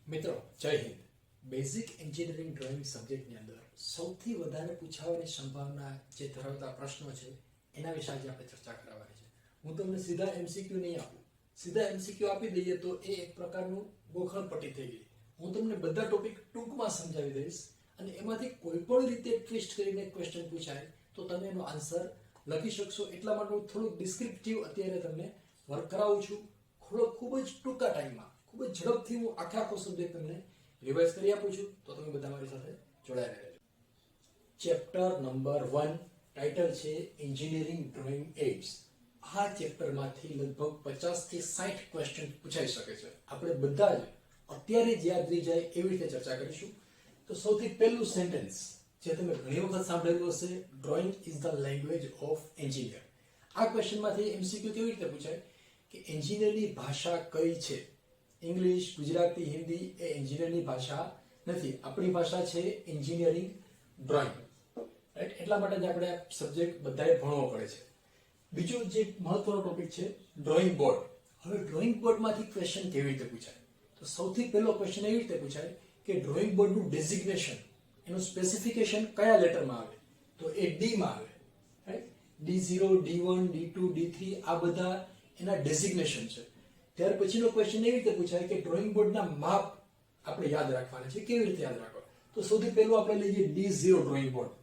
મિત્રો જય Hind. Basic engineering drawing સબ્જેક્ટની અંદર સૌથી વધારે પૂછાવાની સંભાવના જે ધરાવતા પ્રશ્નો છે એના વિશે આજે આપણે ચર્ચા કરવાની છે. હું તમને સીધા એમસીક્યુ નહીં આપું. સીધા એમસીક્યુ આપી દઈએ તો એ એક પ્રકારનું ગોખણપટ્ટી થઈ ગઈ. હું તમને બધા ટોપિક ટૂંકમાં સમજાવી દઈશ અને એમાંથી કોઈ પણ રીતે ટ્વિસ્ટ કરીને ક્વેશ્ચન પૂછાય તો તમે એનો આન્સર લખી શકશો. એટલા માટે હું થોડુંક ડિસ્ક્રિપ્ટિવ અત્યારે તમને વર્ક કરાવું છું. ખૂબ જ ટૂંકા ટાઈમમાં, ખૂબ જ ઝડપથી હું આખો સબ્જેક્ટ તમને રિવાઇઝ કરી આપું છું. તો તમે બધા મારી સાથે જોડાયેલા રહેજો. ચેપ્ટર નંબર 1, ટાઇટલ છે એન્જિનિયરિંગ ડ્રોઈંગ એડ્સ. આ ચેપ્ટરમાંથી લગભગ 50 થી 60 ક્વેશ્ચન પૂછાઈ શકે છે. આપણે બધા જ અત્યારે જ યાદ રહી જાય એવી રીતે ચર્ચા કરીશું. તો સૌથી પહેલું સેન્ટેન્સ જે તમે ઘણી વખત સાંભળેલું હશે, drawing is the language of engineer. આ ક્વેશ્ચનમાંથી એમસીક્યુ કેવી રીતે પૂછાય કે એન્જિનિયરની ભાષા કઈ છે? ઇંગ્લિશ, ગુજરાતી, હિન્દી એ એન્જિનિયરની ભાષા નથી. આપણી ભાષા છે એન્જિનિયરિંગ ડ્રોઈંગ. રાઈટ? એટલા માટે જ આપણે આ સબ્જેક્ટ બધાએ ભણવો પડે છે. બીજો જે મહત્વનો ટોપિક છે ડ્રોઈંગ બોર્ડ. હવે ડ્રોઈંગ બોર્ડમાંથી ક્વેશ્ચન કેવી રીતે પૂછાય? તો સૌથી પહેલો ક્વેશ્ચન એવી રીતે પૂછાય કે ડ્રોઈંગ બોર્ડનું ડેઝિગ્નેશન, એનું સ્પેસિફિકેશન કયા લેટરમાં આવે? તો એ ડી માં આવે. Right? D0, D1, D2, D3 આ બધા એના ડેઝિગ્નેશન છે. ત્યાર પછીનો ક્વેશ્ચન એવી રીતે પૂછાય કે ડ્રોઈંગ બોર્ડના માપ આપણે યાદ રાખવાના છે. કેવી રીતે યાદ રાખવા? તો સૌથી પહેલું આપણે લઈએ D0 ડ્રોઈંગ બોર્ડ.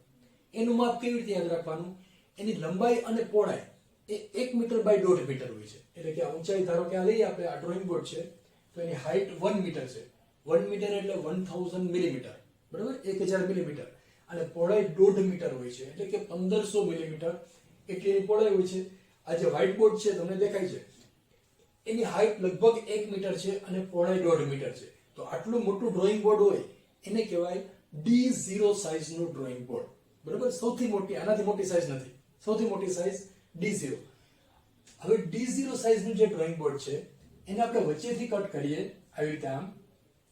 એનું માપ કેવી રીતે યાદ રાખવાનું? એની લંબાઈ અને પહોળાઈ એ 1 મીટર બાય 1.5 મીટર હોય છે. એટલે કે આ ઊંચાઈ ધારો કે આ લઈએ આપણે, આ ડ્રોઈંગ બોર્ડ છે તો એની હાઈટ 1 મીટર છે. 1 મીટર એટલે 1000 મિલીમીટર, બરાબર? 1000 મિલીમીટર. અને પહોળાઈ 1.5 મીટર હોય છે, એટલે કે 1500 મિલીમીટર એટલી એની પહોળાઈ હોય છે. આ જે વ્હાઇટ બોર્ડ છે તમને દેખાય છે, એની હાઈટ લગભગ 1 મીટર છે અને પહોળાઈ 1.5 મીટર છે. તો આટલું મોટું ડ્રોઈંગ બોર્ડ હોય એને કહેવાય D0 સાઇઝનું ડ્રોઈંગ બોર્ડ, બરાબર? સૌથી મોટી, આનાથી મોટી સાઇઝ નથી. સૌથી મોટી સાઇઝ D0. હવે D0 સાઇઝનું જે ડ્રોઈંગ બોર્ડ છે એને આપણે વચ્ચેથી કટ કરીએ આવી રીતે આમ,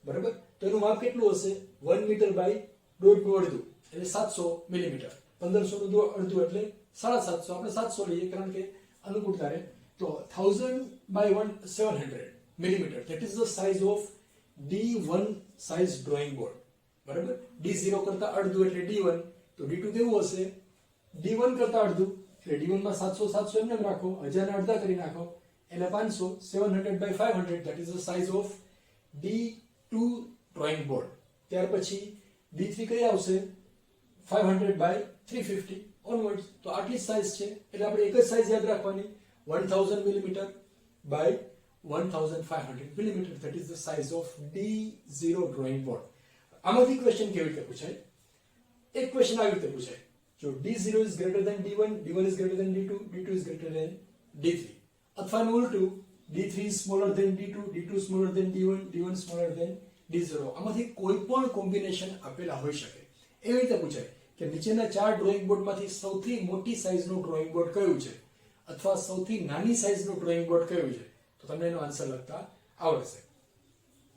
બરાબર? તો એનું માપ કેટલું હશે? 1 મીટર બાય 1.5 નું અડધું એટલે 700 મિલીમીટર. 1500 નું અડધું એટલે 750. આપણે 700 લઈએ કારણ કે અનુકૂળતા રહે. તો 1000 by 700 millimeter, that is the size of D1 size drawing board, બરાબર? D0 કરતા અડધું એટલે D1. તો D2 કેવું હશે? D1 કરતા અડધું એટલે D1 માં 700 એમને રાખો, 1000 ને અડધા કરી નાખો એટલે 500. 700 by 500, that is the size of D2 drawing board. ત્યાર પછી D3 કઈ આવશે? 500 by 350 onwards. તો આટલી સાઇઝ છે એટલે આપણે એક જ સાઇઝ યાદ રાખવાની, 1000 millimeter by 1500 millimeter, that is the size of D0 drawing board. આમાંથી ક્વેશ્ચન કેવી રીતે પૂછાય? એક ક્વેશ્ચન આવી રીતે પૂછાય, જો D0 is greater than D1, D1 is greater than D2, D2 is greater than D3. અથવા ઉલટું, D3 is smaller than D2, D2 smaller than D1, D1 smaller than D0. આમાંથી કોઈ પણ કોમ્બિનેશન આપેલા હોઈ શકે. એવી રીતે પૂછાય કે નીચેના 4 ડ્રોઈંગ બોર્ડમાંથી સૌથી મોટી સાઇઝનું ડ્રોઈંગ બોર્ડ કયું છે અથવા સૌથી નાની સાઇઝનું ડ્રોઈંગ બોર્ડ કયું છે? તો તમને એનો આન્સર લખતા આવડશે.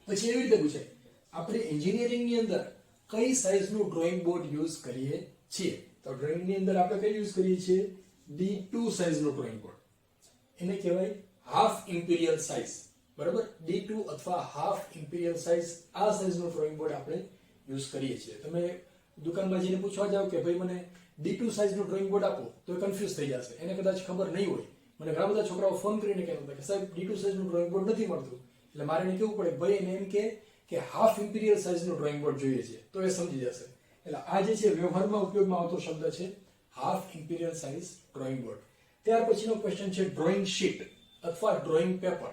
પછી એવી રીતે પૂછાય આપણે એન્જિનિયરિંગની અંદર કઈ સાઇઝનું ડ્રોઈંગ બોર્ડ યુઝ કરીએ છીએ? તો ડ્રોઈંગની અંદર આપણે કઈ યુઝ કરીએ છીએ? D2 સાઇઝનું drawing board. એને કહેવાય હાફ ઇમ્પિરિયલ સાઇઝ, બરાબર? D2 અથવા હાફ ઇમ્પિરિયલ સાઇઝ, આ સાઇઝનું ડ્રોઈંગ બોર્ડ આપણે યુઝ કરીએ છીએ. તમે દુકાનમાં જઈને પૂછવા જાવ કે ભાઈ મને D2 સાઇઝનું ડ્રોઈંગ બોર્ડ આપો, તો એ કન્ફ્યુઝ થઈ જશે. એને કદાચ ખબર નહીં હોય. મને ઘણા બધા છોકરાઓ ફોન કરીને કહેતા કે સાહેબ D2 સાઇઝનું ડ્રોઈંગ બોર્ડ નથી મળતું. એટલે મારે એને કેવું પડે, ભાઈ એને એમ કે હાફ ઇમ્પિરિયલ સાઇઝનું ડ્રોઈંગ બોર્ડ જોઈએ છે, તો એ સમજી જશે. એટલે આ જે છે વ્યવહારમાં ઉપયોગમાં આવતો શબ્દ છે half imperial size drawing board. ત્યાર પછીનો ક્વેશ્ચન છે ડ્રોઈંગ શીટ અથવા ડ્રોઈંગ પેપર.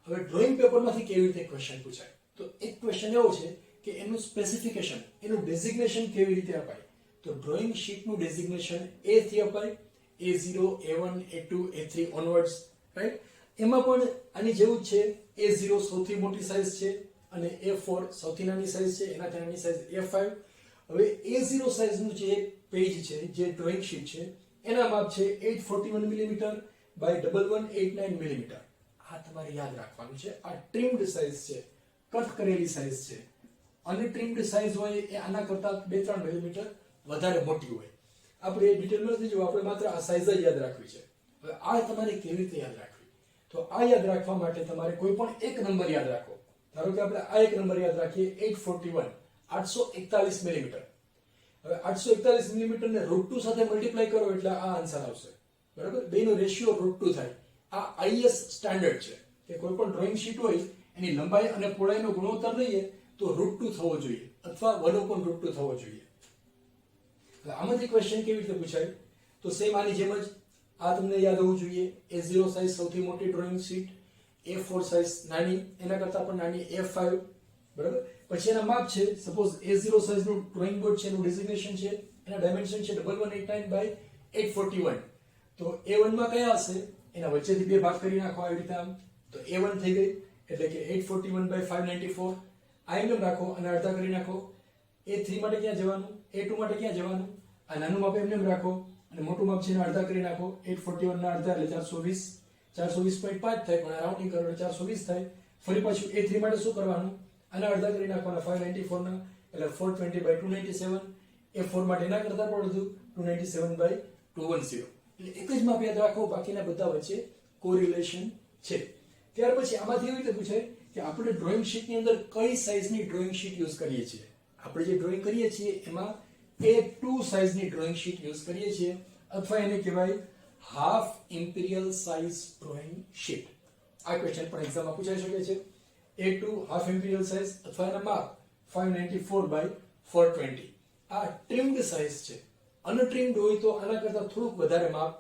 હવે ડ્રોઈંગ પેપરમાંથી કેવી રીતે ક્વેશ્ચન પૂછાય? તો એક ક્વેશ્ચન એવો છે કે એનું સ્પેસિફિકેશન, એનું ડેઝિગ્નેશન કેવી રીતે અપાય? તો ડ્રોઈંગ શીટનું ડેઝિગ્નેશન A થી અપાય, A0, A1, A2, A3 onwards, right? એમાં પણ આની જેવું જ છે. A0 સૌથી મોટી સાઇઝ છે અને A4 સૌથી નાની સાઇઝ છે, એનાથી નાની સાઇઝ A5. હવે A0 સાઇઝનું જે પેજ છે, જે ડ્રોઈંગ શીટ છે, એના માપ છે 841 મિલીમીટર બાય 1189 મિલીમીટર. આ તમારે યાદ રાખવાનું છે. આ ટ્રીમ્ડ સાઇઝ છે, કટ કરેલી સાઇઝ છે. અનટ્રીમ્ડ સાઇઝ હોય એ આના કરતા 2-3 મિલીમીટર વધારે મોટી હોય. આપણે ડિટેલમાં નથી જોવું, આપણે માત્ર આ સાઇઝ જ યાદ રાખવી છે. હવે આ તમારે કેવી રીતે યાદ રાખવી? તો આ યાદ રાખવા માટે તમારે કોઈ પણ એક નંબર યાદ રાખો. ધારો કે આપણે આ એક નંબર યાદ રાખીએ 841 841 મિલીમીટર. હવે 841 મિલીમીટર ને √2 સાથે મલ્ટીપ્લાય કરો એટલે આ આન્સર આવશે. બરાબર, બેનો રેશિયો √2 થાય. આ IS સ્ટાન્ડર્ડ છે કે કોઈ પણ ડ્રોઈંગ શીટ હોય એની લંબાઈ અને પહોળાઈનો ગુણોત્તર લઈએ તો √2 થવો જોઈએ અથવા 1/√2 થવો જોઈએ. હવે આમાંથી ક્વેશ્ચન કેવી રીતે પૂછાય? તો સેમ આની જેમ જ આ તમને યાદ હોવું જોઈએ. A0 સાઈઝ સૌથી મોટી ડ્રોઈંગ શીટ, A4 સાઈઝ નાની, એના કરતા પણ નાની A5. બરાબર, પછી એના માપ છે. સપોઝ A0 સાઈઝનું ડ્રોઈંગ બોર્ડ છે, એનું ડેઝિગ્નેશન છે, એના ડાયમેન્શન છે 1189 બાય 841. તો A1 માં કયા હશે? એના વચ્ચેથી બે ભાગ કરી નાખો આવી રીતે આમ, તો A1 થઈ ગઈ, એટલે કે 841 બાય 594. આ એમ રાખો અને અડધા કરી નાખો. A3 માટે ક્યાં જવાનું? A2 માટે ક્યાં જવાનું? આ નાનું માપ એમ રાખો અને મોટું માપ છે એને અડધા કરી નાખો. 841 ના અડધા એટલે 420, 420.5 થાય, પણ રાઉન્ડિંગ કરો એટલે 420 થાય. ફરી પાછું A3 માટે શું કરવાનું? આના અડધા કરી નાખવાના 594 ના, એટલે 420 બાય 297. A4 માટે એના કરતા પણ અડધું 297 બાય 210. એટલે એક જ માપ યાદ રાખો, બાકીના બધા વચ્ચે કોરિલેશન છે. ત્યાર પછી આમાંથી એવી રીતે પૂછાય કે આપણે ડ્રોઈંગ શીટની અંદર કઈ સાઈઝની ડ્રોઈંગ શીટ યુઝ કરીએ છીએ. આપણે જે ડ્રોઈંગ કરીએ છીએ એમાં A2 સાઈઝની ડ્રોઈંગ શીટ યુઝ કરીએ છીએ, અથવા એને કહેવાય half imperial size drawing sheet. આ ક્વેશ્ચન પણ એક્ઝામમાં પૂછાઈ શકે છે. A2 હાફ ઇમ્પિરિયલ સાઈઝ અથવા એના માપ 594 બાય 420. આ ટ્રીમ્ડ સાઈઝ છે. અનટ્રીમ્ડ હોય તો આના કરતા થોડુંક વધારે માપ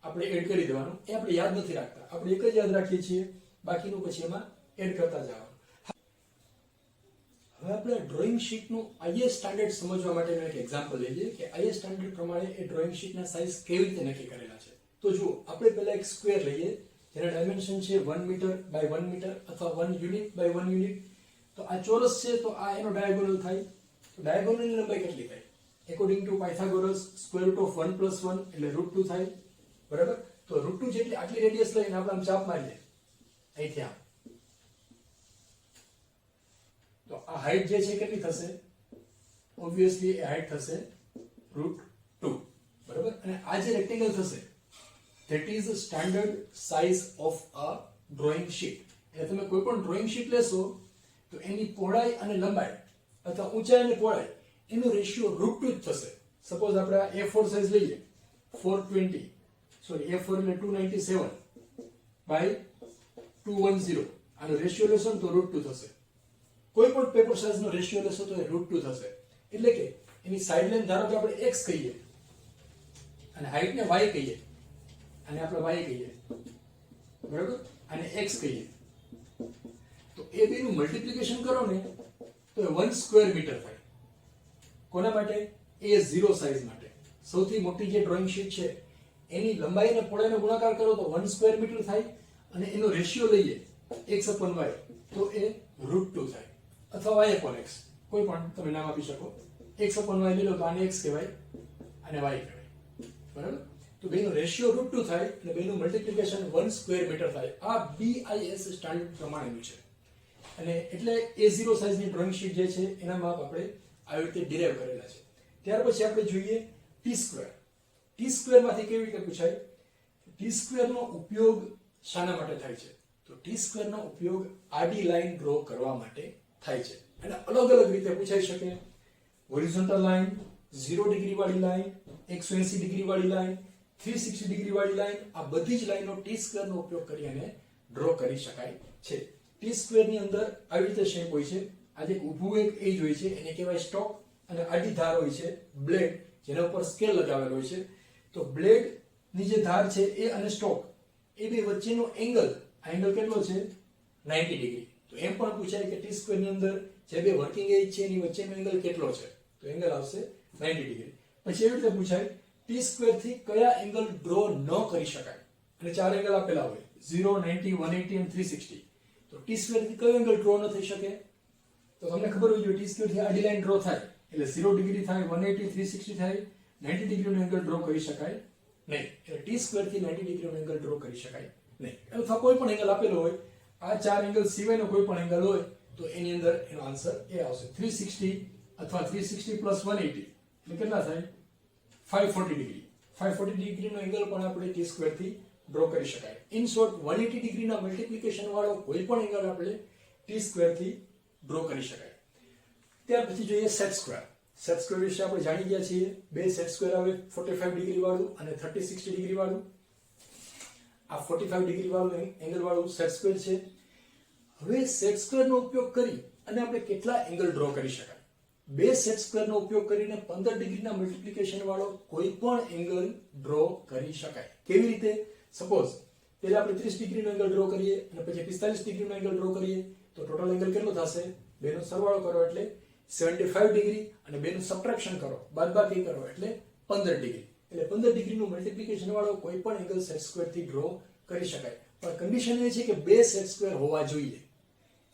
આપણે એડ કરી દેવાનું. એ આપણે યાદ નથી રાખતા, આપણે એક જ યાદ રાખીએ છીએ, બાકીનું પછી એમાં એડ કરતા જવાનું. હવે આપણે ડ્રોઈંગ શીટનું IS સ્ટાન્ડર્ડ સમજવા માટેનું એક એક્ઝામ્પલ લઈએ કે IS સ્ટાન્ડર્ડ પ્રમાણે એ ડ્રોઈંગ શીટના સાઈઝ કેવી રીતે નક્કી કરેલા છે. તો જુઓ, આપણે પહેલા એક સ્ક્વેર લઈએ જેના ડાયમેન્શન છે 1 મીટર બાય 1 મીટર અથવા 1 યુનિટ બાય 1 યુનિટ. તો આ ચોરસ છે, તો આ એનો ડાયાગોનલ થાય. તો ડાયાગોનલની લંબાઈ કેટલી થાય? According to Pythagoras square root of 1 + 1 એટલે √2 થાય. બરાબર, તો √2 જેટલી આટલી રેડિયસ લઈને આપણે આમ ચાપ મારીએ અહીંથી આમ, તો આ હાઈટ જે છે કેટલી થશે? ઓબ્વિયસલી એ હાઈટ થશે √2. બરાબર, અને આ જે રેક્ટેંગલ થશે that is the standard size of a drawing sheet. એટલે તમે કોઈ પણ ડ્રોઈંગ શીટ લેશો તો એની પહોળાઈ અને લંબાઈ અથવા ઊંચાઈ અને પહોળાઈ એનો રેશિયો √2 જ થશે. સપોઝ આપણે આ A4 સાઈઝ લઈએ 420, સોરી A4 એટલે 297 બાય 210, આનો રેશિયો લેશો તો √2 થશે. કોઈ પણ પેપર સાઈઝનો રેશિયો લેશો તો એ √2 થશે. એટલે કે એની સાઈડ લાઈન ધારો કે આપણે x કહીએ અને હાઈટ ને y કહીએ, અને આપણે y કહીએ, બરાબર, અને x કહીએ, તો એ બેનું મલ્ટીપ્લિકેશન કરો ને તો એ 1 સ્ક્વેર મીટર થાય. કોના માટે? A0 સાઈઝ માટે. સૌથી મોટી જે ડ્રોઈંગ શીટ છે એની લંબાઈ અને પહોળાઈનો ગુણાકાર કરો તો 1 સ્ક્વેર મીટર થાય, અને એનો રેશિયો લઈએ x/y તો એ √2 થાય, અથવા y/x, કોઈ પણ તમે નામ આપી શકો. x/y લઈ લો તો આને x કહેવાય અને y કહેવાય. બરાબર, તો બેનો રેશિયો √2 થાય અને બેનું મલ્ટીપ્લિકેશન 1 સ્ક્વેર મીટર થાય. આ BIS સ્ટાન્ડર્ડ પ્રમાણેનું છે. અને એટલે A0 સાઈઝની ડ્રોઈંગ શીટ જે છે એના માપ આપણે આવી રીતે ડિરાઈવ કરેલા છે. ત્યાર પછી આપણે જોઈએ T². T² માંથી કેવી રીતે પૂછાય? T² નો ઉપયોગ શાના માટે થાય છે? તો T² નો ઉપયોગ આડી લાઈન ડ્રો કરવા માટે થાય છે. અને અલગ અલગ રીતે પૂછાઈ શકે. હોરિઝોન્ટલ લાઈન, 0 ડિગ્રી વાળી લાઈન, 180 ડિગ્રી વાળી લાઈન, 360 ડિગ્રી વાળી લાઈન, આ બધી જ લાઈનો T² નો ઉપયોગ કરી અને ડ્રો કરી શકાય છે. T² ની અંદર આવી રીતે શેપ હોય છે. આજે ઊભું એક એજ હોય છે એને કહેવાય સ્ટોક, અને આડી ધાર હોય છે બ્લેડ, જેના ઉપર સ્કેલ લગાવેલો હોય છે. તો બ્લેડ ની જે ધાર છે એ અને સ્ટોક એ બે વચ્ચેનો એંગલ, આ એંગલ કેટલો છે? 90 ડિગ્રી. તો એમ પણ પૂછાય કે T² ની અંદર જે બે વર્કિંગ એજ છે એની વચ્ચેનો એંગલ કેટલો છે? તો એંગલ આવશે 90 ડિગ્રી. પછી એવી રીતે પૂછાય T² થી કયા એંગલ ડ્રો ન કરી શકાય? અને ચાર એંગલ આપેલા હોય 0, 90, 180 અને 360. તો T² થી કયો એંગલ ડ્રો ન થઈ શકે? તો તમને ખબર હોવી જોઈએ T² થી આડી લાઈન ડ્રો થાય એટલે 0 ડિગ્રી થાય, 180, 360 થાય, 90 ડિગ્રીનો એંગલ ડ્રો કરી શકાય નહીં. એટલે T² થી 90 ડિગ્રીનો એંગલ ડ્રો કરી શકાય નહીં. અથવા કોઈ પણ એંગલ આપેલો હોય, આ ચાર એંગલ સિવાયનો કોઈ પણ એંગલ હોય તો એની અંદર એનો આન્સર એ આવશે 360 અથવા 360 + 180 એટલે કેટલા થાય? 540 ડિગ્રી. 540 ડિગ્રીનો એંગલ પણ આપણે T² થી ડ્રો કરી શકાય. ઇન શોર્ટ 180 ડિગ્રીના મલ્ટીપ્લિકેશન વાળો કોઈ પણ એંગલ આપણે ટી સ્ક્વેરથી ડ્રો કરી શકાય. ત્યાર પછી જોઈએ સેટ સ્ક્વેર. સેટ સ્ક્વેર વિશે આપણે જાણી ગયા છીએ. બે સેટ સ્ક્વેર આવે 45 ડિગ્રી વાળું અને 30-60 ડિગ્રી વાળું. આ 45 ડિગ્રી વાળું એંગલ વાળું સેટ સ્ક્વેર છે. હવે સેટ સ્ક્વેર નો ઉપયોગ કરી અને આપણે કેટલા એંગલ ડ્રો કરી શકાય? બે સેટ સ્ક્વેર નો ઉપયોગ કરીને 15 ડિગ્રીના મલ્ટીપ્લિકેશન વાળો કોઈ પણ એંગલ ડ્રો કરી શકાય. કેવી રીતે? સપોઝ પહેલા આપણે 30 ડિગ્રીનો એંગલ ડ્રો કરીએ અને પછી 45 ડિગ્રીનો એંગલ ડ્રો કરીએ તો ટોટલ એંગલ કેટલો થશે? બેનો સરવાળો કરો એટલે 75 ડિગ્રી અને બેનું સબટ્રેક્શન કરો, બાદબાકી કરો એટલે 15 ડિગ્રી. એટલે 15 ડિગ્રીનું મલ્ટીપ્લિકેશન વાળો કોઈ પણ એંગલ સેટ સ્ક્વેર થી ડ્રો કરી શકાય. પણ કન્ડિશન એ છે કે બે સેટ સ્ક્વેર હોવા જોઈએ.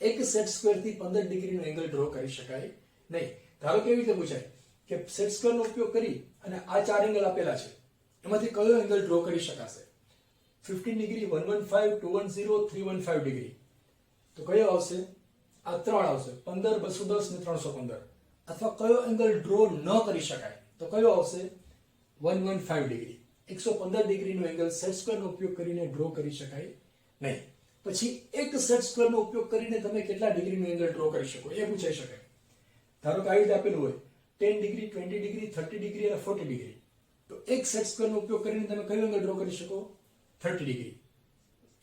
એક સેટ સ્ક્વેર થી 15 ડિગ્રીનો એંગલ ડ્રો કરી શકાય નહીં. ધારો કેવી રીતે પૂછાય કે સેટ સ્ક્વેર નો ઉપયોગ કરી અને આ ચાર એંગલ આપેલા છે, એમાંથી કયો એંગલ ડ્રો કરી શકાશે? 15 ડિગ્રી, 115, 210, 315 ડિગ્રી. તો કયો આવશે? આ ત્રણ આવશે, 15, 210 ને 315. અથવા કયો એંગલ ડ્રો ન કરી શકાય? તો કયો આવશે? 115 ડિગ્રી. 115 ડિગ્રીનો એંગલ સેટ સ્ક્વેર નો ઉપયોગ કરીને ડ્રો કરી શકાય નહીં. પછી એક સેટ સ્ક્વેર નો ઉપયોગ કરીને તમે કેટલા ડિગ્રીનો એંગલ ડ્રો કરી શકો એ પૂછાઈ શકે. ધારો કે આવી રીતે આપેલું હોય 10 ડિગ્રી, 20 ડિગ્રી, 30 ડિગ્રી અને 40 ડિગ્રી. તો એક સેટ સ્ક્વેર નો ઉપયોગ કરીને તમે કયો એંગલ ડ્રો કરી શકો? 30 ડિગ્રી.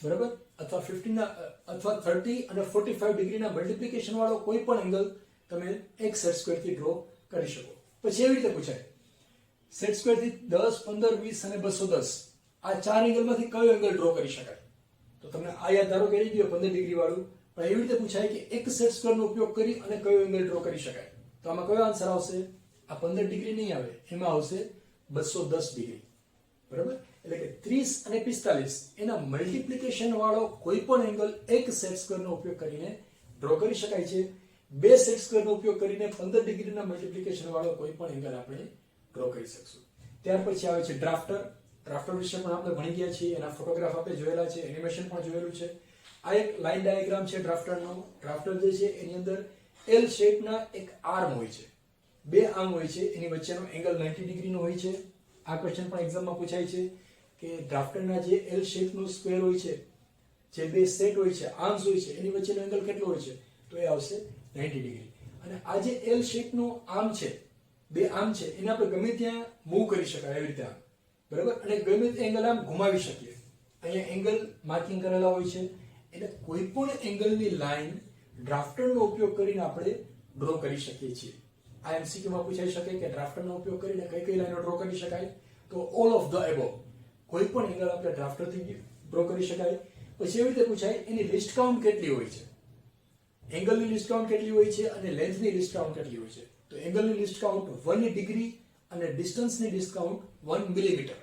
બરાબર? અથવા 15 અથવા 30 અને 45 ડિગ્રીના મલ્ટીપ્લિકેશન વાળો કોઈ પણ એંગલ તમે એક સેટ સ્ક્વેર થી ડ્રો કરી શકો. પછી એવી રીતે પૂછાય સેટ સ્ક્વેર થી 10, 15, 20 અને 210 આ ચાર એંગલમાંથી કયો એંગલ ડ્રો કરી શકાય? તો તમને આ યાદ ધારો કે રહી ગયો 15 ડિગ્રી વાળું. પણ એવી રીતે પૂછાય કે એક સેટ સ્ક્વેર નો ઉપયોગ કરી અને કયો એંગલ ડ્રો કરી શકાય? તો આમાં કયો આન્સર આવશે? આ 15 ડિગ્રી નહીં આવે, એમાં આવશે 210 ડિગ્રી. બરાબર? એટલે કે 30 અને 45 એના મલ્ટીપ્લિકેશન વાળો કોઈ પણ એંગલ એક સેટ સ્ક્વેર નો ઉપયોગ કરીને ડ્રો કરી શકાય છે. બે સેટ સ્ક્વેર નો ઉપયોગ કરીને 15 ડિગ્રીના મલ્ટીપ્લિકેશન વાળો કોઈ પણ એંગલ આપણે ડ્રો કરી શકશું. ત્યાર પછી આવે છે ડ્રાફ્ટર. ડ્રાફ્ટર વિશે પણ આપણે ભણી ગયા છીએ, એના ફોટોગ્રાફ આપણે જોયેલા છે, એનિમેશન પણ જોયેલું છે. આ એક લાઈન ડાયાગ્રામ છે ડ્રાફ્ટરનો. ડ્રાફ્ટર જે છે એની અંદર એલ શેપના એક આર્મ હોય છે, બે આર્મ હોય છે, એની વચ્ચેનો એંગલ 90 ડિગ્રીનો હોય છે. આ ક્વેશ્ચન પણ એક્ઝામમાં પૂછાય છે કે ડ્રાફ્ટરના જે એલ શેપનો સ્ક્વેર હોય છે, જે બે સેટ હોય છે, આર્મ્સ હોય છે, એની વચ્ચેનો એંગલ કેટલો હોય છે? તો એ આવશે 90 ડિગ્રી. અને આ જે એલ શેપનો આર્મ છે, બે આર્મ છે, એને આપણે ગમે ત્યાં મૂવ કરી શકાય એવી રીતે આમ. બરાબર? અને ગમે તે એંગલ આમ ઘુમાવી શકીએ. અહીંયા એંગલ માર્કિંગ કરેલા હોય છે. એટલે કોઈ પણ એંગલની લાઈન ડ્રાફ્ટરનો ઉપયોગ કરીને આપણે ડ્રો કરી શકીએ છીએ. આ MCQ માં પૂછાઈ શકે કે ડ્રાફ્ટરનો ઉપયોગ કરીને કઈ કઈ લાઈનો ડ્રો કરી શકાય? તો ઓલ ઓફ ધ એબોવ. કોઈ પણ એંગલ આપણે ડ્રાફ્ટરથી ડ્રો કરી શકાય. પછી એવી રીતે પૂછાય એની લિસ્ટ કાઉન્ટ કેટલી હોય છે? એંગલની લિસ્ટ કાઉન્ટ કેટલી હોય છે અને લેન્થની લિસ્ટ કાઉન્ટ કેટલી હોય છે? તો એંગલની લિસ્ટ કાઉન્ટ 1 ડિગ્રી અને ડિસ્ટન્સની લિસ્ટ કાઉન્ટ 1 મિલીમીટર.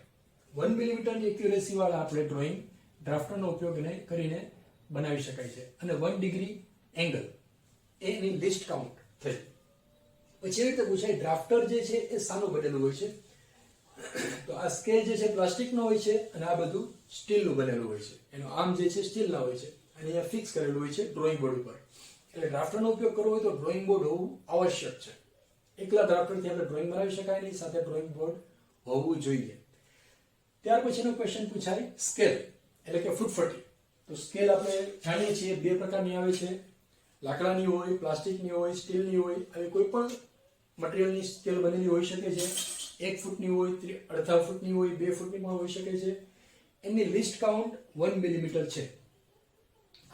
1 મિલીમીટરની એક્યુરેસી વાળા આપણે ડ્રોઈંગ ડ્રાફ્ટરનો ઉપયોગ કરીને બનાવી શકાય છે. અને 1 ડિગ્રી એંગલ એની લિસ્ટ કાઉન્ટ થઈ. પછી એવી રીતે પૂછાય ડ્રાફ્ટર જે છે એ શાનું બનેલું હોય છે? તો આ સ્કેલ જે છે પ્લાસ્ટિકનો હોય છે અને આ બધું સ્ટીલનું બનેલું હોય છે. એનો આર્મ જે છે સ્ટીલના હોય છે અને અહીંયા ફિક્સ કરેલું હોય છે ડ્રોઈંગ બોર્ડ ઉપર. એટલે ડ્રાફ્ટરનો ઉપયોગ કરવો હોય તો ડ્રોઈંગ બોર્ડ હોવું આવશ્યક છે. એકલા ડ્રાફ્ટરથી આપણે ડ્રોઈંગ બનાવી શકાય નહીં, સાથે ડ્રોઈંગ બોર્ડ હોવું જોઈએ. ત્યાર પછીનો ક્વેશ્ચન પૂછાય સ્કેલ એટલે કે ફૂટફટી. તો સ્કેલ આપણે જાણીએ છીએ બે પ્રકારની આવે છે, લાકડાની હોય, પ્લાસ્ટિકની હોય, સ્ટીલની હોય. આવી કોઈ પણ મટીરિયલની સ્કેલ બનેલી હોઈ શકે છે. 1 ફૂટની હોય, 1.5 ફૂટની હોય, 2 ફૂટની પણ હોઈ શકે છે. એની લિસ્ટ કાઉન્ટ 1 મિલીમીટર છે.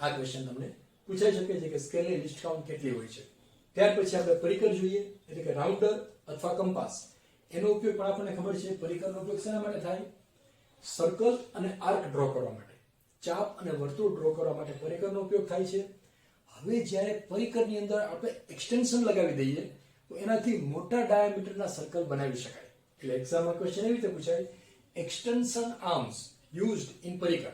આ ક્વેશ્ચન તમને પૂછાઈ શકે છે કે સ્કેલની લિસ્ટ કાઉન્ટ કેટલી હોય છે. ત્યાર પછી આપણે પરિકર જોઈએ એટલે કે રાઉન્ડર અથવા કંપાસ. એનો ઉપયોગ પણ આપણને ખબર છે. પરિકરનો ઉપયોગ શેના માટે થાય? સર્કલ અને આર્ક ડ્રો કરવા માટે, ચાપ અને વર્તુળ ડ્રો કરવા માટે પરિકરનો ઉપયોગ થાય છે. હવે જ્યારે પરિકરની અંદર આપણે એક્સટેન્શન લગાવી દઈએ તો એનાથી મોટા ડાયામીટરના સર્કલ બનાવી શકાય. એટલે એક્ઝામમાં ક્વેશ્ચન એવી રીતે પૂછાય એક્સટેન્શન આર્મ્સ યુઝડ ઇન પરિકર.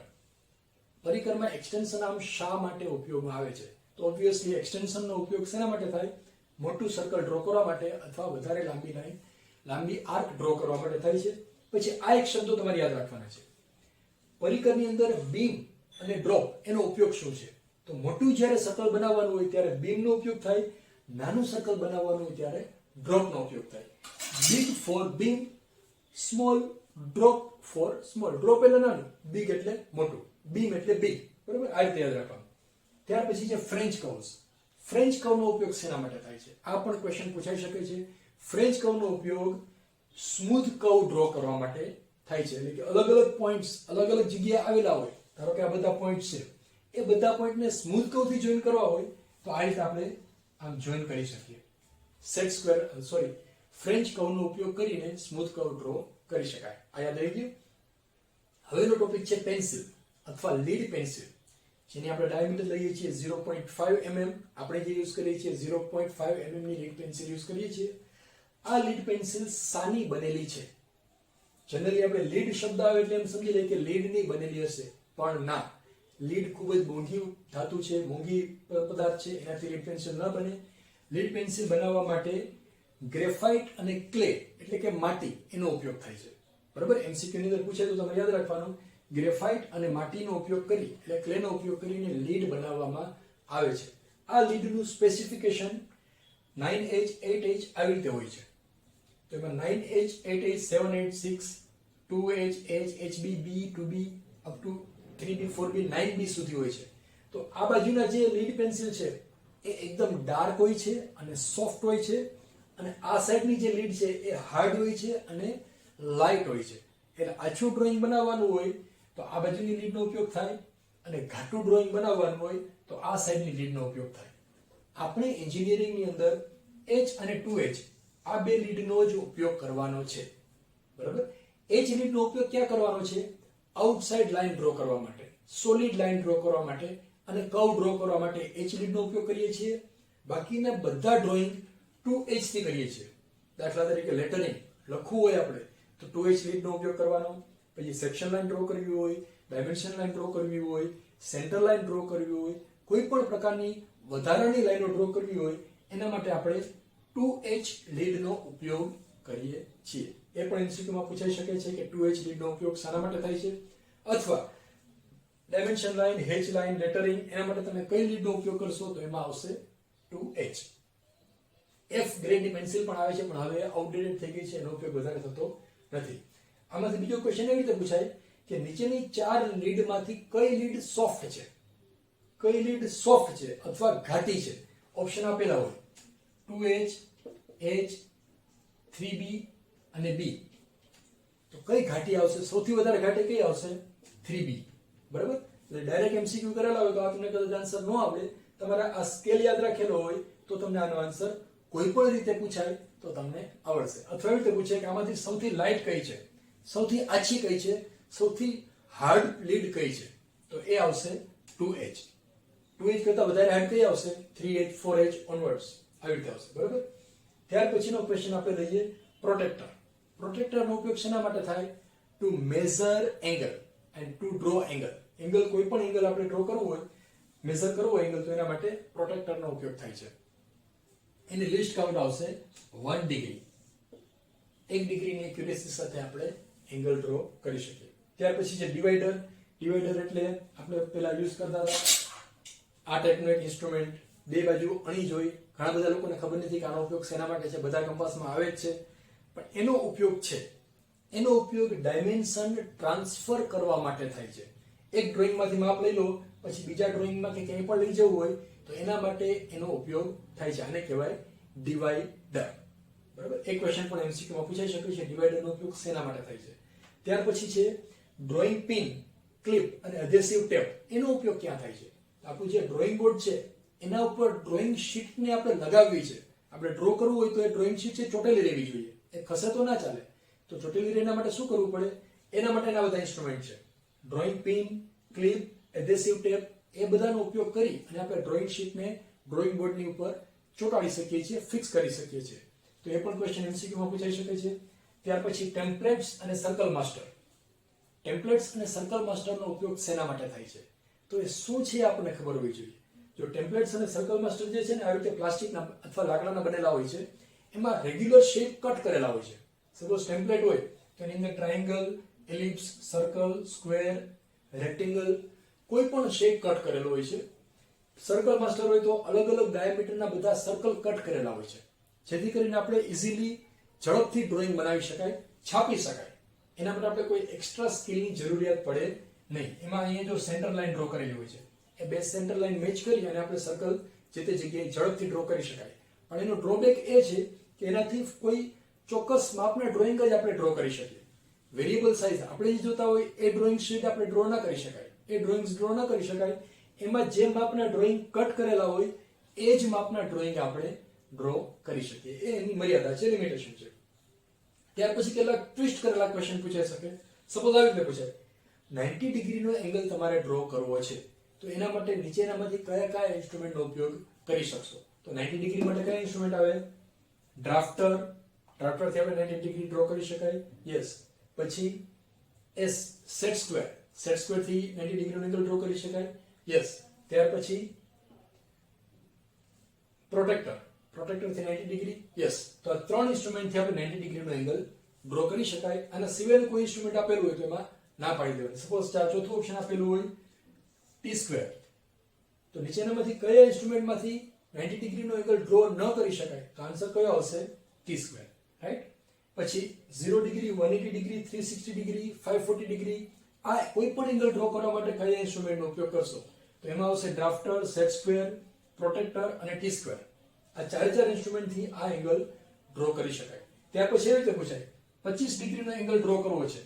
પરિકરમાં એક્સટેન્શન આર્મ શા માટે ઉપયોગમાં આવે છે? તો ઓબ્વિયસલી એક્સટેન્શનનો ઉપયોગ શેના માટે થાય? મોટું સર્કલ ડ્રો કરવા માટે અથવા વધારે લાંબી લાઈન, લાંબી આર્ક ડ્રો કરવા માટે થાય છે. પછી આ એક શબ્દો તમારે યાદ રાખવાના છે. પરિકરની અંદર બીમ અને ડ્રોપ એનો ઉપયોગ શું છે? તો મોટું જ્યારે સર્કલ બનાવવાનું હોય ત્યારે બીમનો ઉપયોગ થાય, નાનું સર્કલ બનાવવાનું હોય ત્યારે ડ્રોપનો ઉપયોગ થાય. Big for beam, small drop for small. Drop એટલે નાનું, બિગ એટલે મોટું, બીમ એટલે બિગ. બરાબર? આ રીતે યાદ રાખવાનું. ત્યાર પછી છે ફ્રેન્ચ કર્વ્સ. ફ્રેન્ચ કર્વનો ઉપયોગ શેના માટે થાય છે? આ પણ ક્વેશ્ચન પૂછાઈ શકે છે. ફ્રેન્ચ કર્વનો ઉપયોગ સ્મૂથ કર્વ ડ્રો કરવા માટે થાય છે. એટલે કે અલગ અલગ પોઈન્ટ્સ અલગ અલગ જગ્યાએ આવેલા હોય, ધારો કે આ બધા પોઈન્ટ છે, એ બધા પોઈન્ટને સ્મૂથ કર્વથી જોઈન કરવા હોય તો આ રીતે આપણે આમ જોઈન કરી શકીએ. ફ્રેન્ચ કર્વનો ઉપયોગ કરીને સ્મૂથ કર્વ ડ્રો કરી શકાય. આ યાદ રહી ગયું. હવેનો ટોપિક છે પેન્સિલ અથવા લીડ પેન્સિલ, જેની આપણે ડાયામીટર લઈએ છીએ 0.5 mm. આપણે જે યુઝ કરીએ છીએ 0.5 mm ની લીડ પેન્સિલ યુઝ કરીએ છીએ. આ લીડ પેન્સિલ સાની બનેલી છે? જનરલી આપણે લીડ શબ્દ આવે એટલે એમ સમજી લઈએ કે લીડની બનેલી હશે, પણ ના. લીડ ખૂબ જ મોંઘી ધાતુ છે, મોંઘી પદાર્થ છે, એનાથી લીડ પેન્સિલ ન બને. લીડ પેન્સિલ બનાવવા માટે ગ્રેફાઇટ અને ક્લે એટલે કે માટી એનો ઉપયોગ થાય છે. બરાબર, એમસીક્યુ ની અંદર પૂછે તો તમારે યાદ રાખવાનું, ગ્રેફાઇટ અને માટીનો ઉપયોગ કરી એટલે ક્લેનો ઉપયોગ કરીને લીડ બનાવવામાં આવે છે. આ લીડનું સ્પેસિફિકેશન 9H 8H આવી રીતે હોય છે. તો એમાં 9H 8H 7H 6 2H H HB B 2B up to 3B 4B 9B સુધી હોય છે. તો આ બાજુના જે લીડ પેન્સિલ છે એ એકદમ ડાર્ક હોય છે અને સોફ્ટ હોય છે, અને આ સાઈડની જે લીડ છે એ હાર્ડ હોય છે અને લાઇટ હોય છે. એટલે આછું ડ્રોઈંગ બનાવવાનું હોય તો આ બાજુની લીડનો ઉપયોગ થાય, અને ઘાટું ડ્રોઈંગ બનાવવાનું હોય તો આ સાઈડની લીડનો ઉપયોગ થાય. આપણે એન્જિનિયરિંગની અંદર H અને 2H આ બે લીડનો જ ઉપયોગ કરવાનો છે. બરાબર, H લીડનો ઉપયોગ ક્યાં કરવાનો છે? આઉટસાઇડ લાઈન ડ્રો કરવા માટે, સોલિડ લાઈન ડ્રો કરવા માટે અને કર્વ ડ્રો કરવા માટે H લીડનો ઉપયોગ કરીએ છીએ. બાકીના બધા ડ્રોઈંગ 2H થી કરીએ છીએ. દાખલા તરીકે લેટરિંગ લખવું હોય આપણે તો 2H લીડનો ઉપયોગ કરવાનો. પછી સેક્શન લાઈન ડ્રો કરવી હોય, ડાયમેન્શન લાઈન ડ્રો કરવી હોય, સેન્ટર લાઈન ડ્રો કરવી હોય, કોઈ પણ પ્રકારની વધારાની લાઈનો ડ્રો કરવી હોય, એના માટે આપણે 2H લીડનો ઉપયોગ કરીએ છીએ. એ પણ એમસીક્યુમાં પૂછાઈ શકે છે કે 2H લીડનો ઉપયોગ શાના માટે થાય છે, અથવા dimension line, hatch line, lettering એના માટે તમે કઈ લીડનો ઉપયોગ કરશો તો એમાં આવશે 2H. F ગ્રેડની પેન્સિલ પણ આવે છે, પણ હવે આઉટડેટેડ થઈ ગઈ છે, એનો ઉપયોગ વધારે થતો નથી. આમાંથી બીજો ક્વેશ્ચન એવી રીતે પૂછાય કે નીચેની 4 લીડમાંથી કઈ લીડ સોફ્ટ છે, કઈ લીડ સોફ્ટ છે અથવા ઘાટી છે? ઓપ્શન આપેલા હોય 2H, H, 3B અને B. તો કઈ ઘાટી આવશે? સૌથી વધારે ઘાટી કઈ આવશે? 3B. બરાબર, એટલે ડાયરેક્ટ એમસીક્યુ કરેલા હોય તો આ તમને કદાચ આન્સર ન આવડે, તમારે આ સ્કેલ યાદ રાખેલો હોય તો તમને આનો આન્સર કોઈ પણ રીતે પૂછાય તો તમને આવડશે. અથવા એવી રીતે પૂછે કે આમાંથી સૌથી લાઇટ કઈ છે, સૌથી આછી કઈ છે, સૌથી હાર્ડ લીડ કઈ છે? તો એ આવશે 2H. 2H કરતા વધારે હાર્ડ કઈ આવશે? 3H 4H ઓનવર્ડ્સ આવી રીતે આવશે. બરાબર, ત્યાર પછીનો ક્વેશ્ચન આપણે લઈએ પ્રોટેક્ટર. પ્રોટેક્ટરનો ઉપયોગ શેના માટે થાય? Two measure angle and to draw angle. Angle, કોઈ પણ એંગલ આપણે ડ્રો કરવું હોય, મેઝર કરવું હોય એંગલ, તો એના માટે પ્રોટેક્ટરનો ઉપયોગ થાય છે. એની લિસ્ટ કાઉન્ટ આવશે 1 ડિગ્રી. 1 ડિગ્રીની એક્યુરેસી સાથે આપણે એંગલ ડ્રો કરી શકીએ. ત્યાર પછી છે ડિવાઈડર. ડિવાઈડર એટલે આપણે પહેલા યુઝ કરતા હતા આ ટાઈપનું એક ઇન્સ્ટ્રુમેન્ટ, બે બાજુ અણી જોઈ. ઘણા બધા લોકોને ખબર નથી કે આનો ઉપયોગ શેના માટે છે, બધા કંપાસમાં આવે જ છે, પણ એનો ઉપયોગ છે, એનો ઉપયોગ ડાયમેન્શન ટ્રાન્સફર કરવા માટે થાય છે. એક ડ્રોઈંગમાંથી માપ લઈ લો, પછી બીજા ડ્રોઈંગમાં કે ક્યાંય પણ લઈ જવું હોય તો એના માટે એનો ઉપયોગ થાય છે. આને કહેવાય ડિવાઈડર. બરાબર, એક ક્વેશ્ચન પણ એમસીક્યુમાં પૂછાઈ શકે છે, ડિવાઈડરનો ઉપયોગ શેના માટે થાય છે. ત્યાર પછી છે ડ્રોઈંગ પિન, ક્લિપ અને એડહેસિવ ટેપ. એનો ઉપયોગ ક્યાં થાય છે? આપણું જે ડ્રોઈંગ બોર્ડ છે એના ઉપર ડ્રોઈંગ શીટને આપણે લગાવવી છે. આપણે ડ્રો કરવું હોય તો એ ડ્રોઈંગ શીટ છે ચોટેલી રહેવી જોઈએ, એ ખસે તો ના ચાલે. તો ચોટેલી રહેવા માટે શું કરવું પડે? એના માટેના બધા ઇન્સ્ટ્રુમેન્ટ છે. Drawing pin, clip, adhesive tape, એ બધાનો ઉપયોગ કરી અને આપણે ડ્રોઈંગ શીટને ડ્રોઈંગ બોર્ડની ઉપર ચોંટાડી શકીએ છીએ, ફિક્સ કરી શકીએ છીએ. તો એ પણ ક્વેશ્ચન એમસીક્યુમાં પૂછાઈ શકે છે. ત્યાર પછી ટેમ્પલેટ્સ અને સર્કલ માસ્ટર. ટેમ્પલેટ્સ અને સર્કલ માસ્ટરનો ઉપયોગ શેના માટે થાય છે? તો એ શું છે આપણને ખબર હોવી જોઈએ. જો ટેમ્પલેટ્સ અને સર્કલ માસ્ટર જે છે ને આવી રીતે પ્લાસ્ટિકના અથવા લાકડાના બનેલા હોય છે, એમાં રેગ્યુલર શેપ કટ કરેલા હોય છે. સપોઝ ટેમ્પલેટ હોય તો એની અંદર triangle, ellipse, circle, square, rectangle, કોઈ પણ શેપ કટ કરેલો હોય છે. સર્કલ માસ્ટર હોય તો અલગ અલગ ડાયામીટરના બધા સર્કલ કટ કરેલા હોય છે, જેથી કરીને આપણે ઇઝીલી ઝડપથી ડ્રોઈંગ બનાવી શકાય, છાપી શકાય. એના માટે આપણે કોઈ એક્સ્ટ્રા સ્કિલની જરૂરિયાત પડે નહીં. એમાં અહીંયા જો સેન્ટર લાઈન ડ્રો કરેલી હોય છે, એ બે સેન્ટર લાઈન મેચ કરી અને આપણે સર્કલ જે તે જગ્યાએ ઝડપથી ડ્રો કરી શકાય. પણ એનો ડ્રોબેક એ છે કે એનાથી કોઈ ચોક્કસ માપના ડ્રોઈંગ જ આપણે ડ્રો કરી શકીએ. વેરિયેબલ સાઇઝ આપણે જે જોતા હોય એ ડ્રોઈંગ શીટ આપણે ડ્રો ના કરી શકાય. એ ડ્રોઈંગ્સ ડ્રો ના કરી શકાય. એમાં જે માપના ડ્રોઈંગ કટ કરેલા હોય એ જ માપના ડ્રોઈંગ આપણે ડ્રો કરી શકીએ. એ એની મર્યાદા છે, લિમિટેશન છે. ત્યાર પછી કેટલાક ટ્વિસ્ટ કરેલા ક્વેશ્ચન પૂછાઈ શકે. સપોઝ આવી રીતે પૂછાય 90 ડિગ્રીનો એંગલ તમારે ડ્રો કરવો છે, તો એના માટે નીચેનામાંથી કયા કયા ઇન્સ્ટ્રુમેન્ટનો ઉપયોગ કરી શકશો? તો 90 ડિગ્રી માટે કયા ઇન્સ્ટ્રુમેન્ટ આવે? ડ્રાફ્ટર. ડ્રાફ્ટરથી આપણે 90 ડિગ્રી ડ્રો કરી શકાય. યસ. પછી સેટ સ્ક્વેર. સેટ સ્ક્વેર થી 90 ડિગ્રીનો એંગલ ડ્રો કરી શકાય. યસ. ત્યાર પછી પ્રોટેક્ટર. પ્રોટેક્ટર થી 90 ડિગ્રી. યસ. તો આ ત્રણ ઇન્સ્ટ્રુમેન્ટ થી આપણે 90 ડિગ્રીનો એંગલ ડ્રો કરી શકાય. અને સિવાયનું કોઈ ઇન્સ્ટ્રુમેન્ટ આપેલું હોય તો એમાં ના પાડી દેવાનું. સપોઝ ચોથું ઓપ્શન આપેલું હોય ટી સ્ક્વેર, તો નીચેનામાંથી કયા ઇન્સ્ટ્રુમેન્ટમાંથી 90 ડિગ્રીનો એંગલ ડ્રો ન કરી શકાય? તો આન્સર કયો આવશે? T square. રાઈટ. પછી 0 ડિગ્રી, 180 ડિગ્રી, 360 ડિગ્રી, 540 ડિગ્રી, આ કોઈ પણ એંગલ ડ્રો કરવા માટે કયા ઇન્સ્ટ્રુમેન્ટનો ઉપયોગ કરશો? તો એમાં આવશે ડ્રાફ્ટર, સેટ સ્ક્વેર, પ્રોટેક્ટર અને ટી સ્ક્વેર. આ ચાર ઇન્સ્ટ્રુમેન્ટથી આ એંગલ ડ્રો કરી શકાય. ત્યાર પછી એવી રીતે પૂછાય 25 ડિગ્રીનો એંગલ ડ્રો કરવો છે,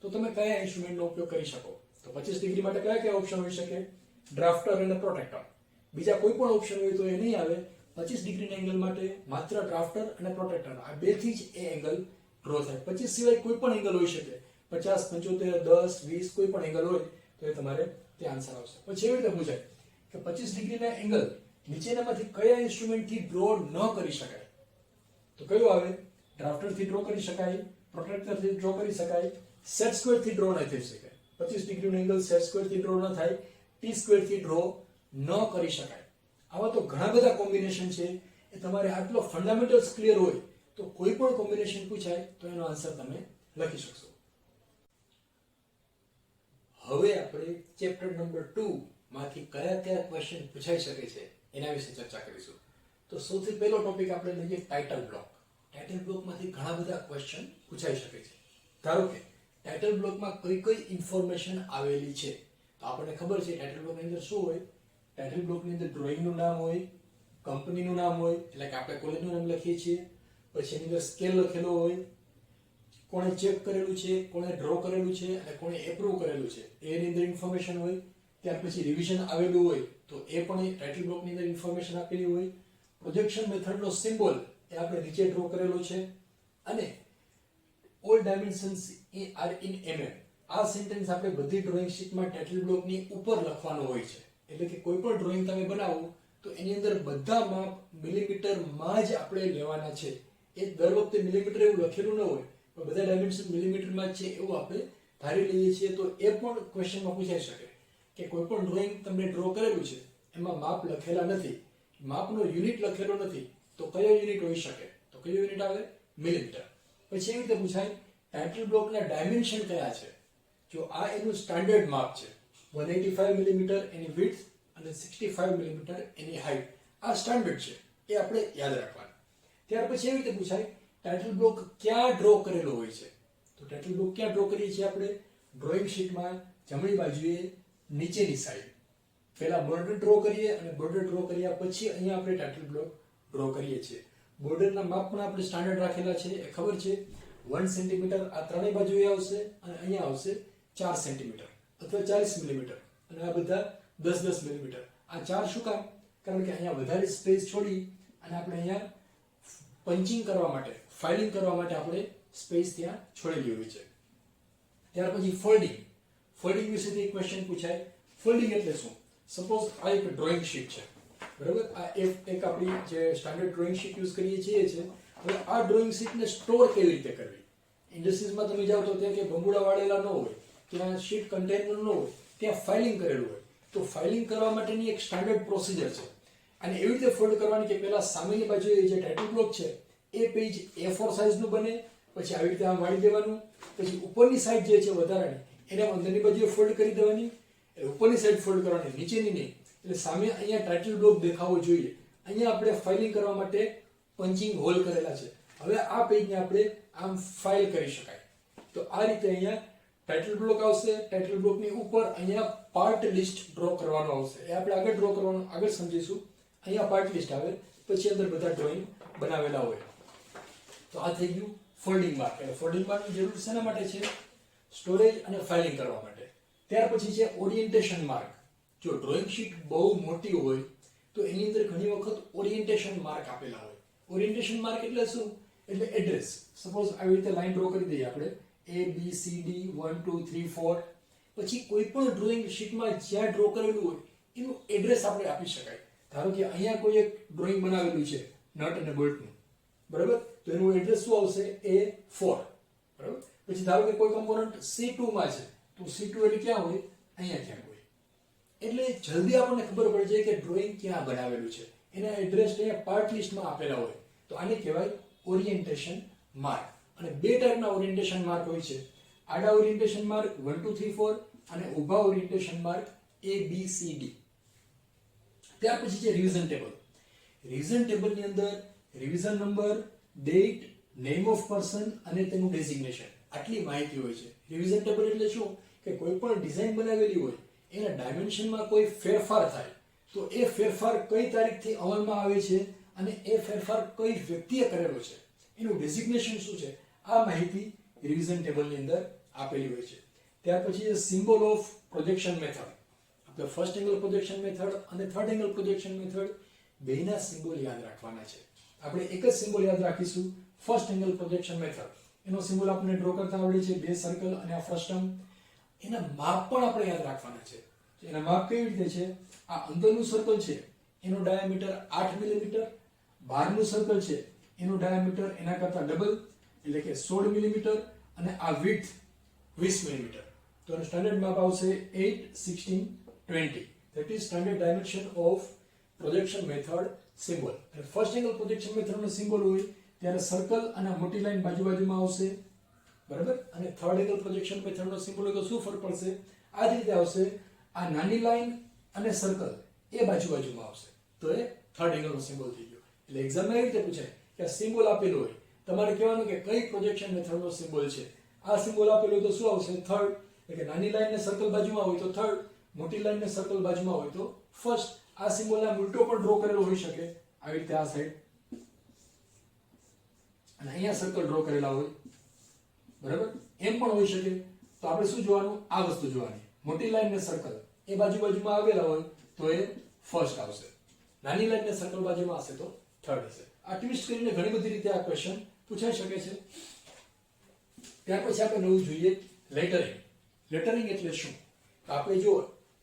તો તમે કયા ઇન્સ્ટ્રુમેન્ટનો ઉપયોગ કરી શકો? તો 25 ડિગ્રી માટે કયા કયા ઓપ્શન હોઈ શકે? ડ્રાફ્ટર અને પ્રોટેક્ટર. બીજા કોઈ પણ ઓપ્શન હોય તો એ નહીં આવે. 25 ડિગ્રીના એંગલ માટે માત્ર ડ્રાફ્ટર અને પ્રોટેક્ટર, આ બેથી જ એ એંગલ ડ્રો થાય. 25 સિવાય કોઈ પણ એંગલ હોઈ શકે. 50, 75, 10, 20 કોઈ પણ એંગલ હોય તો એ તમારે તે આન્સર આવશે. પછી એવી રીતે પૂછાય કે 25 ડિગ્રીના એંગલ નીચેનામાંથી કયા ઇન્સ્ટ્રુમેન્ટથી ડ્રો ન કરી શકાય? તો કયું આવે? ડ્રાફ્ટરથી ડ્રો કરી શકાય, પ્રોટેક્ટરથી ડ્રો કરી શકાય, સેટ સ્ક્વેરથી ડ્રો ન થઈ શકે. 25 ડિગ્રીનો એંગલ સેટ સ્ક્વેરથી ડ્રો ન થાય, ટી સ્ક્વેરથી ડ્રો ન કરી શકાય. આવા તો ઘણા બધા કોમ્બિનેશન છે. એ તમારે આટલો ફંડામેન્ટલ્સ ક્લિયર હોય તો કોઈ પણ કોમ્બિનેશન પૂછાય તો એનો આન્સર તમે લખી શકશો. હવે આપણે ચેપ્ટર નંબર 2 માંથી કયા કયા ક્વેશ્ચન પૂછાઈ શકે છે એના વિશે ચર્ચા કરીશું. તો સૌથી પહેલો ટોપિક આપણે લઈએ ટાઇટલ બ્લોક. ટાઇટલ બ્લોકમાંથી ઘણા બધા ક્વેશ્ચન પૂછાઈ શકે છે. ધારો કે ટાઇટલ બ્લોકમાં કઈ કઈ ઇન્ફોર્મેશન આવેલી છે. તો આપણને ખબર છે ટાઇટલ બ્લોકની અંદર શું હોય? ટાઇટલ બ્લોકની અંદર ડ્રોઈંગનું નામ હોય, કંપનીનું નામ હોય, એટલે કે આપણે કોલેજનું નામ લખીએ છીએ. પછી એની અંદર સ્કેલ લખેલો હોય, કોણે ચેક કરેલું છે, કોણે ડ્રો કરેલું છે અને કોણે એપ્રૂવ કરેલું છે એની અંદર ઇન્ફોર્મેશન હોય. ત્યાર પછી રિવિઝન આવેલું હોય તો એ પણ ટાઇટલ બ્લોકની અંદર ઇન્ફોર્મેશન આપેલી હોય. પ્રોજેક્શન મેથડનો સિમ્બોલ એ આપણે નીચે ડ્રો કરેલો છે. અને all dimensions are in mm. આ સેન્ટેન્સ આપણે બધી ડ્રોઈંગ શીટમાં ટાઇટલ બ્લોકની ઉપર લખવાનો હોય છે. એટલે કે કોઈ પણ ડ્રોઈંગ તમે બનાવો તો એની અંદર બધા માપ મિલીમીટરમાં જ આપણે લેવાના છે. એ દર વખતે મિલીમીટર એવું લખેલું ન હોય, પણ બધા ડાયમેન્શન મિલીમીટરમાં છે એવું આપણે ધારી લઈએ છીએ. તો એ પણ ક્વેશ્ચનમાં પૂછાઈ શકે કે કોઈ પણ ડ્રોઈંગ તમને ડ્રો કરેલું છે એમાં માપ લખેલા નથી, માપનો યુનિટ લખેલો નથી, તો કયો યુનિટ હોઈ શકે? તો કયો યુનિટ આવે? મિલીમીટર. પછી એવી રીતે પૂછાય ટાઇટલ બ્લોકના ડાયમેન્શન કયા છે? જો આ એનું સ્ટાન્ડર્ડ માપ છે, 185 મિલીમીટર એની વિડ્થ અને 65 મિલીમીટર એની હાઈટ. આ સ્ટાન્ડર્ડ છે, એ આપણે યાદ રાખવાનું. ત્યાર પછી એવી રીતે પૂછાય ટાઇટલ બ્લોક ક્યાં ડ્રો કરેલો હોય છે? તો ટાઇટલ બ્લોક ક્યાં ડ્રો કરીએ છીએ આપણે? ડ્રોઈંગ શીટમાં જમણી બાજુએ નીચેની સાઈડ. પહેલા બોર્ડર ડ્રો કરીએ અને બોર્ડર ડ્રો કર્યા પછી અહીંયા આપણે ટાઇટલ બ્લોક ડ્રો કરીએ છીએ. બોર્ડરના માપ પણ આપણે સ્ટાન્ડર્ડ રાખેલા છે, એ ખબર છે. 1 સેન્ટીમીટર આ ત્રણેય બાજુએ આવશે અને અહીંયા આવશે 4 સેન્ટીમીટર અથવા 40 મિલીમીટર અને આ બધા 10-10 મિલીમીટર. આ 4 શું કામ? કારણ કે અહીંયા વધારે સ્પેસ છોડી અને આપણે અહીંયા પંચિંગ કરવા માટે, ફાઇલિંગ કરવા માટે આપણે સ્પેસ ત્યાં છોડેલી હોય છે. ત્યાર પછી ફોલ્ડિંગ. ફોલ્ડિંગ વિશેથી ક્વેશ્ચન પૂછાય. ફોલ્ડિંગ એટલે શું? સપોઝ આ એક ડ્રોઈંગ શીટ છે, બરાબર? આ એક આપણી જે સ્ટાન્ડર્ડ ડ્રોઈંગ શીટ યુઝ કરીએ છીએ છે. હવે આ ડ્રોઈંગ શીટને સ્ટોર કેવી રીતે કરવી? ઇન્ડસ્ટ્રીઝમાં તમે જાઓ તો ત્યાં કે બંબુડા વાળેલા ન હોય, ત્યાં શીટ કન્ટેનર ન હોય, ત્યાં ફાઇલિંગ કરેલું હોય. તો ફાઇલિંગ કરવા માટેની એક સ્ટાન્ડર્ડ પ્રોસિજર છે. અને એવી રીતે ફોલ્ડ કરવાની કે પહેલા સામેની બાજુએ જે ટાઇટલ બ્લોક છે એ પેજ A4 સાઇઝનું બને, પછી આવી રીતે આમ વાળી દેવાનું, પછી ઉપરની સાઈડ જે છે વધારાની એને અંદરની બાજુએ ફોલ્ડ કરી દેવાની. ઉપરની સાઈડ ફોલ્ડ કરવાની, નીચેની નહીં. એટલે સામે અહીંયા ટાઇટલ બ્લોક દેખાવો જોઈએ. અહીંયા આપણે ફાઇલિંગ કરવા માટે પંચિંગ હોલ કરેલા છે. હવે આ પેજને આપણે આમ ફાઇલ કરી શકાય. તો આ રીતે અહીંયા ટાઇટલ બ્લોક આવશે, ટાઇટલ બ્લોકની ઉપર અહીંયા પાર્ટ લિસ્ટ ડ્રો કરવાનો આવશે. એ આપણે આગળ ડ્રો કરવાનું આગળ સમજીશું. અહીંયા પાર્ટ લિસ્ટ આવે, પછી અંદર બધા ડ્રોઈંગ બનાવેલા હોય. તો આ થઈ ગયું ફોલ્ડિંગ માર્ક. એટલે ફોલ્ડિંગ માર્કની જરૂર શેના માટે છે? સ્ટોરેજ અને ફાઇલિંગ કરવા માટે. ત્યાર પછી છે ઓરિએન્ટેશન માર્ક. જો ડ્રોઈંગ શીટ બહુ મોટી હોય તો એની અંદર ઘણી વખત ઓરિએન્ટેશન માર્ક આપેલા હોય. ઓરિએન્ટેશન માર્ક એટલે શું? એટલે એડ્રેસ. સપોઝ આવી રીતે લાઈન ડ્રો કરી દઈએ આપણે A B C D 1 2 3 4, પછી કોઈ પણ ડ્રોઈંગ શીટમાં જ્યાં ડ્રો કરેલું હોય એનું એડ્રેસ આપણે આપી શકાય. ધારો કે અહીંયા કોઈ એક ડ્રોઈંગ બનાવેલું છે નટ અને બોલ્ટનું, બરાબર? તો એનું એડ્રેસ શું આવશે? A4, બરાબર? પછી ધારો કે કોઈ કમ્પોનન્ટ C2 માં છે, તો C2 એટલે ક્યાં હોય? અહીંયા ક્યાંક હોય. એટલે જલ્દી આપણને ખબર પડે છે કે ડ્રોઈંગ ક્યાં બનાવેલું છે. એના એડ્રેસ અહીંયા પાર્ટ લિસ્ટમાં આપેલા હોય. તો આને કહેવાય ઓરિએન્ટેશન માર્ક. અને બે ટાઈપના ઓરિએન્ટેશન માર્ક હોય છે. આડા ઓરિએન્ટેશન માર્ક 1 2 3 4 અને ઊભા orientation mark A B C D. ત્યાર પછી છે રિવિઝન ટેબલ. રિવિઝન ટેબલની અંદર revision number, date, name of person અને તેનું ડેઝિગ્નેશન, આટલી માહિતી હોય છે. રિવિઝન ટેબલ એટલે શું? કે કોઈ પણ ડિઝાઇન બનાવેલી હોય એના ડાયમેન્શનમાં કોઈ ફેરફાર થાય તો એ ફેરફાર કઈ તારીખથી અમલમાં આવે છે અને એ ફેરફાર કઈ વ્યક્તિએ કરેલો છે, એનું ડેઝિગ્નેશન શું છે, આ માહિતી રિવિઝન ટેબલની અંદર આપેલી હોય છે. ત્યાર પછી સિમ્બોલ ઓફ પ્રોજેક્શન મેથડ. આપણે ફર્સ્ટ એંગલ પ્રોજેક્શન મેથડ અને થર્ડ એંગલ પ્રોજેક્શન મેથડ બેના સિમ્બોલ યાદ રાખવાના છે. આપણે એક જ સિમ્બોલ યાદ રાખીશું, ફર્સ્ટ એંગલ પ્રોજેક્શન મેથડ. એનો સિમ્બોલ આપણને ડ્રો કરતા આવડે છે, બે સર્કલ અને આ ફ્રસ્ટમ. એના માપ પણ આપણે યાદ રાખવાના છે. એના માપ કેવી રીતે છે? આ અંદરનું સર્કલ છે એનો ડાયામીટર 8 મિલીમીટર, બહારનું સર્કલ છે એનું ડાયામીટર એના કરતા ડબલ એટલે કે 16 મિલીમીટર, અને આ વિડ્થ 20 મિલીમીટર. તો એનું સ્ટાન્ડર્ડ માપ આવશે 8 16 20. That is standard dimension of projection method symbol. અને ફર્સ્ટ એંગલ પ્રોજેક્શન મેથડનો સિમ્બોલ હોય ત્યારે સર્કલ અને મોટી લાઈન બાજુમાં આવશે, બરાબર? અને થર્ડ એંગલ પ્રોજેક્શન મેથડનો સિમ્બોલ હોય તો શું ફરક પડશે? આ જ રીતે આવશે. આ નાની લાઈન અને સર્કલ એ બાજુમાં આવશે, તો એ થર્ડ એંગલનો સિમ્બોલ થઈ ગયો. એટલે એક્ઝામમાં એવી રીતે પૂછાય કે આ સિમ્બોલ આપેલો હોય, તમારે કહેવાનું કે કઈ પ્રોજેક્શન મેથડનો સિમ્બોલ છે. આ સિમ્બોલ આપેલો હોય તો શું આવશે? થર્ડ. એટલે કે નાની લાઈન ને સર્કલ બાજુમાં હોય તો થર્ડ, મોટી લાઈન ને સર્કલ બાજુમાં હોય તો ફર્સ્ટ. આ સિમ્બોલના ઉલટો પણ ડ્રો કરેલો હોઈ શકે, આવી રીતે આ સાઈડ, અને અહીંયા સર્કલ ડ્રો કરેલા હોય, બરાબર? એમ પણ હોઈ શકે. તો આપણે શું જોવાનું? આ વસ્તુ જોવાની. મોટી લાઈન ને સર્કલ એ બાજુમાં આવેલા હોય તો એ ફર્સ્ટ આવશે, નાની લાઈન ને સર્કલ બાજુમાં હશે તો થર્ડ હશે. આ ટ્વિસ્ટ કરીને ઘણી બધી રીતે આ ક્વેશ્ચન પૂછાઈ શકે છે. ત્યાર પછી આપણે નવું જોઈએ લેટરિંગ. લેટરિંગ એટલે શું? તો આપણે જો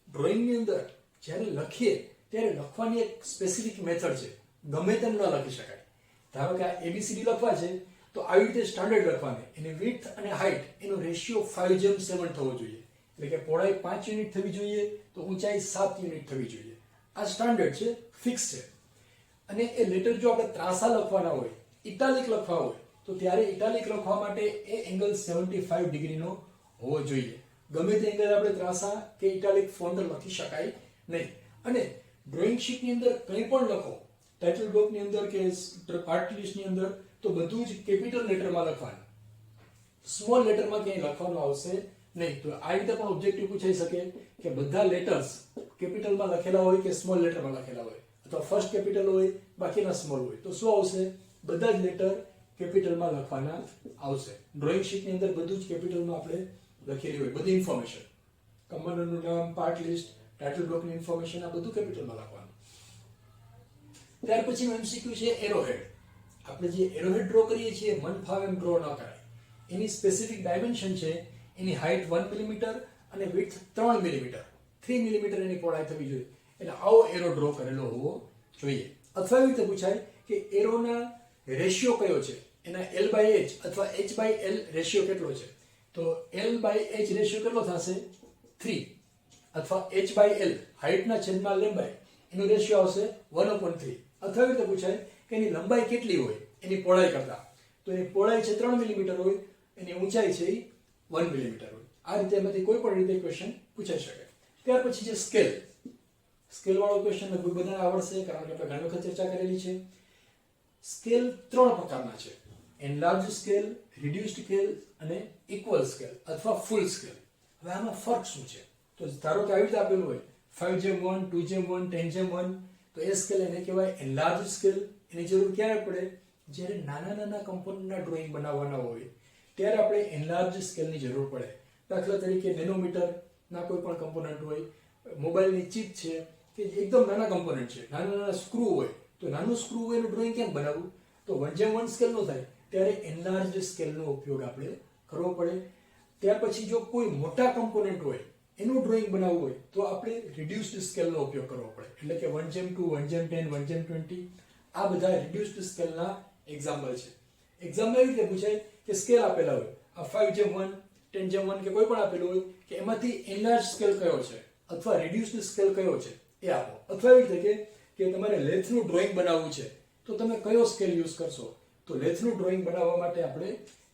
ડ્રોઈંગની અંદર જ્યારે લખીએ ત્યારે લખવાની એક સ્પેસિફિક મેથડ છે, ગમે તેમ ન લખી શકાય. ધારો કે આ ABCD લખવા છે તો આવી રીતે સ્ટાન્ડર્ડ લખવાની. એની વિડ્થ અને હાઈટ એનો રેશિયો 5:7 થવો જોઈએ. એટલે કે પહોળાઈ 5 યુનિટ થવી જોઈએ તો ઊંચાઈ 7 યુનિટ થવી જોઈએ. આ સ્ટાન્ડર્ડ છે, ફિક્સ છે. અને એ લેટર જો આપણે ત્રાંસા લખવાના હોય, ઇટાલિક લખવા હોય તો ત્યારે ઇટાલિક લખવા માટે એ એંગલ 75 ડિગ્રીનો હોવો જોઈએ. ગમે તે એંગલ આપણે ત્રાંસા કે ઇટાલિક ફોન્ટ લખી શકાય નહીં. અને ડ્રોઈંગ શીટની અંદર કંઈ પણ લખો, ટાઇટલ બ્લોકની અંદર કે પાર્ટ લિસ્ટની અંદર, તો બધું જ કેપિટલ લેટરમાં લખવાનું, સ્મોલ લેટરમાં ક્યાંય લખવાનું આવશે નહીં. તો આ રીતે પણ ઓબ્જેક્ટિવ પૂછાઈ શકે કે બધા લેટર્સ કેપિટલમાં લખેલા હોય કે સ્મોલ લેટરમાં લખેલા હોય, અથવા ફર્સ્ટ કેપિટલ હોય બાકીના સ્મોલ હોય, તો શું આવશે? બધા જ લેટર કેપિટલમાં લખવાના આવશે. ડ્રોઈંગ શીટની અંદર બધું જ કેપિટલમાં આપણે લખેલી હોય, બધી ઇન્ફોર્મેશન, કમ્પોનન્ટનું નામ, પાર્ટ લિસ્ટ, ટાઇટલ બ્લોકની ઇન્ફોર્મેશન, આ બધું કેપિટલમાં લખવાનું. ત્યાર પછીનું MCQ છે એરોહેડ. આપણે જે એરોહેડ ડ્રો કરીએ છીએ મન ફાવે એમ ડ્રો ન કરાય. એની સ્પેસિફિક ડાયમેન્શન છે, એની હાઈટ 1 મિલીમીટર અને વિડ્થ 3 મિલીમીટર, 3 મિલીમીટર એની પહોળાઈ થવી જોઈએ. એટલે આવો એરો ડ્રો કરેલો હોવો જોઈએ. અથવા એવી રીતે પૂછાય કે એરોના રેશિયો કયો છે, એના L/H અથવા H/L રેશિયો કેટલો છે. તો L/H રેશિયો કેટલો થશે? 3. અથવા H/L હાઈટના છેદમાં લંબાઈ એનો રેશિયો આવશે 1/3. અથવા એવી રીતે પૂછાય કે એની લંબાઈ કેટલી હોય એની પહોળાઈ કરતા, તો એની પહોળાઈ છે 3 મિલીમીટર હોય, એની ઊંચાઈ છે 1 મિલીમીટર હોય. આ રીતે એમાંથી કોઈ પણ રીતે ક્વેશ્ચન પૂછાઈ શકે. ત્યાર પછી છે સ્કેલ. સ્કેલ વાળો ક્વેશ્ચન લગભગ બધાને આવડશે, કારણ કે આપણે ઘણી વખત ચર્ચા કરેલી છે. સ્કેલ 3 પ્રકારના છે. એનલાર્જ સ્કેલ, રિડ્યુસ્ડ સ્કેલ અને ઇક્વલ સ્કેલ અથવા ફૂલ સ્કેલ. હવે આમાં ફરક શું છે? તો ધારો કે આવી રીતે આપેલું હોય 5/1, 2/1, 10/1, તો એ સ્કેલ એને કહેવાય એનલાર્જ સ્કેલ. એની જરૂર ક્યારે પડે? જ્યારે નાના નાના કમ્પોનન્ટના ડ્રોઈંગ બનાવવાના હોય ત્યારે આપણે એનલાર્જ સ્કેલની જરૂર પડે. દાખલા તરીકે નેનોમીટરના કોઈ પણ કમ્પોનન્ટ હોય, મોબાઈલની ચિપ છે કે એકદમ નાના કમ્પોનન્ટ છે, નાના નાના સ્ક્રૂ હોય, તો નાનું સ્ક્રૂ હોય એનું ડ્રોઈંગ કેમ બનાવવું? તો 1/1 સ્કેલનું થાય ત્યારે એનલાર્જ સ્કેલનો ઉપયોગ આપણે કરવો પડે. ત્યાર પછી જો કોઈ મોટા કમ્પોનન્ટ હોય એનું ડ્રોઈંગ બનાવવું હોય તો આપણે રિડ્યુસ્ડ સ્કેલનો ઉપયોગ કરવો પડે. એટલે કે 1/2, 1/10, 1/20 આ બધા રિડ્યુસ્ડ સ્કેલના એક્ઝામ્પલ છે. એક્ઝામ્પલ એવી રીતે પૂછાય કે સ્કેલ આપેલા હોય, આ 5/1, 10/1 કે કોઈ પણ આપેલું હોય કે એમાંથી એનલાર્જ સ્કેલ કયો છે અથવા રિડ્યુસ્ડ સ્કેલ કયો છે એ આપો. અથવા એવી રીતે કે તમારે લેથનું ડ્રોઈંગ બનાવવું છે તો તમે કયો સ્કેલ યુઝ કરશો? તો લેથનું ડ્રોઈંગ બનાવવા માટે આપણે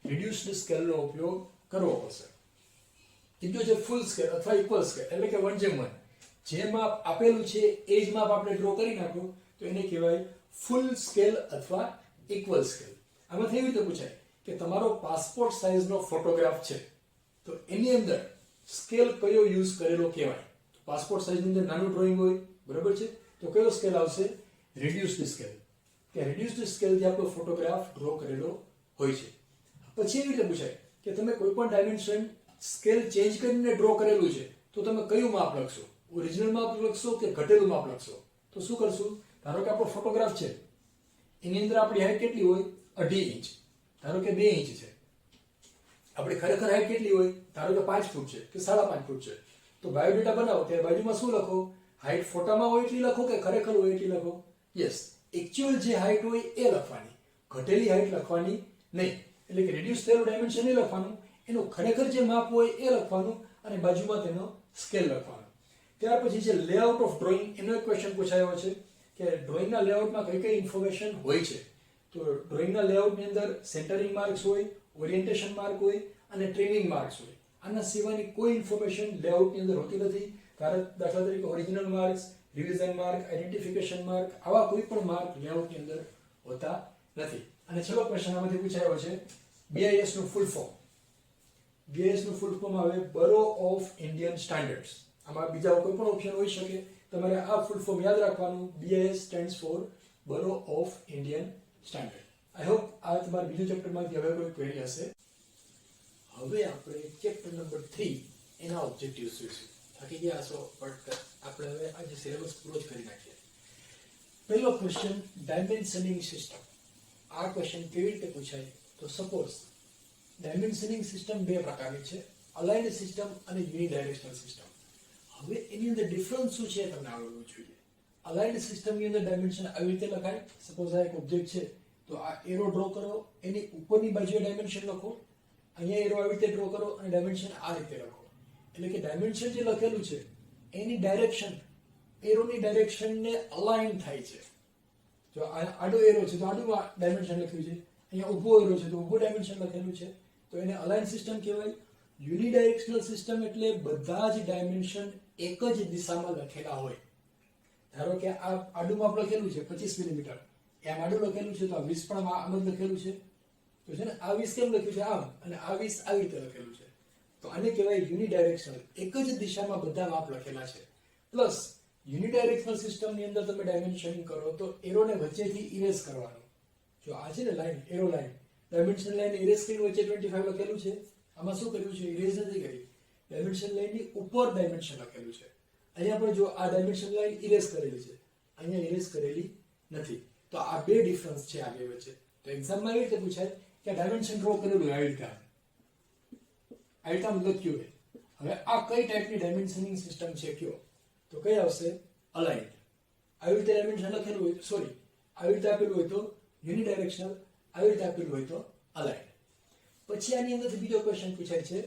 રિડ્યુસ્ડ સ્કેલનો ઉપયોગ કરવો પડશે. બીજો છે ફૂલ સ્કેલ અથવા ઇક્વલ સ્કેલ, એટલે કે 1/1. જે માપ આપેલું છે એ જ માપ આપણે ડ્રો કરી નાખો તો એને કહેવાય ફૂલ સ્કેલ અથવા ઇક્વલ સ્કેલ. આમાંથી એવી રીતે પૂછાય કે તમારો પાસપોર્ટ સાઇઝનો ફોટોગ્રાફ છે તો એની અંદર સ્કેલ કયો યુઝ કરેલો કહેવાય? પાસપોર્ટ સાઇઝની અંદર નાનું ડ્રોઈંગ હોય, બરાબર છે, તો કયો સ્કેલ આવશે? Reduced scale. કે રિડ્યુસ્ડ સ્કેલથી આપણો ફોટોગ્રાફ ડ્રો કરેલો હોય છે. પછી એવી રીતે પૂછાય કે તમે કોઈ પણ ડાયમેન્શન સ્કેલ ચેન્જ કરીને ડ્રો કરેલું છે તો તમે કયું માપ લખશો? ઓરિજિનલ માપ લખશો કે ઘટેલું માપ લખશો? તો શું કરશું? ધારો કે આપણો ફોટોગ્રાફ છે, એની અંદર આપણી હાઈટ કેટલી હોય? 2.5 ઇંચ. ધારો કે 2 ઇંચ છે. આપણી ખરેખર હાઈટ કેટલી હોય? ધારો કે 5 ફૂટ છે કે 5.5 ફૂટ છે. તો બાયોડેટા બનાવો ત્યારે બાજુમાં શું લખો? હાઈટ ફોટામાં હોય એટલી લખો કે ખરેખર હોય એટલી લખો? યસ, એકચ્યુઅલ જે હાઈટ હોય એ લખવાની, ઘટેલી હાઈટ લખવાની નહીં. એટલે કે રિડ્યુસ થયેલું ડાયમેન્શન એ લખવાનું, એનું ખરેખર જે માપ હોય એ લખવાનું અને બાજુમાં તેનો સ્કેલ લખવાનો. ત્યાર પછી છે લેઆઉટ ઓફ ડ્રોઈંગ. એનો એક ક્વેશ્ચન પૂછાયો છે કે ડ્રોઈંગના લેઆઉટમાં કઈ કઈ ઇન્ફોર્મેશન હોય છે? તો ડ્રોઈંગના લેઆઉટની અંદર સેન્ટરિંગ માર્ક્સ હોય, ઓરિએન્ટેશન માર્ક હોય અને ટ્રીમિંગ માર્ક્સ હોય. આના સિવાયની કોઈ ઇન્ફોર્મેશન લેઆઉટની અંદર હોતી નથી. દાખલા તરીકે original marks, revision mark, identification mark, આવા કોઈ પણ માર્ક લેઆઉટની અંદર હોતા નથી. અને છેલ્લો ક્વેશ્ચન આમાંથી પૂછાયો છે BIS નું ફૂલ ફોર્મ. BIS નું ફૂલ ફોર્મ આવે બ્યુરો ઓફ ઇન્ડિયન સ્ટાન્ડર્ડ્સ. આમાં બીજા કોઈ પણ ઓપ્શન હોઈ શકે, તમારે આ ફૂલ ફોર્મ યાદ રાખવાનું. BIS stands for bureau of Indian standard. I hope આ તમારા બીજું ચેપ્ટરમાંથી હવે કોઈ ક્વેરી હશે. હવે આપણે ચેપ્ટર નંબર 3 એના ઓબ્જેક્ટિવ્સ જોઈશું. થાકી ગયા છો પણ આપણે હવે આજે સિલેબસ પૂરો જ કરી નાખીએ. પહેલો ક્વેશ્ચન, ડાયમેન્શનિંગ સિસ્ટમ. આ ક્વેશ્ચન કેવી રીતે પૂછાય? તો સપોઝ ડાયમેન્શનિંગ સિસ્ટમ બે પ્રકારની છે, અલાઇન્ડ સિસ્ટમ અને યુનિડાયરેક્શનલ સિસ્ટમ. હવે એની અંદર ડિફરન્સ શું છે તમને આવડવું જોઈએ. અલાઇન્ડ સિસ્ટમની અંદર ડાયમેન્શન આવી રીતે લખાય. સપોઝ આ એક ઓબ્જેક્ટ છે તો આ એરો ડ્રો કરો, એની ઉપરની બાજુએ ડાયમેન્શન લખો, અહીંયા એરો આવી રીતે ડ્રો કરો અને ડાયમેન્શન આ રીતે લખો. એટલે કે ડાયમેન્શન જે લખેલું છે એની ડાયરેક્શન એરોની ડાયરેક્શનને અલાઇન થાય છે. જો આડો એરો છે તો આડું ડાયમેન્શન લખ્યું છે, અહીંયા ઊભો એરો છે તો ઊભું ડાયમેન્શન લખેલું છે, તો એને અલાઇન સિસ્ટમ કહેવાય. યુનિડાયરેક્શનલ સિસ્ટમ એટલે બધા જ ડાયમેન્શન એક જ દિશામાં લખેલા હોય. ધારો કે આ આડું માપ લખેલું છે 25 મિલીમીટર, એમ આડું લખેલું છે તો આ 20 પણ આમ જ લખેલું છે, તો છે ને આ 20 કેમ લખ્યું છે આમ અને આ 20 આવી રીતે લખેલું છે, તો આને કહેવાય યુનિડાયરેક્શનલ. એક જ દિશામાં બધા માપ લખેલા છે. પ્લસ યુનિડાયરેક્શનલ સિસ્ટમની અંદર તમે ડાયમેન્શનિંગ કરો તો એરોને વચ્ચેથી ઇરેઝ કરવાનો. જો આ છે ને line, arrow line, dimension line erase કરીને વચ્ચે 25 લખેલું છે, આમાં શું કર્યું છે? ઇરેઝ નથી કરી. ડાયમેન્શન લાઈનની ઉપર ડાયમેન્શન લખેલું છે. અહીંયા પણ જો આ ડાયમેન્શન લાઈન ઇરેઝ કરેલી છે, અહીંયા ઇરેઝ કરેલી નથી. તો આ બે ડિફરન્સ છે આ બે વચ્ચે. તો એક્ઝામમાં એવી રીતે પૂછાય કે ડાયમેન્શન ડ્રો કરેલું આવી રીતે લખ્યું હોય. હવે આ કઈ ટાઈપની ડાયમેન્શનિંગ સિસ્ટમ છે કયો? તો કઈ આવશે? અલાઇન્ડ. આવી રીતે ડાયમેન્શન લખેલું હોય, સોરી આવી રીતે આપેલું હોય તો યુનિડાયરેક્શનલ, આવી રીતે આપેલું હોય તો અલાઇન્ડ. પછી આની અંદરથી બીજો ક્વેશ્ચન પૂછાય છે,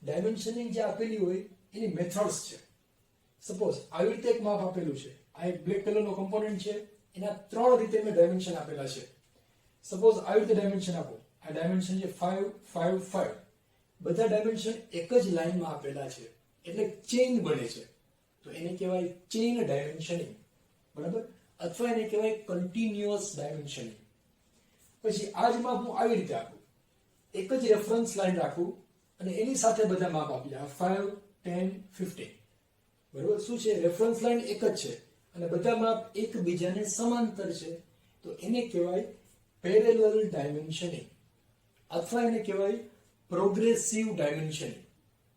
ડાયમેન્શનિંગ જે આપેલી હોય એની મેથડ્સ છે. સપોઝ આવી રીતે એક માપ આપેલું છે, આ એક બ્લેક કલરનો કમ્પોનન્ટ છે, એના 3 રીતે મેં ડાયમેન્શન આપેલા છે. સપોઝ આવી રીતે ડાયમેન્શન આપો, આ ડાયમેન્શન છે 5, 5, 5. બધા ડાયમેન્શન એક જ લાઈનમાં આપેલા છે એટલે ચેઇન બને છે, તો એને કહેવાય ચેઇન ડાયમેન્શનિંગ, બરાબર? અથવા એને કહેવાય કન્ટિન્યુઅસ ડાયમેન્શનિંગ. પછી આ જ માપ હું આવી રીતે આપું, એક જ રેફરન્સ લાઈન રાખું અને એની સાથે બધા માપ આપી આ 5, 10, 15. બરોબર, શું છે રેફરન્સ લાઈન એક જ છે અને બધા માપ એકબીજાને સમાંતર છે, તો એને કહેવાય પેરેલલ ડાયમેન્શનિંગ અથવા એને કહેવાય પ્રોગ્રેસિવ ડાયમેન્શનિંગ.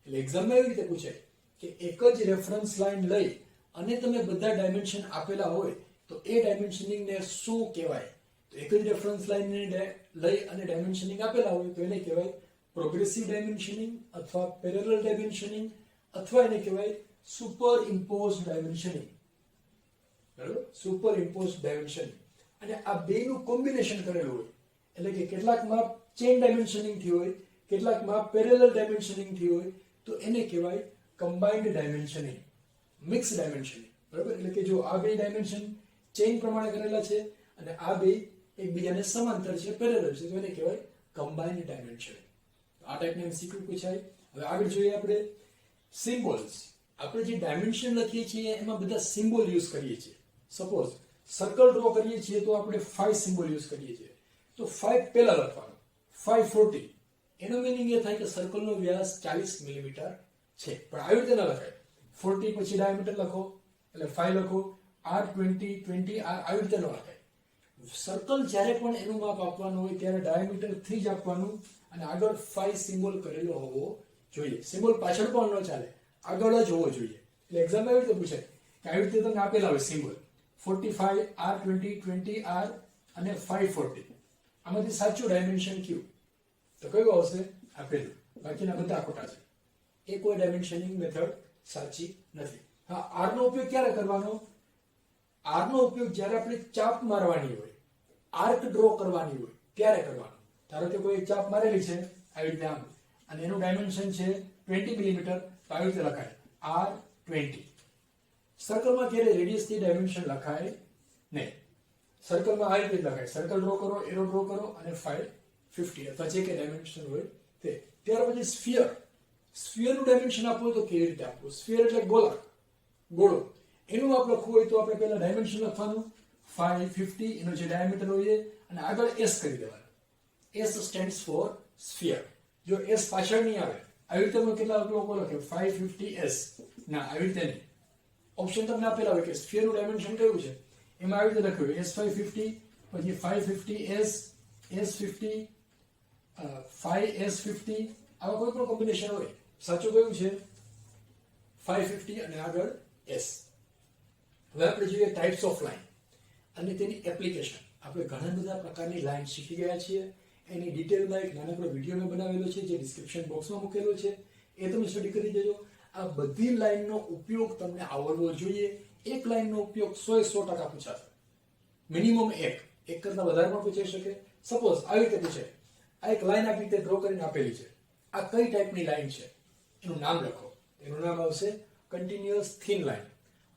એટલે એક્ઝામમાં એવી રીતે પૂછાય કે એક જ રેફરન્સ લાઈન લઈ અને તમે બધા ડાયમેન્શન આપેલા હોય તો એ ડાયમેન્શનિંગને શું કહેવાય? તો એક જ રેફરન્સ લાઈનને લઈ અને ડાયમેન્શનિંગ આપેલા હોય તો એને કહેવાય પ્રોગ્રેસિવ ડાયમેન્શનિંગ અથવા પેરેલલ ડાયમેન્શનિંગ અથવા એને કહેવાય સુપર ઇમ્પોઝ ડાયમેન્શનિંગ. બરાબર, સુપર ઇમ્પોઝ ડાયમેન્શનિંગ. અને આ બેનું કોમ્બિનેશન કરેલું હોય એટલે કે કેટલાક માપ ચેન ડાયમેન્શનિંગ થી હોય, કેટલાક માપ પેરેલલ ડાયમેન્શનિંગ થી હોય, તો એને કહેવાય કમ્બાઇન્ડ ડાયમેન્શનિંગ, મિક્સ ડાયમેન્શનિંગ. બરાબર, એટલે કે જો આ બે ડાયમેન્શન ચેઇન પ્રમાણે કરેલા છે અને આ બે એકબીજાને સમાંતર છે, પેરેલલ છે, તો એને કહેવાય કમ્બાઇન્ડ ડાયમેન્શનિંગ. આ ટાઈપના એમસીક્યુ પૂછાય. હવે આગળ જોઈએ આપણે સિમ્બોલ્સ. આપણે જે ડાયમેન્શન લખીએ છીએ એમાં બધા સિમ્બોલ યુઝ કરીએ છીએ. સપોઝ સર્કલ ડ્રો કરીએ છીએ તો આપણે 5 સિમ્બોલ યુઝ કરીએ છીએ. તો 5 પહેલા લખવાનો, 540. એનો મિનિંગ એ થાય કે સર્કલનો વ્યાસ 40 મિલીમીટર છે, પણ આવી રીતે ન લખાય. 40 પછી ડાયામીટર લખો એટલે 5 લખો, R20, 20 R આવી રીતે ન લખાય. સર્કલ જ્યારે પણ એનું માપ આપવાનું હોય ત્યારે ડાયામીટર થી જ આપવાનું અને આગળ 5 સિમ્બોલ કરેલો હોવો જોઈએ. સિમ્બોલ પાછળ પણ ન ચાલે, આગળ જ હોવો જોઈએ. એટલે એક્ઝામ એવી રીતે પૂછાય કે આવી રીતે તમને આપેલા હોય સિમ્બોલ 45 R20, 20 R અને 540. આમાંથી સાચું ડાયમેન્શન કયું? તો કયું આવશે? આપેલું. બાકીના બધા ખોટા છે. એ કોઈ ડાયમેન્શનિંગ મેથડ સાચી નથી. હા, R નો ઉપયોગ ક્યારે કરવાનો? R નો ઉપયોગ જ્યારે આપણે ચાપ મારવાની હોય, આર્ક ડ્રો કરવાની હોય ત્યારે કરવાનો. ધારો કે કોઈ ચાપ મારેલી છે આવી રીતે આમ અને એનું ડાયમેન્શન છે 20 મિલીમીટર, તો આવી રીતે લખાય R20. સર્કલમાં ક્યારે રેડિયસ થી ડાયમેન્શન લખાય નહીં. સર્કલમાં આ રીતે લખાય, સર્કલ ડ્રો કરો, એરો ડ્રો કરો અને 550 અથવા જે કે ડાયમેન્શન હોય તે. ત્યાર પછી સ્ફિયર. સ્ફિયરનું ડાયમેન્શન આપવું તો કેવી રીતે આપવું? સ્ફિયર એટલે ગોળાક, ગોળો. એનું માપ લખવું હોય તો આપણે પહેલા ડાયમેન્શન લખવાનું 550, એનો જે ડાયામીટર હોય અને આગળ S કરી દેવાનું. S stands for sphere. જો S પાછળ નહીં આવે, આવી રીતે કેટલા લોકો લખે 550S, ના આવી રીતે નહીં. ઓપ્શન તમને આપેલા હોય કે સ્ફિયરનું ડાયમેન્શન કયું છે, એમાં આવી રીતે લખ્યું S550, પછી 550S, S50, 5S50, આવા કોઈ પણ કોમ્બિનેશન હોય. સાચું કયું છે? 550 અને આગળ S. હવે આપણે જોઈએ ટાઈપ્સ ઓફ લાઈન અને તેની એપ્લિકેશન. આપણે ઘણા બધા પ્રકારની લાઈન શીખી ગયા છીએ. એની ડિટેલમાં એક નાનકડો વિડીયો મેં બનાવેલો છે જે ડિસ્ક્રિપ્શન બોક્સમાં મૂકેલો છે, એ તમે સ્ટડી કરી દેજો. આ બધી લાઈનનો ઉપયોગ તમને આવડવો જોઈએ. એક લાઈનનો ઉપયોગ 100% પૂછાશે, મિનિમમ એક કરતા વધારે પણ પૂછાઈ શકે. સપોઝ આવી રીતે પૂછે, આ એક લાઈન આપી રીતે ડ્રો કરીને આપેલી છે, આ કઈ ટાઈપની લાઈન છે એનું નામ લખો. એનું નામ આવશે કન્ટિન્યુઅસ થિન લાઈન.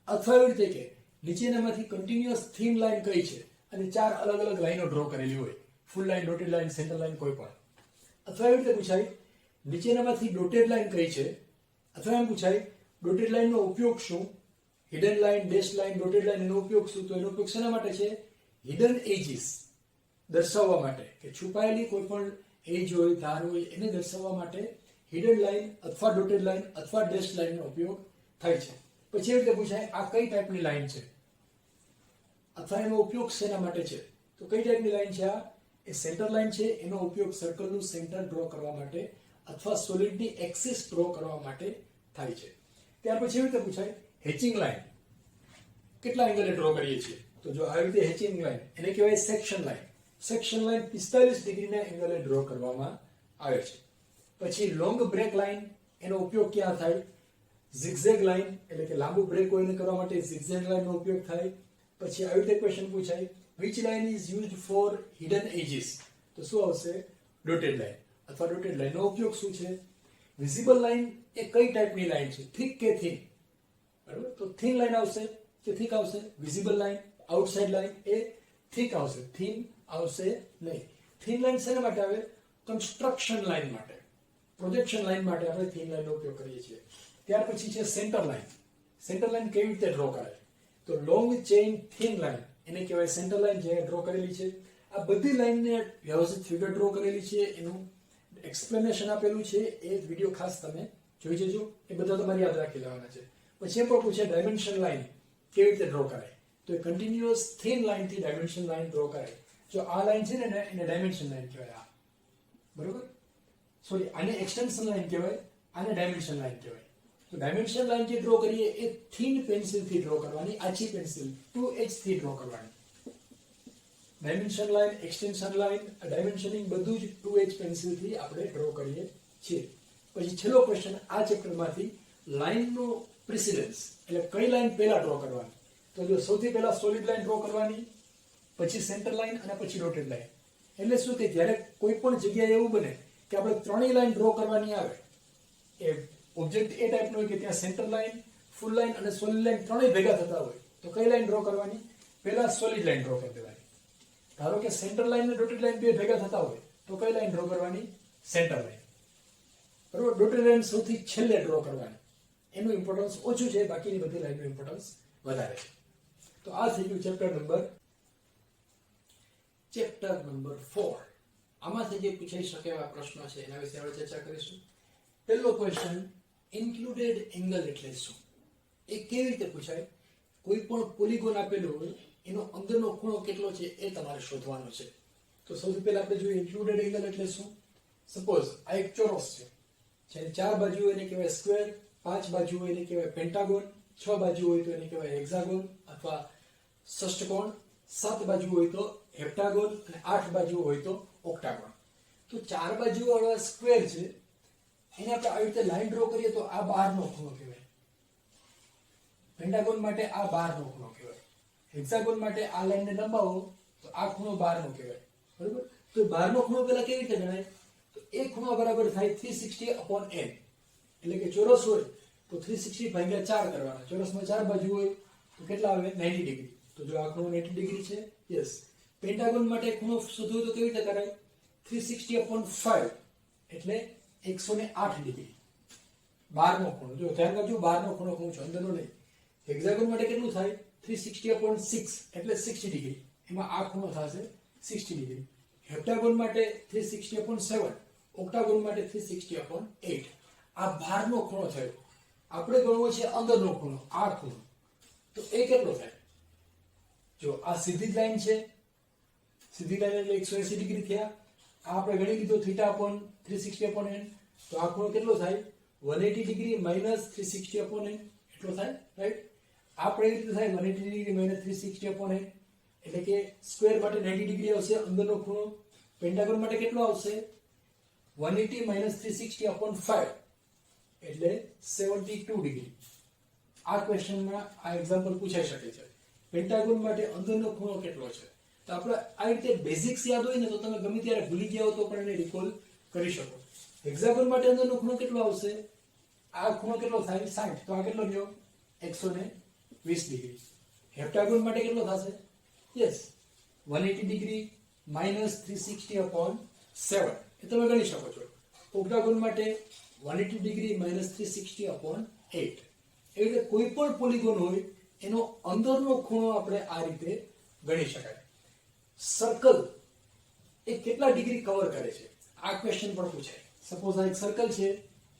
અથવા એવી રીતે કે નીચેનામાંથી કન્ટિન્યુઅસ થિન લાઈન કઈ છે અને 4 અલગ અલગ લાઈનો ડ્રો કરેલી હોય, full line, dotted line, centre line કોઈ પણ. અથવા એવી રીતે પૂછાય નીચેનામાંથી ડોટેડ લાઈન કઈ છે, અથવા એમ પૂછાય ડોટેડ લાઈનનો ઉપયોગ શું? Hidden line, dash line, dotted line એનો ઉપયોગ શું? તો એનો ઉપયોગ શેના માટે છે? હિડન એજીસ દર્શાવવા માટે, કે છુપાયેલી કોઈ પણ એજ હોય, ધાર હોય, એને દર્શાવવા માટે હિડન લાઈન અથવા ડોટેડ લાઈન અથવા ડેશ લાઈનનો ઉપયોગ થાય છે. પછી એવી રીતે પૂછાય આ કઈ ટાઈપની લાઈન છે અથવા એનો ઉપયોગ શેના માટે છે? તો કઈ ટાઈપની લાઈન છે આ? એ સેન્ટર લાઈન છે. એનો ઉપયોગ સર્કલનું સેન્ટર ડ્રો કરવા માટે અથવા સોલિડની એક્સિસ ડ્રો કરવા માટે થાય છે. ત્યાર પછી એવી રીતે પૂછાય હેચિંગ લાઈન. કેટલા એંગલે ડ્રો કરીએ છીએ? તો જો આવી રીતે હેચિંગ લાઈન, એને કહેવાય સેક્શન લાઈન. સેક્શન લાઈન 45 ડિગ્રીના એંગલે ડ્રો કરવામાં આવે છે. પછી લોંગ બ્રેક લાઈન, એનો ઉપયોગ ક્યાં થાય? ઝિગઝેગ લાઈન, એટલે કે લાંબુ બ્રેક કોઈને કરવા માટે ઝિગઝેગ લાઈનનો ઉપયોગ થાય. પછી આવી રીતે ક્વેશ્ચન પૂછાય which line is used for hidden edges? તો શું આવશે? ડોટેડ લાઈન અથવા ડોટેડ લાઈનનો ઉપયોગ શું છે? વિઝિબલ લાઈન એ કઈ ટાઈપની લાઈન છે? થિક કે થિન? બરાબર, તો થિન લાઈન આવશે કે થિક આવશે? વિઝિબલ લાઈન, આઉટસાઇડ લાઈન એ થિક આવશે, થિન આવશે નહીં. થિન લાઈન શેના માટે આવે? કન્સ્ટ્રક્શન લાઈન માટે, પ્રોજેક્શન લાઈન માટે આપણે થિન લાઈનનો ઉપયોગ કરીએ છીએ. ત્યાર પછી છે સેન્ટર લાઈન. સેન્ટર લાઈન કેવી રીતે ડ્રો કરાય? તો લોંગ ચેઇન થિન લાઈન એને કહેવાય સેન્ટર લાઈન, જે ડ્રો કરેલી છે. આ બધી લાઈનને વ્યવસ્થિત ફિગર ડ્રો કરેલી છે, એનું એક્સપ્લેનેશન આપેલું છે, એ વિડીયો ખાસ તમે જોઈ જજો. એ બધા તમારે યાદ રાખી લેવાના છે. પછી એ પણ પૂછે ડાયમેન્શન લાઈન કેવી રીતે ડ્રો કરાય, તો એ કન્ટિન્યુઅસ થિન લાઈન થી ડાયમેન્શન લાઈન ડ્રો કરાય. જો આ લાઈન છે ને એને ડાયમેન્શન લાઈન કહેવાય. આ બરોબર, સોરી, આને એક્સટેન્શન લાઈન કહેવાય, આને ડાયમેન્શન લાઈન કહેવાય. તો ડાયમેન્શન લાઈન જે ડ્રો કરીએ એ થિન પેન્સિલ થી ડ્રો કરવાની, આછી પેન્સિલ 2H થી ડ્રો કરવાની. Dimension line, extension line, dimensioning બધું જ 2H પેન્સિલ થી આપણે ડ્રો કરીએ છીએ. પછી છેલ્લો ક્વેશ્ચન આ ચેપ્ટરમાંથી, લાઈનનો પ્રેસિડન્સ એટલે કઈ લાઈન પહેલા ડ્રો કરવાની. તો જો સૌથી પહેલા સોલિડ લાઈન ડ્રો કરવાની, પછી સેન્ટર લાઈન અને પછી ડોટેડ લાઈન. એટલે શું કે જ્યારે કોઈ પણ જગ્યાએ એવું બને કે આપણે ત્રણેય લાઈન ડ્રો કરવાની આવે, એ ઓબ્જેક્ટ એ ટાઈપનો હોય કે ત્યાં સેન્ટર લાઈન, ફૂલ લાઈન અને સોલિડ લાઈન ત્રણેય ભેગા થતા હોય, તો કઈ લાઈન ડ્રો કરવાની? પહેલા સોલિડ લાઈન ડ્રો કરી દેવાની. ધારો કે સેન્ટર લાઈન અને ડોટેડ લાઈન બે ભેગા થતા હોય તો કઈ લાઈન ડ્રો કરવાની? Centre line. બરોબર, ડોટેડ લાઈન સૌથી છેલ્લે ડ્રો કરવાની. એનું ઇમ્પોર્ટન્સ ઓછું છે, બાકીની બધી લાઈનનું ઇમ્પોર્ટન્સ વધારે છે. તો આ થઈ ગયું ચેપ્ટર નંબર 4. આમાંથી જે પૂછાઈ શકે એવા પ્રશ્નો છે એના વિશે આપણે ચર્ચા કરીશું. પહેલો ક્વેશ્ચન, ઇન્ક્લુડેડ એંગલ એટલે શું? એ કેવી રીતે પૂછાય? કોઈ પણ પોલીગોન આપેલું હોય એનો અંદરનો ખૂણો કેટલો છે એ તમારે શોધવાનો છે. તો સૌથી પહેલા આપણે જોઈએ ઇન્ક્લુડેડ એંગલ એટલે શું. સપોઝ આ એક ચોરસ છે, જ્યારે 4 બાજુ હોય એને કહેવાય સ્ક્વેર, 5 બાજુ હોય એને કહેવાય પેન્ટાગોન, 6 બાજુ હોય તો એને કહેવાય હેક્સાગોન અથવા ષષ્ઠકોણ, 7 બાજુ હોય તો હેપ્ટાગોન અને 8 બાજુ હોય તો ઓક્ટાગોન. તો 4 બાજુ વાળા સ્ક્વેર છે એને આપણે આવી રીતે લાઈન ડ્રો કરીએ તો આ બહારનો ખૂણો કહેવાય. પેન્ટાગોન માટે આ બહારનો ખૂણો કહેવાય. હેક્સાગોન માટે આ લાઈનને લંબાવો તો આ ખૂણો બહારનો કહેવાય. બરોબર, તો બહારનો ખૂણો પહેલા કેવી રીતે ગણાય? તો એ ખૂણો બરાબર થાય 360/n. એટલે કે ચોરસ હોય તો 360 ભાગ્યા 4 કરવાના. ચોરસમાં 4 બાજુ હોય તો કેટલા આવે? 90 ડિગ્રી. તો જો આ ખૂણો 90 ડિગ્રી છે, યસ. પેન્ટાગોન માટે ખૂણો શોધવો તો કેવી રીતે કરાય? 360/5 એટલે 108 ડિગ્રી. બહારનો ખૂણો, જો ધ્યાન રાખજો, બહારનો ખૂણો કહું છું, અંદરનો નહીં. હેક્સાગોન માટે કેટલું થાય? 360/6 એટલે 60 ડિગ્રી. એમાં આ ખૂણો થશે 60 ડિગ્રી. હેપ્ટાગોન માટે 360/7, ઓક્ટાગોન માટે 360/8. આ બહારનો ખૂણો થયો. આપણે ગણવો છે અંદરનો ખૂણો, આ ખૂણો. તો એ કેટલો થાય? જો આ સીધી જ લાઈન છે, સીધી લાઈન એટલે 180 ડિગ્રી થયા. આ આપણે ગણી લીધો θ/360/n. તો આ ખૂણો કેટલો થાય? 180 ડિગ્રી માઇનસ 360/n એટલો થાય, રાઈટ? આપણે એવી રીતે થાય 180 ડિગ્રી માઇનસ 360/n એટલે કે સ્ક્વેર માટે 90 ડિગ્રી આવશે અંદરનો ખૂણો. પેન્ટાગોન માટે કેટલો આવશે? 180 માઇનસ 360/5 એટલે 72 ડિગ્રી. આ ક્વેશ્ચનમાં આ એક્ઝામ્પલ પૂછાઈ શકે છે. પેન્ટાગોન માટે અંદરનો ખૂણો કેટલો છે? તો આપણે આ રીતે બેઝિક્સ યાદ હોય ને તો તમે ગમે ત્યારે ભૂલી ગયા હો તો પણ એને રિકોલ કરી શકો. હેક્સાગોન માટે અંદરનો ખૂણો કેટલો આવશે? આ ખૂણો કેટલો થાય? 60. તો આ કેટલો થયો? 120 ડિગ્રી. હેપ્ટાગોન માટે કેટલો થશે? યસ, 180 ડિગ્રી માઇનસ 360/7 એ તમે ગણી શકો છો. ઓક્ટાગોન માટે 180 ડિગ્રી માઇનસ 360/8. એવી રીતે કોઈ પણ પોલીગોન હોય એનો અંદરનો ખૂણો આપણે આ રીતે ગણી શકાય. સર્કલ એ કેટલા ડિગ્રી કવર કરે છે? આ ક્વેશ્ચન પણ પૂછાય. સપોઝ આ એક સર્કલ છે,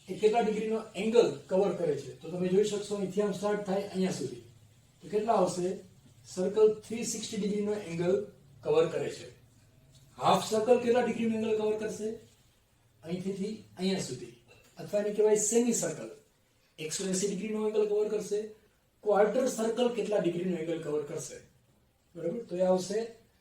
એ કેટલા ડિગ્રીનો એંગલ કવર કરે છે? તો તમે જોઈ શકશો અહીંથી આમ સ્ટાર્ટ થાય અહીંયા સુધી તો કેટલા આવશે? સર્કલ 360 ડિગ્રીનો એંગલ કવર કરે છે. હાફ સર્કલ કેટલા ડિગ્રીનો એંગલ કવર કરશે? અહીંથી અહીંયા સુધી. અથવા એને કહેવાય સેમી સર્કલ, 180 ડિગ્રીનો એંગલ કવર કરશે. ક્વાર્ટર સર્કલ કેટલા ડિગ્રીનો એંગલ કવર કરશે? બરાબર, તો એ આવશે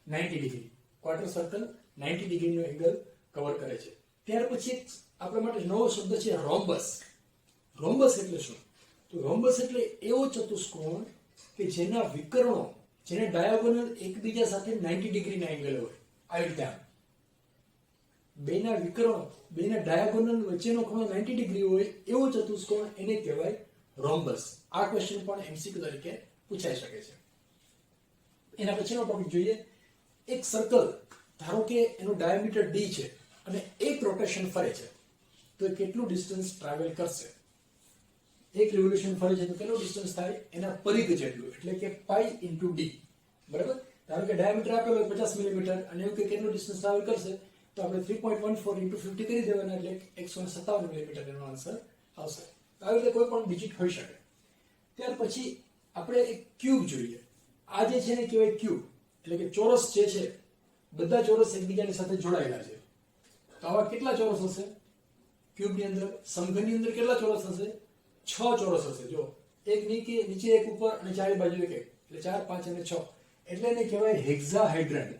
90 ડિગ્રી. ક્વાર્ટર સર્કલ 90 ડિગ્રીનો એંગલ કવર કરે છે. ત્યાર પછી આપણા માટે નવો શબ્દ છે રોમ્બસ. રોમ્બસ એટલે શું? તો રોમ્બસ એટલે એવો ચતુષ્કોણ કે જેના વિકર્ણો, જેને ડાયાગોનલ એકબીજા સાથે 90 ડિગ્રીના એંગલ હોય. આવી રીતે બેના વિકર્ણો, બેના ડાયાગોનલ વચ્ચેનો ખૂણો 90 ડિગ્રી હોય એવો ચતુષ્કોણ એને કહેવાય રોમ્બસ. આ ક્વેશ્ચન પણ એમસીક્યુ તરીકે પૂછાઈ શકે છે. એના પછીનો ટોપિક જોઈએ. એક સર્કલ, ધારો કે એનું ડાયામીટર d છે અને એક રોટેશન ફરે છે તો એ કેટલું ડિસ્ટન્સ ટ્રાવેલ કરશે? એક રિવોલ્યુશન ફરે છે તો કેટલું ડિસ્ટન્સ થાય? એના પરિઘ જેટલું, એટલે કે π × d. બરાબર, ધારો કે ડાયામીટર આપેલો હોય 50 મિલીમીટર અને એવું કે કેટલું ડિસ્ટન્સ ટ્રાવેલ કરશે તો આપણે 3.14 * 50 કરી દેવાના એટલે 157 મિલીમીટર એનો આન્સર આવશે. આવી રીતે કોઈ પણ ડિજિટ હોઈ શકે. ત્યાર પછી આપણે એક ક્યુબ જોઈએ. આ જે છે ને કહેવાય ક્યુબ, એટલે કે ચોરસ જે છે બધા ચોરસ એકબીજાની સાથે જોડાયેલા છે. તો આવા કેટલા ચોરસ હશે ક્યુબની અંદર? સમઘનની અંદર કેટલા ચોરસ હશે? 6 ચોરસ હશે. જો એક નીચે એક ઉપર અને ચારે બાજુ એક એટલે 4 5 અને 6 એટલે એને કહેવાય હેક્સાહેડ્રન.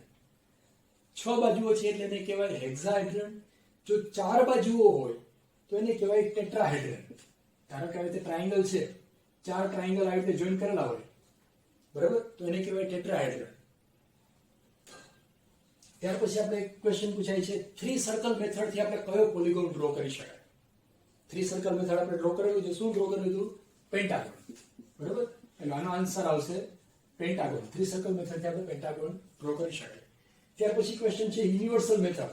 6 બાજુઓ છે એટલે એને કહેવાય હેક્સાહેડ્રન. જો 4 બાજુઓ હોય તો એને કહેવાય ટેટ્રાહેડ્રન. ધારો કે આવી રીતે ટ્રાયેંગલ છે, 4 ટ્રાયેંગલ આવી રીતે જોઈન કરેલા હોય, બરાબર, તો એને કહેવાય ટેટ્રાહેડ્રન. ત્યાર પછી આપણે એક ક્વેશ્ચન પૂછાય છે 3 સર્કલ મેથડ થી આપણે કયો પોલીગોન ડ્રો કરી શકાય? 3 સર્કલ મેથડ આપણે ડ્રો કરેલું છે. શું ડ્રો કરેલું હતું? પેન્ટાગોન, બરાબર. એટલે આનો આન્સર આવશે પેન્ટાગોન. 3 સર્કલ મેથડ થી આપણે પેન્ટાગોન ડ્રો કરી શકાય. ત્યાર પછી ક્વેશ્ચન છે યુનિવર્સલ મેથડ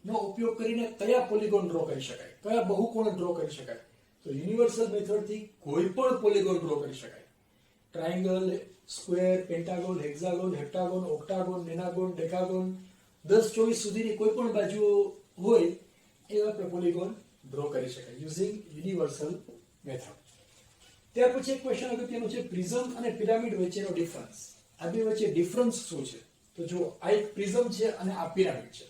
નો ઉપયોગ કરીને કયા પોલીગોન ડ્રો કરી શકાય, કયા બહુકોણ ડ્રો કરી શકાય? તો યુનિવર્સલ મેથડ થી કોઈ પણ પોલીગોન ડ્રો કરી શકાય. ટ્રાયેંગલ, સ્ક્વેર, પેન્ટાગોન, હેક્સાગોન, હેપ્ટાગોન, ઓક્ટાગોન, ડેનાગોન, ડેકાગોન, 10 24 સુધીની કોઈ પણ બાજુઓ હોય એવા આપણે પોલીગોન ડ્રો કરી શકાય યુઝિંગ યુનિવર્સલ મેથડ. ત્યાર પછી એક ક્વેશ્ચન અગત્યનો છે પ્રિઝમ અને પિરામિડ વચ્ચેનો ડિફરન્સ. આ બે વચ્ચે ડિફરન્સ શું છે? તો જો આ એક પ્રિઝમ છે અને આ પિરામિડ છે.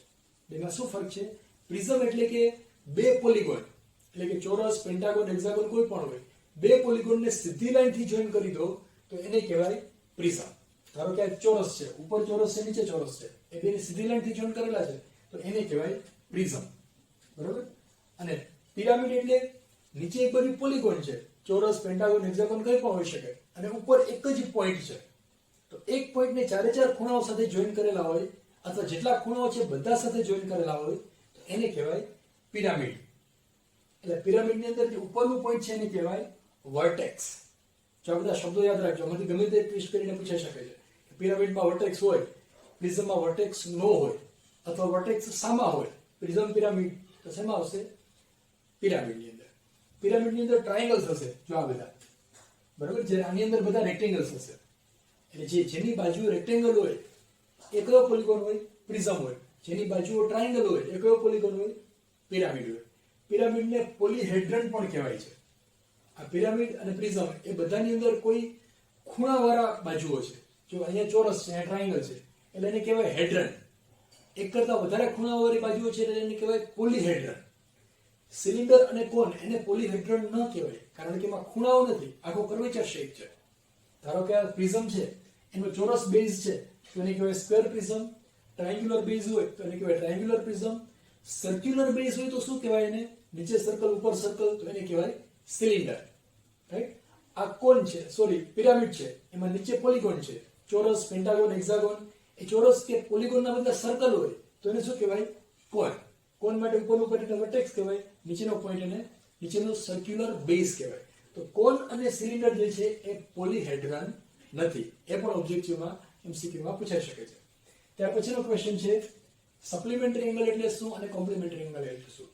બેમાં શું ફરક છે? પ્રિઝમ એટલે કે બે પોલીગોન, એટલે કે ચોરસ, પેન્ટાગોન, હેક્સાગોન કોઈ પણ હોય, બે પોલીગોનને સીધી લાઈનથી જોઈન કરી દો તો એને કહેવાય પ્રિઝમ. ધારો કે આ ચોરસ છે, ઉપર ચોરસ છે, નીચે ચોરસ છે, એ બેને સીધી લાઈનથી જોઈન કરેલા છે તો એને કહેવાય પ્રિઝમ, બરાબર. અને પિરામિડ એટલે નીચે એક બાજુ પોલીગોન છે, ચોરસ, પેન્ટાગોન, હેક્સાગોન કંઈ પણ હોઈ શકે, અને ઉપર એક જ પોઈન્ટ છે. તો એક પોઈન્ટને ચારે ચાર ખૂણાઓ સાથે જોઈન કરેલા હોય અથવા જેટલા ખૂણાઓ છે બધા સાથે જોઈન કરેલા હોય તો એને કહેવાય પિરામિડ. એટલે પિરામિડની અંદર જે ઉપરનું પોઈન્ટ છે એને કહેવાય વર્ટેક્સ. જો આ બધા શબ્દો યાદ રાખજો, આમાંથી ગમે તે ટ્વિસ્ટ કરીને પૂછાઈ શકે છે. પિરામિડમાં વર્ટેક્સ હોય, પ્રિઝમમાં વર્ટેક્સ ન હોય, અથવા વર્ટેક્સ સામા હોય. પ્રિઝમ પિરામિડ તો શેમાં આવશે? પિરામિડની અંદર. પિરામિડની અંદર ટ્રાયેંગલ્સ હશે, જો આ બધા, બરાબર. જે આની અંદર બધા રેક્ટેંગલ્સ હશે. એટલે જેની બાજુ રેક્ટેંગલ હોય એ કયો પોલીગોન હોય? પ્રિઝમ હોય. જેની બાજુઓ ટ્રાયેંગલ હોય એ કયો પોલીગોન હોય? પિરામિડ હોય. પિરામિડને પોલીહેડ્રન પણ કહેવાય છે. આ પિરામિડ અને પ્રિઝમ એ બધાની અંદર કોઈ ખૂણાવાળા બાજુઓ છે. જો અહીંયા ચોરસ છે, અહીંયા ટ્રાયેંગલ છે, એટલે એને કહેવાય હેડ્રન. એક કરતા વધારે ખૂણાવાળી બાજુઓ છે એટલે એને કહેવાય પોલીહેડ્રન. સિલિન્ડર અને કોન એને પોલીહેડ્રન ન કહેવાય, કારણ કે એમાં ખૂણાઓ નથી, આખો કર્વેચર શેપ છે. ધારો કે આ પ્રિઝમ છે, એનો ચોરસ બેઝ છે તો એને કહેવાય સ્ક્વેર પ્રિઝમ. ટ્રાયેંગ્યુલર બેઝ હોય તો એને કહેવાય ટ્રાયેંગ્યુલર પ્રિઝમ. સર્ક્યુલર બેઝ હોય તો શું કહેવાય એને? નીચે સર્કલ, ઉપર સર્કલ, તો એને કહેવાય સિલિન્ડર, રાઈટ. આ કોન છે, સોરી પિરામિડ છે, એમાં નીચે પોલીગોન છે, ચોરસ, પેન્ટાગોન, હેક્સાગોન. એ ચોરસ કે પોલીગોનના બદલે સર્કલ હોય તો એને શું કહેવાય? કોન. કોન માટે ઉપરનું પોઈન્ટ એને વર્ટેક્સ કહેવાય, નીચેનો પોઈન્ટ એને નીચેનો સર્ક્યુલર બેઝ કહેવાય. તો કોન અને સિલિન્ડર જે છે એ પોલીહેડ્રન નથી. એ પણ ઓબ્જેક્ટિવમાં એમસીક્યુમાં પૂછાઈ શકે છે. ત્યાર પછીનો ક્વેશ્ચન છે સપ્લિમેન્ટરી એંગલ એટલે શું અને કોમ્પ્લિમેન્ટરી એંગલ એટલે શું?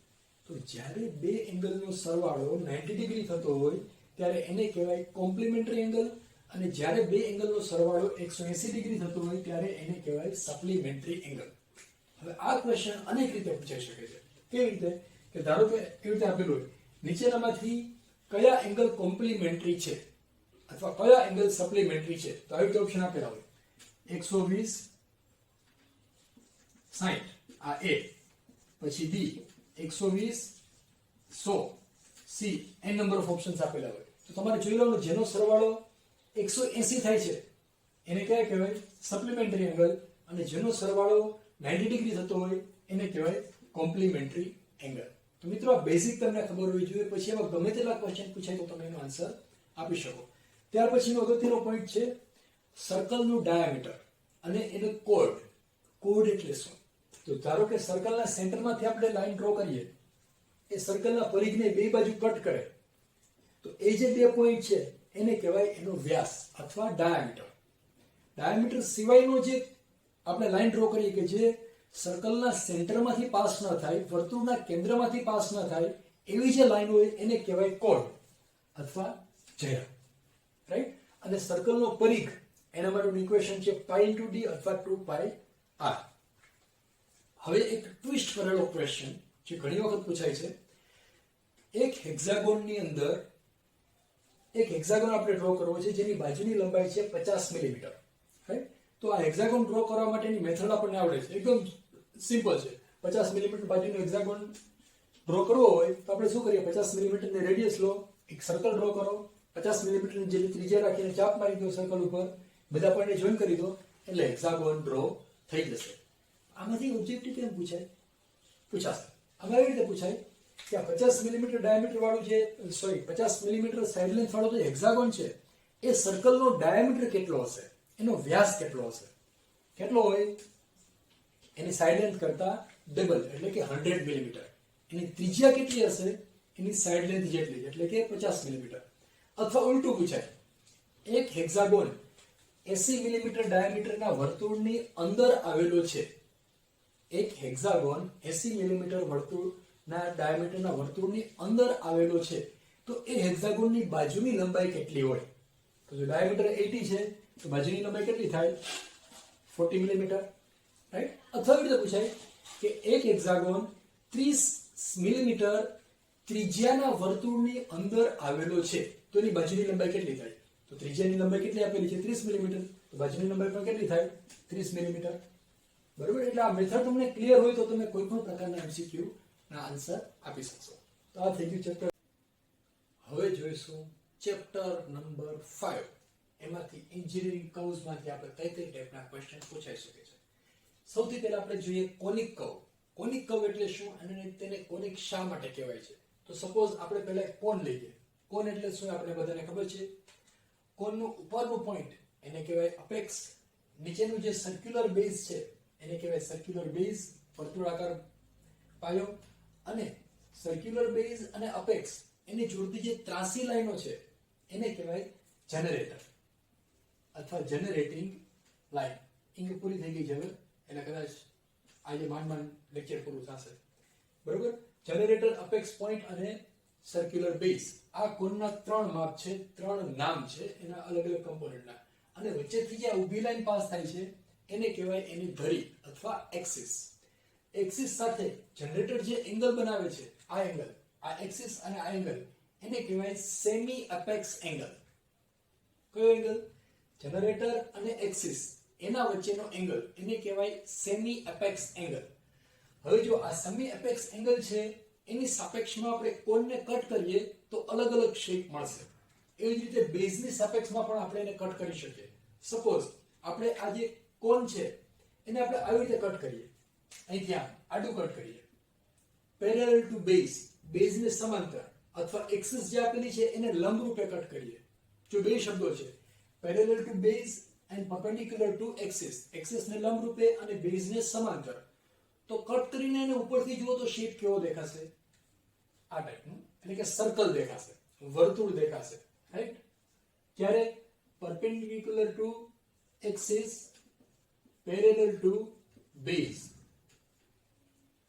તો જ્યારે બે એંગલનો સરવાળો 90 ડિગ્રી થતો હોય ત્યારે એને કહેવાય કોમ્પ્લિમેન્ટરી એંગલ, અને જ્યારે બે એંગલનો સરવાળો 180 ડિગ્રી થતો હોય ત્યારે એને કહેવાય સપ્લિમેન્ટરી એંગલ. હવે આ ક્વેશ્ચન અનેક રીતે પૂછાઈ શકે છે. કેવી રીતે? કે ધારો કે કેવી રીતે આપેલું હોય, નીચેનામાંથી કયા એંગલ કોમ્પ્લિમેન્ટરી છે અથવા કયા એંગલ સપ્લિમેન્ટરી છે? તો આવી રીતે ઓપ્શન આપેલા હોય 120 60, આ એ, પછી બી 120 100, C, n number of options આપેલા હોય. તો તમારે જોઈ લેવાનું જેનો સરવાળો 180 થાય છે એને કયા કહેવાય? સપ્લિમેન્ટરી એંગલ, અને જેનો સરવાળો 90 ડિગ્રી થતો હોય એને કહેવાય કોમ્પ્લિમેન્ટરી એંગલ. તો મિત્રો આ બેઝિક તમને ખબર હોવી જોઈએ, પછી એમાં ગમે તેટલા ક્વેશ્ચન પૂછાય તો તમે એનો આન્સર આપી શકો. ત્યાર પછીનો અગત્યનો પોઈન્ટ છે સર્કલનું ડાયામીટર અને એનો કોર્ડ. કોર્ડ એટલે શું? તો ધારો કે સર્કલના સેન્ટરમાંથી આપણે લાઈન ડ્રો કરીએ, એ સર્કલના પરિઘને બે બાજુ કટ કરે તો એ જે બે પોઈન્ટ છે એને કહેવાય એનો વ્યાસ અથવા ડાયામીટર. ડાયામીટર સિવાયનો જે આપણે લાઈન ડ્રો કરીએ કે જે સર્કલના સેન્ટરમાંથી પાસ ન થાય, વર્તુળના કેન્દ્રમાંથી પાસ ન થાય, એવી જે લાઈન હોય એને કહેવાય કોર્ડ અથવા જયા, રાઈટ. અને સર્કલનો પરિઘ એના માટેનું ઇક્વેશન છે પાઈ ઇન્ટુ ડી અથવા 2 r. હવે એક ટ્વિસ્ટ કરેલો ક્વેશ્ચન જે ઘણી વખત પૂછાય છે. એક હેક્સાગોનની અંદર એક હેક્સાગોન આપણે ડ્રો કરવો છે જેની બાજુની લંબાઈ છે 50 મિલીમીટર. રાઈટ? તો આ હેક્સાગોન ડ્રો કરવા માટેની મેથડ આપણને આવડે છે. એકદમ સિમ્પલ છે. 50 મિલીમીટર બાજુનો હેક્સાગોન ડ્રો કરવો હોય તો આપણે શું કરીએ? 50 મિલીમીટરની રેડિયસ લો, એક સર્કલ ડ્રો કરો, 50 મિલીમીટરની જેટલી ત્રિજ્યા રાખીને ચાપ મારી દો સર્કલ ઉપર, બધા પોઈન્ટને જોઈન કરી દો એટલે હેક્સાગોન ડ્રો થઈ જશે. આમાંથી ઓબ્જેક્ટિવ કેમ પૂછાય? પૂછાશે. આમાં એવી રીતે પૂછાય કે આ 50 મિલીમીટર ડાયામીટર વાળું જે 50 મિલીમીટર સાઇડ લેન્થ વાળો જે હેક્સાગોન છે એ સર્કલનો ડાયામીટર કેટલો હશે, એનો વ્યાસ કેટલો હશે? કેટલો હોય? એની સાઇડ લેન્થ કરતા ડબલ એટલે કે 100 મિલીમીટર. એની ત્રિજ્યા કેટલી હશે? એની સાઇડ લેન્થ જેટલી એટલે કે 50 મિલીમીટર. અથવા ઉલટું પૂછાય, એક હેક્સાગોન 80 મિલીમીટર ડાયામીટરના વર્તુળની અંદર આવેલો છે. એક હેક્સાગોન 80 મિલીમીટર વર્તુળના ડાયામીટરના વર્તુળની અંદર આવેલો છે તો એ હેક્સાગોનની બાજુની લંબાઈ કેટલી હોય? તો જો ડાયામીટર 80 છે તો બાજુની લંબાઈ કેટલી થાય? 40 મિલીમીટર. રાઈટ? અથવા એ રીતે પૂછાય કે એક હેક્સાગોન 30 મિલીમીટર ત્રિજ્યાના વર્તુળની અંદર આવેલો છે તો એની બાજુની લંબાઈ કેટલી થાય? તો ત્રિજ્યાની લંબાઈ કેટલી આપેલી છે? 30 મિલીમીટર. તો બાજુની લંબાઈ પણ કેટલી થાય? 30 મિલીમીટર. બરોબર? એટલે આ મેથડ તમને ક્લિયર હોય તો તમે કોઈ પણ પ્રકારના એમસીક્યુ ના આન્સર આપી શકશો. તો આ થઈ ગયું ચેપ્ટર. હવે જોઈશું ચેપ્ટર નંબર 5. એમાંથી એન્જિનિયરિંગ કર્વ્સમાંથી આપણે કઈ કઈ ટાઈપના ક્વેશ્ચન પૂછાઈ શકે છે. સૌથી પહેલા આપણે જોઈએ કોનિક કર્વ. કોનિક કર્વ એટલે શું અને તેને કોનિક શા માટે કહેવાય છે? તો સપોઝ આપણે પહેલા કોન લઈએ. કોન એટલે શું આપણે બધાને ખબર છે. કોનનું ઉપરનું પોઈન્ટ એને કહેવાય અપેક્સ, નીચેનું જે સર્ક્યુલર બેઝ છે એને કહેવાય સર્ક્યુલર બેઝ, વર્તુળાકાર પાયો, અને સર્ક્યુલર બેઝ અને અપેક્સ એને જોડતી જે ત્રાસી લાઈનો છે એને કહેવાય જનરેટર અથવા જનરેટિંગ લાઈન. ઇંગ પૂરી થઈ ગઈ છે હવે એટલે કદાચ આજે માંડ લેક્ચર પૂરું થશે. બરોબર? જનરેટર, અપેક્સ પોઈન્ટ અને સર્ક્યુલર બેઝ આ કોનના 3 માપ છે, 3 નામ છે એના અલગ અલગ કમ્પોનન્ટના. અને વચ્ચેથી જે ઊભી લાઈન પાસ થાય છે એને કહેવાય એની ધરી અથવા એક્સિસ. એક્સિસ સાથે જનરેટર જે એંગલ બનાવે છે, આ એંગલ, આ એક્સિસ અને આ એંગલ એને કહેવાય સેમી અપેક્સ એંગલ. કયો એંગલ? જનરેટર અને એક્સિસ એના વચ્ચેનો એંગલ એને કહેવાય સેમી અપેક્સ એંગલ. હવે જો આ સેમી અપેક્સ એંગલ છે એની સાપેક્ષમાં આપણે કોનને કટ કરીએ તો અલગ અલગ શેપ મળશે. એવી જ રીતે બેઝની સાપેક્ષમાં પણ આપણે એને કટ કરી શકીએ. સપોઝ આપણે આ જે કોન છે એને આપણે આવી રીતે કટ કરીએ, અહીંથી આડું કટ કરીએ, પેરેલલ ટુ બેઝ, બેઝને સમાંતર, અથવા એક્સિસ જે આપેલી છે એને લંબ રૂપે કટ કરીએ. જો બે શબ્દો છે parallel to base and perpendicular to axis, એક્સિસને લંબ રૂપે અને બેઝને સમાંતર, તો કટ કરીને એને ઉપરથી જુઓ તો શેપ કેવો દેખાશે? આ ટાઈપનું, એટલે કે સર્કલ દેખાશે, વર્તુળ દેખાશે. રાઈટ? જ્યારે perpendicular to axis, parallel to base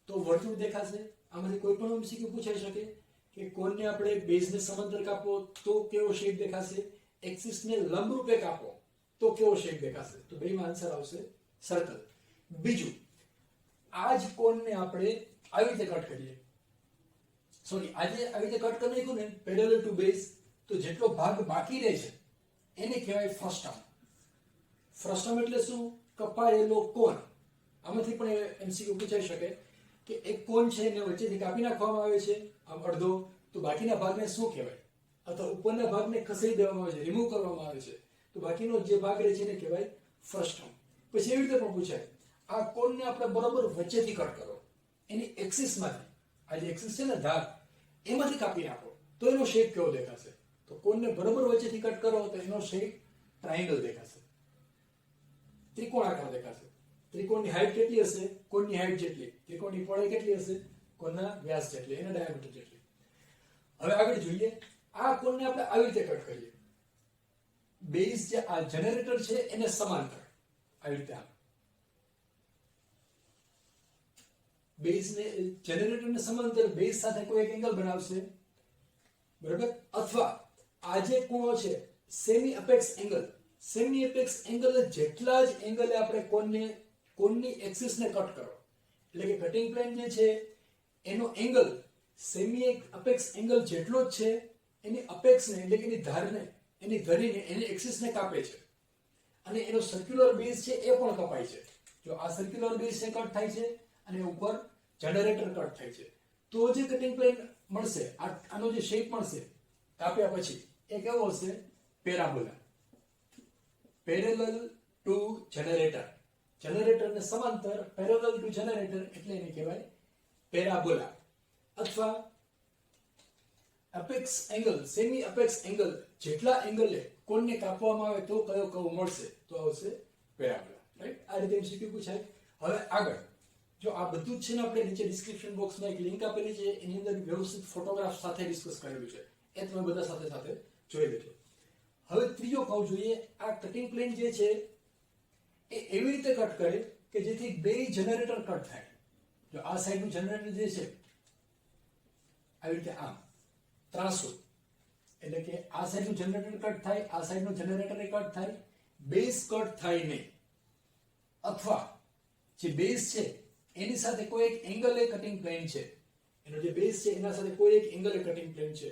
તો વર્તુળ દેખાશે. આમાંથી કોઈ પણ એમસીક્યુ પૂછાઈ શકે કે કોનને આપણે બેઝને સમાંતર કાપો તો કેવો શેપ દેખાશે, એક્સિસને લંબ રૂપે કાપો તો કેવો શેપ દેખાશે? તો બેમાં આન્સર આવશે સર્કલ. બીજું, આ જ કોનને આપણે આવી રીતે કટ કરીએ, આજે આવી રીતે કટ કરી નાખ્યું ને પેરેલલ ટુ બેઝ, તો જેટલો ભાગ બાકી રહે છે એને કહેવાય ફ્રસ્ટમ. ફ્રસ્ટમ એટલે શું? કપાયેલો કોન. આમાંથી પણ એમસીક્યુ પૂછાઈ શકે કે એક કોન છે એને વચ્ચેથી કાપી નાખવામાં આવે છે આમ અડધો, તો બાકીના ભાગને શું કહેવાય? અથવા ઉપરના ભાગને ખસેડી દેવામાં આવે છે, રિમૂવ કરવામાં આવે છે, તો બાકીનો જે ભાગ રહે છે એને કહેવાય ફ્રસ્ટમ. પછી એવી રીતે પણ પૂછાય, આ કોનને આપણે બરોબર વચ્ચેથી કટ કરો, એની એક્સિસમાંથી, આ જે એક્સિસ છે ને ધાર, એમાંથી કાપી નાખો તો એનો શેપ કેવો દેખાશે? તો કોનને બરોબર વચ્ચેથી કટ કરો તો એનો શેપ ટ્રાયેંગલ દેખાશે, ત્રિકોણાકાર દેખાશે. ત્રિકોણની હાઈટ કેટલી હશે? કોનની હાઈટ જેટલી. ત્રિકોણની પહોળાઈ કેટલી હશે? કોનના વ્યાસ જેટલી, એના ડાયામીટર જેટલી. હવે આગળ જોઈએ, આ કોનને આપણે આવી રીતે કટ કરીએ, બેઝ જે આ જનરેટર છે એને સમાંતર આવી રીતે આમ, બેઝને જનરેટરને સમાંતર બેઝ સાથે કોઈ એક એંગલ બનાવશે. બરાબર? અથવા આ જે ખૂણો છે semi apex angle semi apex angle જેટલા જ એંગલે આપણે કોનની એક્સિસને કટ કરો, એટલે કે કટિંગ પ્લેન જે છે એનો એંગલ સેમી અપેક્સ એંગલ જેટલો જ છે એની અપેક્ષને એટલે કે એની ધારને, એની ધરીને, એની એક્સિસને કાપે છે. અને એનો સર્ક્યુલર બેઝ છે એ પણ કપાય છે. જો આ સર્ક્યુલર બેઝ છે કટ થાય છે અને ઉપર જનરેટર કટ થાય છે, તો જે કટિંગ પ્લેન મળશે, આનો જે શેપ મળશે કાપ્યા પછી, એ કેવો હશે? Parabola, parallel to generator. જનરેટરને સમાંતર, પેરેલલ ટુ જનરેટર એટલે એને કહેવાય પેરાબોલા. અથવા અપેક્સ એંગલ, સેમી અપેક્સ એંગલ જેટલા એંગલે કોણને કાપવામાં આવે તો કયો કર્વ મળશે? તો આવશે પેરાબોલા. રાઈટ? આ રીતે MCQ પૂછાય. હવે આગળ જો આ બધું જ છે ને આપણે નીચે ડિસ્ક્રિપ્શન બોક્સમાં એક લિંક આપેલી છે, એની અંદર વ્યવસ્થિત ફોટોગ્રાફ સાથે ડિસ્કસ કરેલું છે, એ તમે બધા સાથે સાથે જોઈ લેજો. હવે ત્રીજો કર્વ જોઈએ. આ કટિંગ પ્લેન જે છે એ એવી રીતે કટ કરે કે જેથી બે જનરેટર કટ થાય. જો આ સાઈડનું જનરેટર જે છે આવી રીતે આમ ત્રાંસુ, એટલે કે આ સાઈડનું જનરેટર કટ થાય, આ સાઈડનું જનરેટર કટ થાય, બેઝ કટ થાય નહીં. અથવા જે બેઝ છે એની સાથે કોઈ એક એંગલ એ કટિંગ પ્લેન છે, એનો જે બેઝ છે એના સાથે કોઈ એક એંગલ એ કટિંગ પ્લેન છે.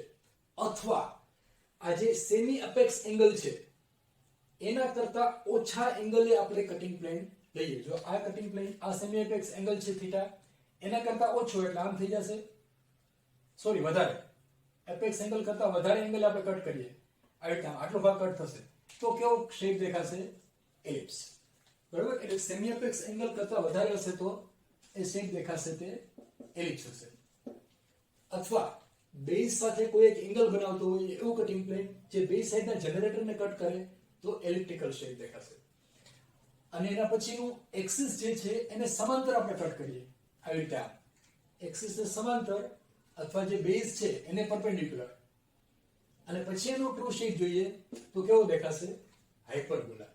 અથવા આ જે સેમી અપેક્સ એંગલ છે એના કરતા ઓછા એંગલે આપણે કટિંગ પ્લેન લઈએ. જો આ કટિંગ પ્લેન, આ સેમી અપેક્સ એંગલ છે થીટા, એના કરતા ઓછો એટલે આમ થઈ જશે, સોરી વધારે, એપેક્સ એંગલ કરતા વધારે એંગલ આપણે કટ કરીએ, આવી રીતે આટલો ભાગ કટ થશે, તો કેવો શેપ દેખાશે? એલિપ્સ. બરાબર? એટલે સેમી અપેક્સ એંગલ કરતા વધારે હશે તો એ શેપ દેખાશે તે એલિપ્સ હશે. અથવા બેઝ સાથે કોઈ એક એંગલ બનાવતો હોય એવું કટિંગ પ્લેન જે બેઝ સાઈડના જનરેટરને કટ કરે તો એલિપ્ટિકલ શેપ દેખાશે. અને એના પછીનું એક્સિસ જે છે એને સમાંતર આપણે કટ કરીએ, આવી રીતે આમ એક્સિસને સમાંતર, અથવા જે બેઝ છે એને પરપેન્ડિક્યુલર, અને પછી એનો ટ્રુ શેપ જોઈએ તો કેવો દેખાશે? હાઇપરબોલા.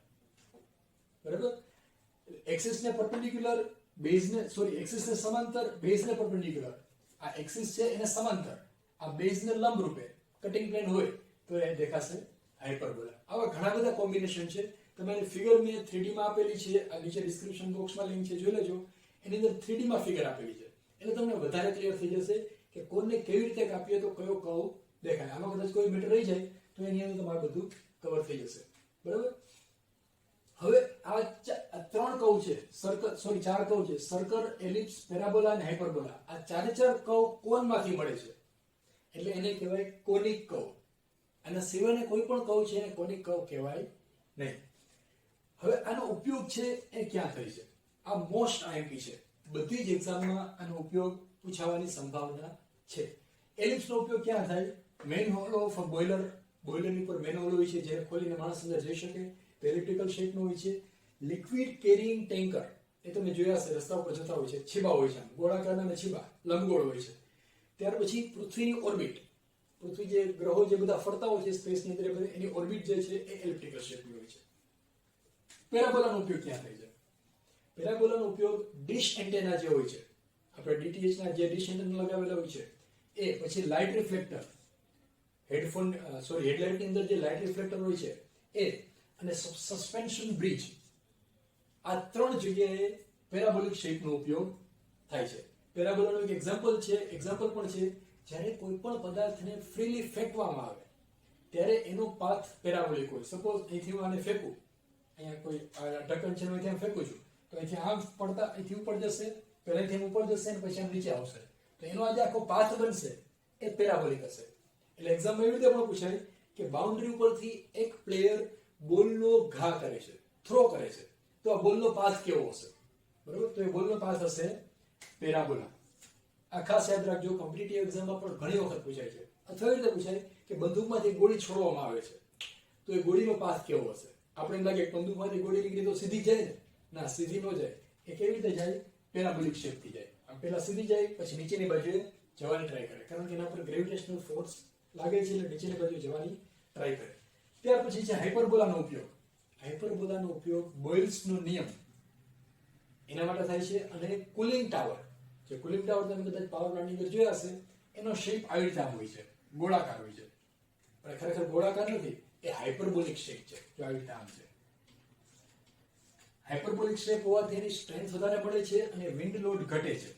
બરાબર? એક્સિસને પરપેન્ડિક્યુલર, બેઝને, સોરી, એક્સિસને સમાંતર, બેઝને પરપેન્ડિક્યુલર. આ એક્સિસ છે એને સમાંતર, આ બેઝને લંબ રૂપે કટિંગ પ્લેન હોય તો એ દેખાશે હાઇપરબોલા. આવા ઘણા બધા કોમ્બિનેશન છે. તમારી ફિગર મેં 3D માં આપેલી છે, આ નીચે ડિસ્ક્રિપ્શન બોક્સમાં લિંક છે, જોઈ લેજો. એની અંદર 3D માં ફિગર આપેલી છે, એટલે તમને વધારે ક્લિયર થઈ જશે કે કોણને કેવી રીતે કાપીએ તો કયો કર્વ દેખાય. આમાં કદાચ કોઈ મેટર રહી જાય તો એની અંદર તમારું બધું કવર થઈ જશે. બરાબર? હવે આ ત્રણ કર્વ છે, સર્કલ, સોરી 4 કર્વ છે, સર્કલ, એલિપ્સ, પેરાબોલા અને હાઇપરબોલા. આ ચારે ચાર કર્વ કોણમાંથી મળે છે એટલે એને કહેવાય કોનિક કર્વ. આના સિવાયને કોઈ પણ કર્વ છે એને કોનિક કર્વ કહેવાય નહીં. હવે આનો ઉપયોગ છે એ ક્યાં થાય છે? આ મોસ્ટ આઈએમપી છે, બધી જ એક્ઝામમાં આનો ઉપયોગ પૂછાવાની સંભાવના છે. એલિપ્સનો ઉપયોગ ક્યાં થાય? મેન હોલ ઓફ બોઇલર, બોઇલરની ઉપર મેન હોલ હોય છે જેને ખોલીને માણસ અંદર જઈ શકે. એલિપ્ટિકલ શેપનો હોય છે. લિક્વિડ કેરિંગ ટેન્કર, એ તમે જોયા હશે, રસ્તા ઉપર જતા હોય છે, છીબા હોય છે, ગોળાકારના અને છીબા લંબગોળ હોય છે. ત્યાર પછી પૃથ્વીની ઓર્બિટ, પૃથ્વી જે ગ્રહો જે બધા ફરતા હોય છે સ્પેસની અંદર, એની ઓર્બિટ જે છે એ એલિપ્ટિકલ શેપની હોય છે. પેરાબોલાનો ઉપયોગ ક્યાં થાય છે? પેરાબોલાનો ઉપયોગ ડિશ એન્ટેના જે હોય છે, આપણે ડીટીએચ ના જે ડિશ એન્ટેના લગાવેલા હોય છે એ, પછી લાઇટ રિફ્લેક્ટર, હેડફોન, સોરી, હેડલાઇટની અંદર જે લાઇટ રિફ્લેક્ટર હોય છે એ, અને સસ્પેન્શન બ્રિજ, આ ત્રણ જગ્યાએ પેરાબોલિક શેપનો ઉપયોગ થાય છે. પેરાબોલાનું એક એક્ઝામ્પલ પણ છે, જ્યારે કોઈ પણ પદાર્થને ફ્રીલી ફેંકવામાં આવે ત્યારે એનો પાથ પેરાબોલિક હોય. સપોઝ અહીંથી હું આને ફેંકું, અહીંયા કોઈ ઢક્કન છે અહીંથી આમ ફેંકું છું, તો અહીંથી આમ પડતા અહીંથી ઉપર જશે, પહેલા અહીંથી ઉપર જશે અને પછી આમ નીચે આવશે, તો એનો આજે આખો પાથ બનશે એ પેરાબોલિક હશે. એટલે એક્ઝામમાં એવી રીતે પણ પૂછાય કે બાઉન્ડ્રી ઉપરથી એક પ્લેયર બોલનો ઘા કરે છે, થ્રો કરે છે, તો આ બોલનો પાથ કેવો હશે? બરોબર? તો એ બોલનો પાથ હશે પેરાબોલા. આ ખાસ યાદ રાખજો, કોમ્પિટિટિવ એક્ઝામમાં પણ ઘણી વખત પૂછાય છે. અથવા એવી રીતે પૂછાય કે બંદૂકમાંથી ગોળી છોડવામાં આવે છે તો એ ગોળીનો પાથ કેવો હશે? આપણે એમ લાગે બંદૂકમાંથી ગોળી નીકળી તો સીધી જાય ને? ના, સીધી ન જાય. એ કેવી રીતે જાય? પેરાબોલિક શેપથી જાય. આમ પહેલા સીધી જાય, પછી નીચેની બાજુએ જવાની ટ્રાય કરે, કારણ કે એના પર ગ્રેવિટેશનલ ફોર્સ લાગે છે એટલે નીચેની બાજુ જવાની ટ્રાય કરે. ત્યાર પછી છે હાઇપરબોલાનો ઉપયોગ. હાઇપરબોલાનો ઉપયોગ બોયલ્સનો નિયમ એના માટે થાય છે. અને કુલિંગ ટાવર, જે કુલિંગ ટાવર તમે કદાચ પાવર પ્લાન્ટની અંદર જોયા હશે, એનો શેપ આવી રીતે હોય છે, ગોળાકાર હોય છે. પણ ખરેખર ગોળાકાર નથી, એ હાઇપરબોલિક શેપ છે. જો આવી રીતે આમ છે. હાઇપરબોલિક શેપ હોવાથી એની સ્ટ્રેન્થ વધારે મળે છે અને વિન્ડ લોડ ઘટે છે.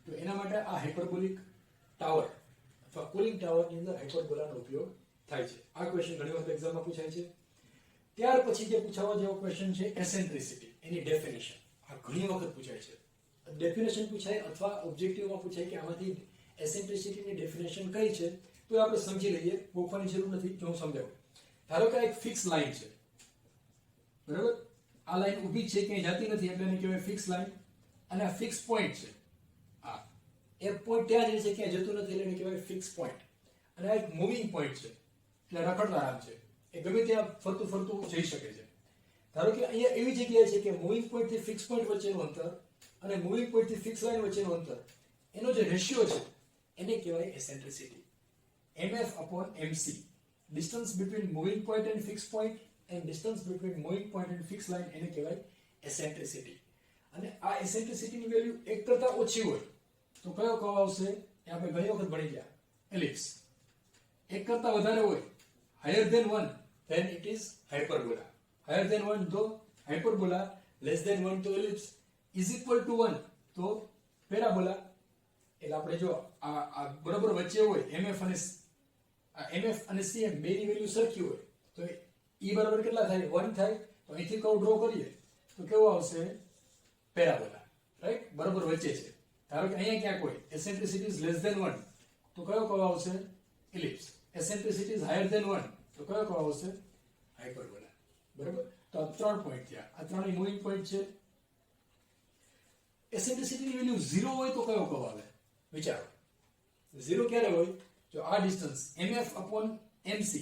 તો એના માટે આ હાઇપરબોલિક ટાવર અથવા કુલિંગ ટાવરની અંદર હાઇપરબોલાનો ઉપયોગ થાય છે. આ ક્વેશ્ચન ઘણી વખત એક્ઝામમાં પૂછાય છે. ત્યાર પછી જે પૂછાવા જેવો ક્વેશ્ચન છે એસેન્ટ્રિસિટી, એની ડેફિનેશન. આ ઘણી વખત પૂછાય છે. ડેફિનેશન પૂછાય અથવા ઓબ્જેક્ટિવમાં પૂછાય કે આમાંથી એસેન્ટ્રિસિટીની ડેફિનેશન કઈ છે, તો આપણે સમજી લઈએ, ગોખવાની જરૂર નથી. જો હું સમજાવું, ધારો કે એક ફિક્સ લાઈન છે, બરાબર. આ લાઈન ઊભી છે, ક્યાંય જતી નથી, એટલે એને કહેવાય ફિક્સ લાઈન. અને આ ફિક્સ પોઈન્ટ છે, આ એક પોઈન્ટ ત્યાં જ છે, ક્યાંય જતું નથી, એટલે એને કહેવાય ફિક્સ પોઈન્ટ. અને આ એક મૂવિંગ પોઈન્ટ છે, એટલે રખડતા આમ છે, એ ગમે ત્યાં ફરતું ફરતું જઈ શકે છે. ધારો કે અહીંયા એવી જગ્યાએ છે કે મૂવિંગ પોઈન્ટ થી ફિક્સ પોઈન્ટ વચ્ચેનું અંતર અને મૂવિંગ પોઈન્ટ થી ફિક્સ લાઈન વચ્ચેનું અંતર, એનો જે રેશિયો છે એને કહેવાય એસેન્ટ્રિસિટી. mf/mc, distance between moving point and fixed point and distance between moving point and fixed line, એને કહેવાય એસેન્ટ્રિસિટી. અને આ એસેન્ટ્રિસિટીની વેલ્યુ 1 કરતા ઓછી હોય તો કયો કર્વ આવશે? એ આપણે ઘણી વખત ભણી ગયા, એલિપ્સ. 1 કરતા વધારે હોય, higher than 1, then it is hyperbola. Higher than 1 તો hyperbola, less than 1 તો ellipse, is equal to 1 તો પેરાબોલા. એટલે આપણે જો આ બરાબર વચ્ચે હોય mf અને cm બેની વેલ્યુ સરખી હોય તો e બરાબર કેટલા થાય? 1 થાય. તો અહીંથી કર્વ ડ્રો કરીએ તો કેવો આવશે? Parabola, right? બરાબર વચ્ચે છે. ધારો કે અહીંયા ક્યાંક હોય એસેન્ટ્રિસિટી ઇઝ લેસ ધેન 1 તો કયો કર્વ આવશે? Ellipse. Eccentricity is higher than 1 તો કયો કર્વ આવશે? હાઇપરબોલા. બરાબર. તો આ 3 પોઈન્ટ થયા. આ ત્રણેય મૂવિંગ પોઈન્ટ છે. એસેન્ટ્રિસિટીની વેલ્યુ 0 હોય તો કયો કર્વ આવે? વિચારો. 0 ક્યારે હોય? જો આ ડિસ્ટન્સ mf/mc,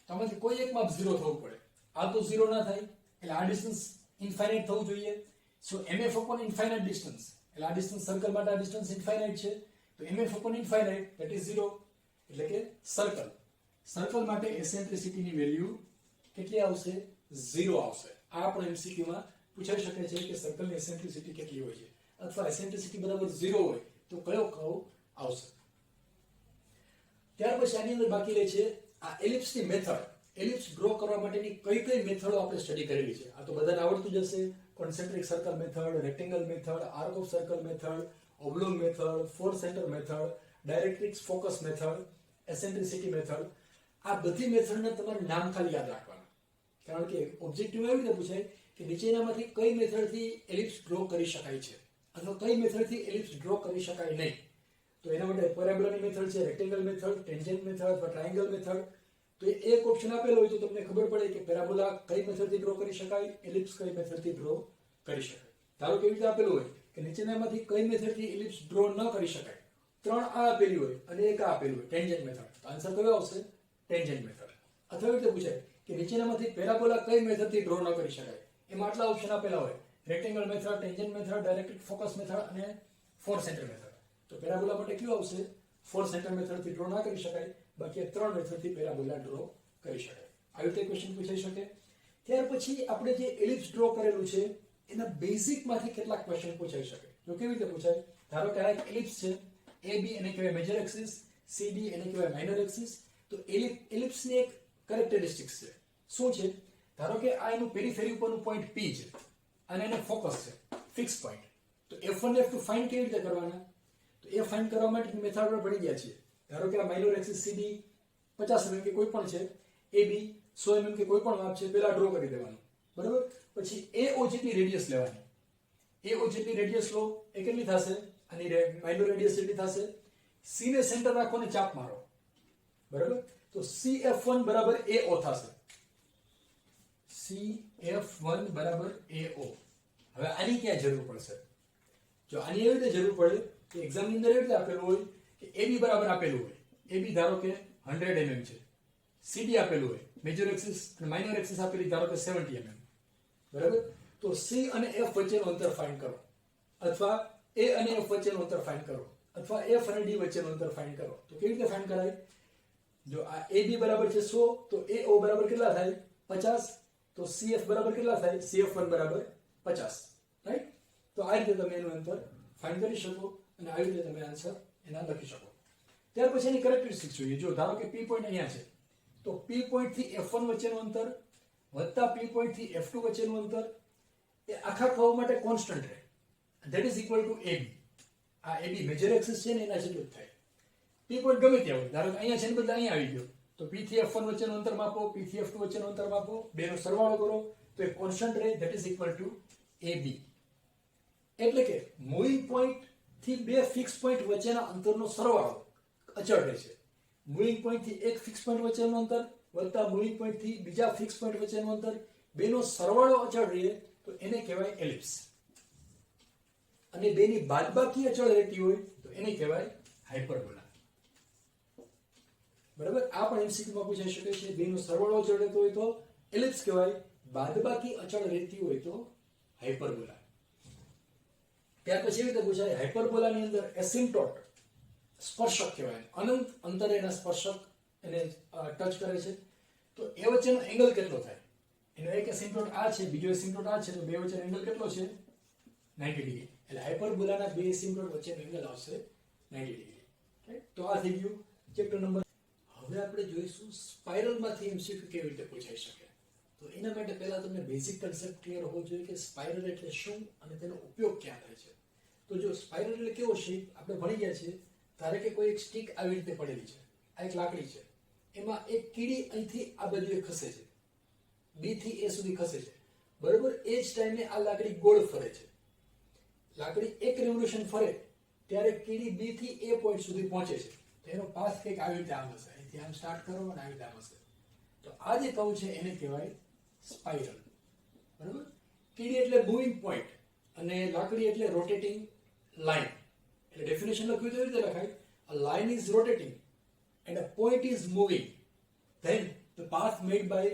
આમાંથી કોઈ એક માપ 0 થવું પડે. આ તો 0 ના થાય, એટલે આ ડિસ્ટન્સ ઇન્ફાઇનાઇટ થવું જોઈએ. સો mf/ઇન્ફાઇનાઇટ ડિસ્ટન્સ, એટલે આ ડિસ્ટન્સ સર્કલ માટે આ ડિસ્ટન્સ ઇન્ફાઇનાઇટ છે, તો mf/ઇન્ફાઇનાઇટ ધેટ ઇઝ 0, એટલે કે સર્કલ. સર્કલ માટે એસેન્ટ્રિસિટીની વેલ્યુ કેટલી આવશે? 0 આવશે. આ પણ MCQ માં પૂછાઈ શકે છે કે સર્કલની એસેન્ટ્રિસિટી કેટલી હોય છે, અથવા એસેન્ટ્રિસિટી બરાબર 0 હોય તો કયો કર્વ આવશે. ત્યાર પછી આની અંદર બાકી રહે છે આ એલિપ્સની મેથડ. એલિપ્સ ડ્રો કરવા માટેની કઈ કઈ મેથડો આપણે સ્ટડી કરેલી છે. આ તો બધાને આવડતું જ હશે. Concentric circle method, rectangle method, arc of circle method, oblong method, four centre method, directrix focus method, eccentricity method. આ બધી મેથડના તમારે નામ ખાલી યાદ રાખવાના, કારણ કે ઓબ્જેક્ટિવ એવી રીતે પૂછાય કે નીચેનામાંથી કઈ મેથડથી એલિપ્સ ડ્રો કરી શકાય છે અથવા કઈ મેથડથી એલિપ્સ ડ્રો કરી શકાય નહીં. તો એના માટે પેરાબોલાની મેથડ છે, રેક્ટેંગલ મેથડ, ટેન્જન્ટ મેથડ અથવા ટ્રાયેંગલ મેથડ. તો એક ઓપ્શન આપેલો હોય તો તમને ખબર પડે કે પેરાબોલા કઈ મેથડથી ડ્રો કરી શકાય, એલિપ્સ કઈ મેથડથી ડ્રો કરી શકાય. ધારો કે એવી રીતે આપેલું હોય કે નીચેનામાંથી કઈ મેથડથી એલિપ્સ ડ્રો ન કરી શકાય. 3 આ આપેલી હોય અને એક આ આપેલું હોય, ટેન્જન્ટ મેથડ. તો આન્સર કયો આવશે? Tangent method. અથવા એવી રીતે પૂછાય કે નીચેનામાંથી પેરાબોલા કઈ મેથડથી ડ્રો ન કરી શકાય. એમાં આટલા ઓપ્શન આપેલા હોય, rectangle method, tangent method, directrix focus method અને ફોર સેન્ટર મેથડ. તો પેરાબોલા માટે કયું આવશે? ફોર સેન્ટર મેથડથી ડ્રો ના કરી શકાય, બાકી આ 3 મેથડથી પેરાબોલા ડ્રો કરી શકાય. આવી રીતે ક્વેશ્ચન પૂછાઈ શકે. ત્યાર પછી આપણે જે એલિપ્સ ડ્રો કરેલું છે એના બેઝિકમાંથી કેટલાક ક્વેશ્ચન પૂછાઈ શકે. જો કેવી રીતે પૂછાય? ધારો કે આ એક એલિપ્સ છે, AB એને કહેવાય મેજર એક્સિસ, CD એને કહેવાય માઇનર એક્સિસ. તો એલિપ્સની એક કેરેક્ટરિસ્ટિક્સ છે. શું છે? ધારો કે આ એનું પેરિફેરી ઉપરનું પોઈન્ટ P છે અને એને ફોકસ છે, ફિક્સ પોઈન્ટ. તો F1 ને F2 ફાઇન્ડ કેવી રીતે કરવાના? તો એ ફાઇન્ડ કરવા માટે મેથડ આપણે ભણી ગયા છીએ. ધારો કે આ માઇનર એક્સિસ CD 50 mm કે કોઈ પણ છે, AB 100 mm કે કોઈ પણ માપ છે, પહેલા ડ્રો કરી દેવાનું, બરાબર. પછી AO જેટલી રેડિયસ લેવાની. AO જેટલી રેડિયસ લો, એ કેટલી થશે? આની માઇનર રેડિયસ જેટલી થશે. C ને સેન્ટર રાખો અને ચાપ મારો, બરાબર. તો CF1 બરાબર AO થશે. CF1 બરાબર AO. હવે આની ક્યાં જરૂર પડશે? જો આની એવી રીતે જરૂર પડે કે એક્ઝામની અંદર એવી રીતે આપેલું હોય કે AB બરાબર આપેલું હોય, AB ધારો કે 100 mm છે, CD આપેલું હોય, મેજર એક્સિસ અને માઇનર એક્સિસ આપેલી ધારો કે 70 mm, બરાબર. તો C અને F વચ્ચેનું અંતર ફાઇન્ડ કરો, અથવા A અને F વચ્ચેનું અંતર ફાઇન્ડ કરો, અથવા F અને D વચ્ચેનું અંતર ફાઇન્ડ કરો. તો કેવી રીતે ફાઇન્ડ કરાય? જો આ AB બરાબર છે 100 તો AO બરાબર કેટલા થાય? 50. તો CF બરાબર કેટલા થાય? CF1 બરાબર 50, રાઈટ. તો આ રીતે તમે એનું અંતર ફાઇન્ડ કરી શકો અને આવી રીતે તમે આન્સર એના લખી શકો. ત્યાર પછી એની કેરેક્ટરિસ્ટિક્સ જોઈએ. જો ધારો કે P પોઈન્ટ અહીંયા છે, તો P પોઈન્ટ થી F1 વચ્ચેનું અંતર વત્તા P પોઈન્ટ થી F2 વચ્ચેનું અંતર એ આખા કર્વ માટે કોન્સ્ટન્ટ રહે. That is equal to AB. આ AB મેજર એક્સિસ છે ને એના જેટલું જ થાય. P પોઈન્ટ ગમે ત્યાં હોય, ધારો કે અહીંયા છે ને બદલે અહીંયા આવી ગયો, તો P થી F1 વચ્ચેનું અંતર માપો, P થી F2 વચ્ચેનું અંતર માપો, બેનો સરવાળો કરો તો એ કોન્સ્ટન્ટ રહે. That is equal to AB. એટલે કે મૂવિંગ પોઈન્ટ થી બે ફિક્સ પોઈન્ટ વચ્ચેના અંતરનો સરવાળો અચળ રહે છે. મૂવિંગ પોઈન્ટ થી એક ફિક્સ પોઈન્ટ વચ્ચેનું અંતર વત્તા મૂવિંગ પોઈન્ટ થી બીજા ફિક્સ પોઈન્ટ વચ્ચેનું અંતર, બેનો સરવાળો અચળ રહે તો એને કહેવાય એલિપ્સ. અને બેની બાદબાકી અચળ રહેતી હોય તો એને કહેવાય હાઇપરબોલા. બરાબર? આ પણ MCQ માં પૂછાઈ શકે છે. બેનો સરવાળો અચળ રહેતો હોય તો એલિપ્સ કહેવાય, બાદબાકી અચળ રહેતી હોય તો હાઇપરબોલા. ત્યાર પછી એવી રીતે પૂછાય, હાઇપરબોલાની અંદર એસિમ્પટોટ સ્પર્શક કહેવાય, અનંત અંતરે એના સ્પર્શક એને ટચ કરે છે, તો એ વચ્ચેનો એંગલ કેટલો થાય? એનો એક એસિમ્પટોટ આ છે, બીજો એસિમ્પટોટ આ છે, તો બે વચ્ચેનો એંગલ કેટલો છે? 90 ડિગ્રી. એટલે હાઇપરબોલાના બે એસિમ્પટોટ વચ્ચેનો એંગલ આવશે 90 ડિગ્રી. રાઈટ? તો આ થઈ ગયું ચેપ્ટર નંબર. હવે આપણે જોઈશું સ્પાઇરલમાંથી MCQ કેવી રીતે પૂછાઈ શકે. તો એના માટે પહેલા તમને બેઝિક કન્સેપ્ટ ક્લિયર હોવો જોઈએ કે સ્પાઇરલ એટલે શું અને તેનો ઉપયોગ ક્યાં થાય છે. તો જો સ્પાઇરલ એટલે કેવો શેપ આપણે ભણી ગયા છે, ધારો કે કોઈ એક સ્ટીક આવી રીતે પડેલી છે, આ એક લાકડી છે, એમાં એક કીડી અહીંથી આ બાજુએ ખસે છે, B થી A સુધી ખસે છે, બરાબર? એ જ ટાઈમે આ લાકડી ગોળ ફરે છે. લાકડી એક રેવોલ્યુશન ફરે ત્યારે કીડી B થી A પોઈન્ટ સુધી પહોંચે છે, તો એનો પાથ કંઈક આવી રીતે આમ હશે. અહીંથી આમ સ્ટાર્ટ કરો અને આવી રીતે આમ હશે. તો આ જે કર્વ છે એને કહેવાય સ્પાઇરલ. બરાબર? કીડી એટલે મૂવિંગ પોઈન્ટ અને લાકડી એટલે રોટેટિંગ લાઇન. એટલે ડેફિનેશન લખ્યું તો એવી રીતે લખાય, a line is rotating and a point is moving, then the path made by